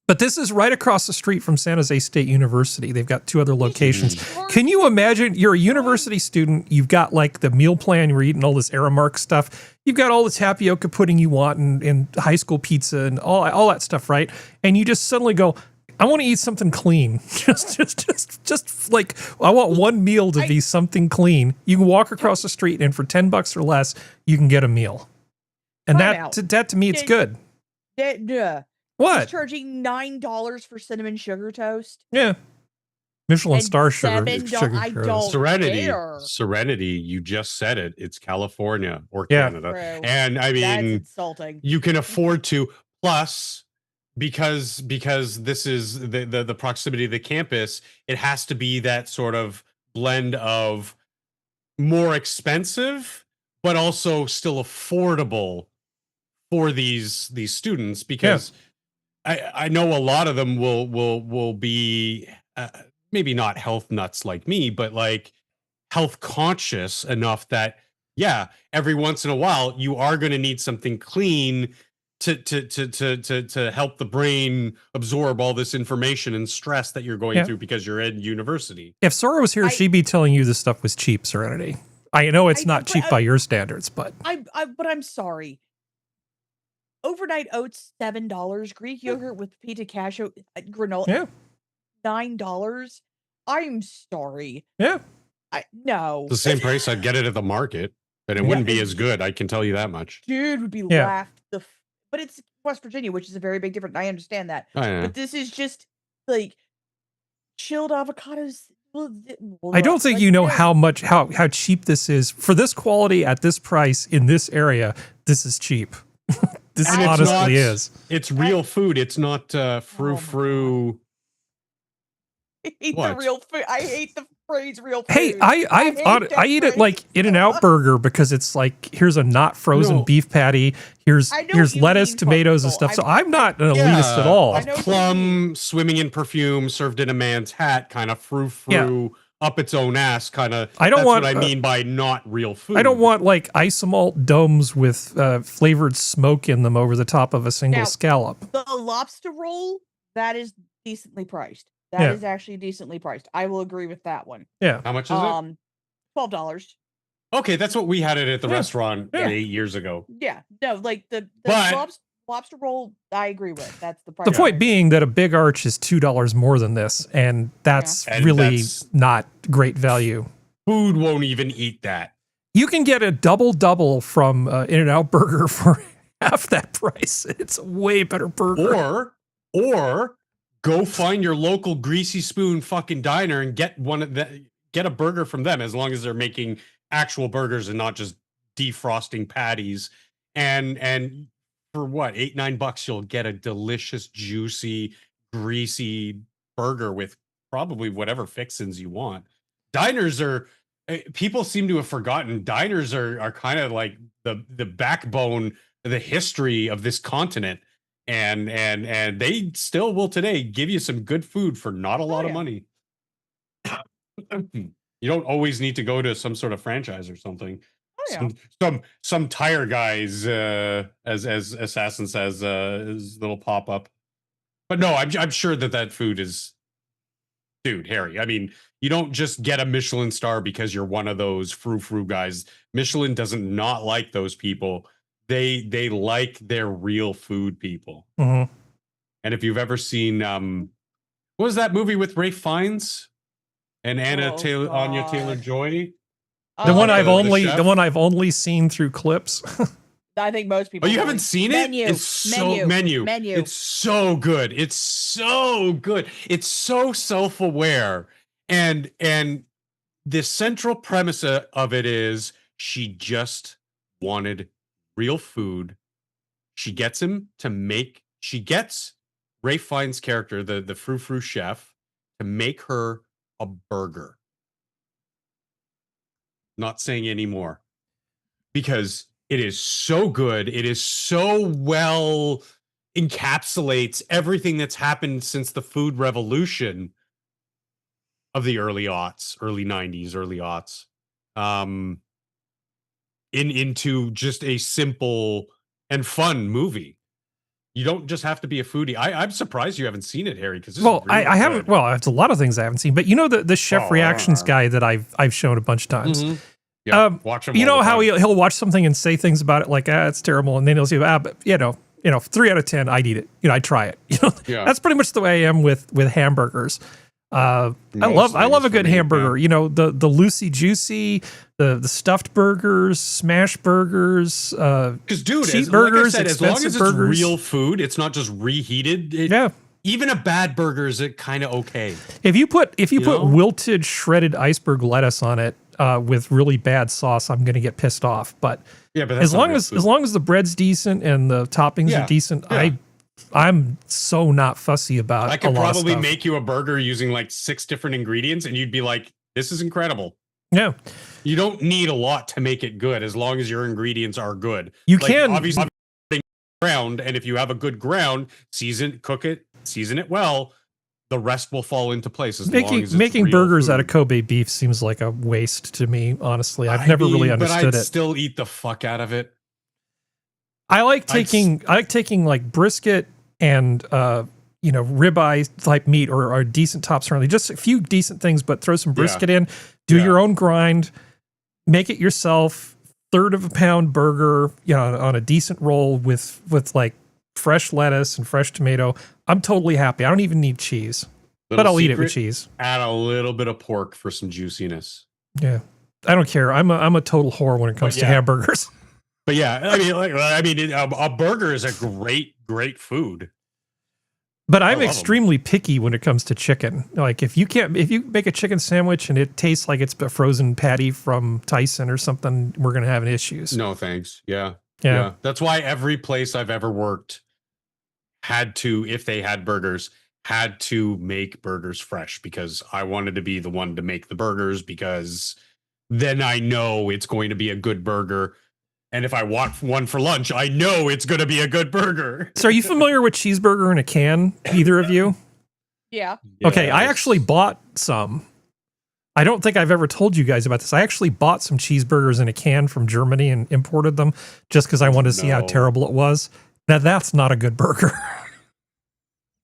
But this is right across the street from San Jose State University. They've got 2 other locations. Can you imagine? You're a university student. You've got like the meal plan. You're eating all this Aramark stuff. You've got all the tapioca pudding you want and high school pizza and all that stuff, right? And you just suddenly go, I want to eat something clean. just like I want one meal to be something clean. You can walk across the street and for $10 or less, you can get a meal. And that to me, it's good. What? He's charging $9 for cinnamon sugar toast. Yeah. Michelin And star sugar. $7 I don't Serenity. care. Serenity, you just said it. It's California or Yeah. Canada. True. And I That's mean, insulting. you can afford to. Plus, because this is the proximity of the campus, it has to be that sort of blend of more expensive, but also still affordable for these students, because I know a lot of them will be maybe not health nuts like me, but like health conscious enough that every once in a while you are going to need something clean to help the brain absorb all this information and stress that you're going through because you're in university. If Sora was here, she'd be telling you this stuff was cheap, Serenity. I know it's not cheap by your standards, but But I'm sorry. Overnight oats, $7. Greek yogurt with pita cashew granola, $9. I'm sorry. Yeah. No. It's the same price I'd get it at the market, and it wouldn't be as good. I can tell you that much. Dude would be laughed but it's West Virginia, which is a very big difference. I understand that. But this is just like chilled avocados. I don't think you know how cheap this is. For this quality at this price in this area, this is cheap. This And honestly is. It's real food. It's not frou-frou. I hate the real food. I hate the phrase real food. Hey, I eat it like In-N-Out burger because it's like, here's a not frozen beef patty. Here's lettuce, tomatoes, and stuff. So I'm not an elitist at all. A plum swimming in perfume served in a man's hat, kind of frou-frou, up its own ass, kind of. That's what I mean by not real food. I don't want like isomalt domes with flavored smoke in them over the top of a single scallop. The lobster roll, that is decently priced. That is actually decently priced. I will agree with that one. Yeah. How much is it? $12. Okay, that's what we had it at the restaurant 8 years ago. Yeah. No, like the lobster roll, I agree with. That's the price. The point being that a Big Arch is $2 more than this, and that's really not great value. Food won't even eat that. You can get a double from In-N-Out Burger for half that price. It's a way better burger. Or go find your local Greasy Spoon fucking diner and get get a burger from them, as long as they're making actual burgers and not just defrosting patties. And for what, $8-9, you'll get a delicious, juicy, greasy burger with probably whatever fixins you want. Diners are, people seem to have forgotten, diners are kind of like the backbone of the history of this continent. And they still will today give you some good food for not a lot of money. You don't always need to go to some sort of franchise or something. Some tire guys, as Assassin says, his little pop up. But no, I'm sure that food is, dude, Harry. I mean, you don't just get a Michelin star because you're one of those frou-frou guys. Michelin doesn't not like those people. They like their real food people. Mm-hmm. And if you've ever seen what was that movie with Ralph Fiennes and Anya Taylor-Joy? The one I've only seen through clips. I think most people. Oh, you haven't seen it? It's Menu. It's so good. It's so good. It's so self-aware. And the central premise of it is she just wanted real food. She gets Ralph Fiennes' character, the frou-frou chef, to make her a burger. Not saying any more, because it is so good. It is so well encapsulates everything that's happened since the food revolution of the early aughts, early 90s, early aughts, into just a simple and fun movie. You don't just have to be a foodie. I'm surprised you haven't seen it, Harry, because Well, I haven't. Well, it's a lot of things I haven't seen, but you know the chef reactions guy that I've shown a bunch of times. Yeah, watch him. You all know the how time. he'll watch something and say things about it like, it's terrible, and then he'll say, but 3 out of 10, I'd eat it. I try it. Yeah. That's pretty much the way I am with hamburgers. I love a good hamburger. The loosey juicy, the stuffed burgers, smash burgers. Because dude, cheap like I burgers, said, as long as it's burgers. real food, it's not just reheated. Even a bad burger is kind of okay. If you put wilted shredded iceberg lettuce on it with really bad sauce, I'm going to get pissed off. But yeah, but that's as long as the bread's decent and the toppings are decent, I'm so not fussy about. I could a lot of probably stuff. make you a burger using like 6 different ingredients, and you'd be like, "This is incredible." Yeah, you don't need a lot to make it good, as long as your ingredients are good. You Like, can obviously ground, and if you have a good ground, cook it, season it well. The rest will fall into place as long as it's making real burgers food. out of Kobe beef seems like a waste to me. Honestly, I've never really understood but I'd it. Still eat the fuck out of it. I like taking like brisket and ribeye type meat or decent tops around. Just a few decent things, but throw some brisket in. Do your own grind. Make it yourself. 1/3 of a pound burger, on a decent roll with like fresh lettuce and fresh tomato. I'm totally happy. I don't even need cheese, but I'll eat it with cheese. Add a little bit of pork for some juiciness. Yeah, I don't care. I'm a total whore when it comes to hamburgers. But yeah, a burger is a great food. But I'm extremely picky when it comes to chicken. Like if you make a chicken sandwich and it tastes like it's a frozen patty from Tyson or something, we're gonna have issues. No thanks. Yeah. Yeah. That's why every place I've ever worked had to, if they had burgers, had to make burgers fresh, because I wanted to be the one to make the burgers, because then I know it's going to be a good burger. And if I want one for lunch, I know it's going to be a good burger. So are you familiar with cheeseburger in a can, either of you? Yeah. Okay, I actually bought some. I don't think I've ever told you guys about this. I actually bought some cheeseburgers in a can from Germany and imported them just because I wanted to see how terrible it was. Now that's not a good burger.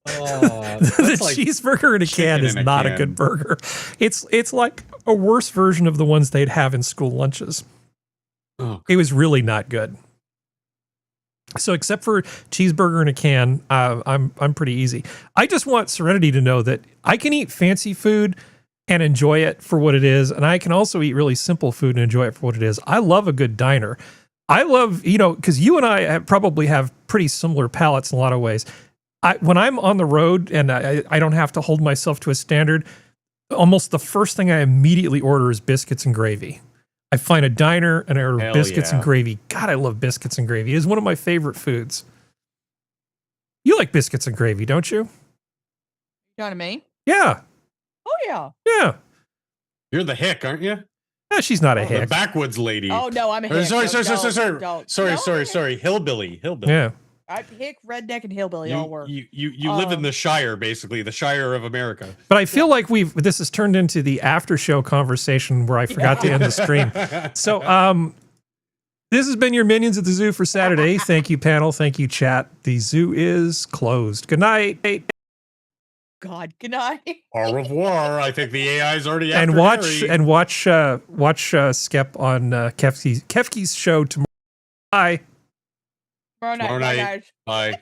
The cheeseburger in a can is not a good burger. It's like a worse version of the ones they'd have in school lunches. Oh, it was really not good. So except for cheeseburger in a can, I'm pretty easy. I just want Serenity to know that I can eat fancy food and enjoy it for what it is, and I can also eat really simple food and enjoy it for what it is. I love a good diner. I love, because you and I probably have pretty similar palates in a lot of ways. When I'm on the road and I don't have to hold myself to a standard, almost the first thing I immediately order is biscuits and gravy. I find a diner and I order biscuits and gravy. God, I love biscuits and gravy. It is one of my favorite foods. You like biscuits and gravy, don't you? You know what I mean? Yeah. Oh, yeah. Yeah. You're the hick, aren't you? No, she's not a hick. The backwoods lady. Oh, no, I'm a hick. Sorry. Hillbilly. Yeah. I hick, redneck, and hillbilly all work. You live in the Shire, basically, the Shire of America. But I feel like this has turned into the after show conversation where I forgot to end the stream. So this has been your Minions at the Zoo for Saturday. Thank you, panel. Thank you, chat. The zoo is closed. Good night. God, good night. Au revoir. I think the AI is already And after watch Skep on Kefki's show tomorrow. Bye. Tomorrow night. Bye.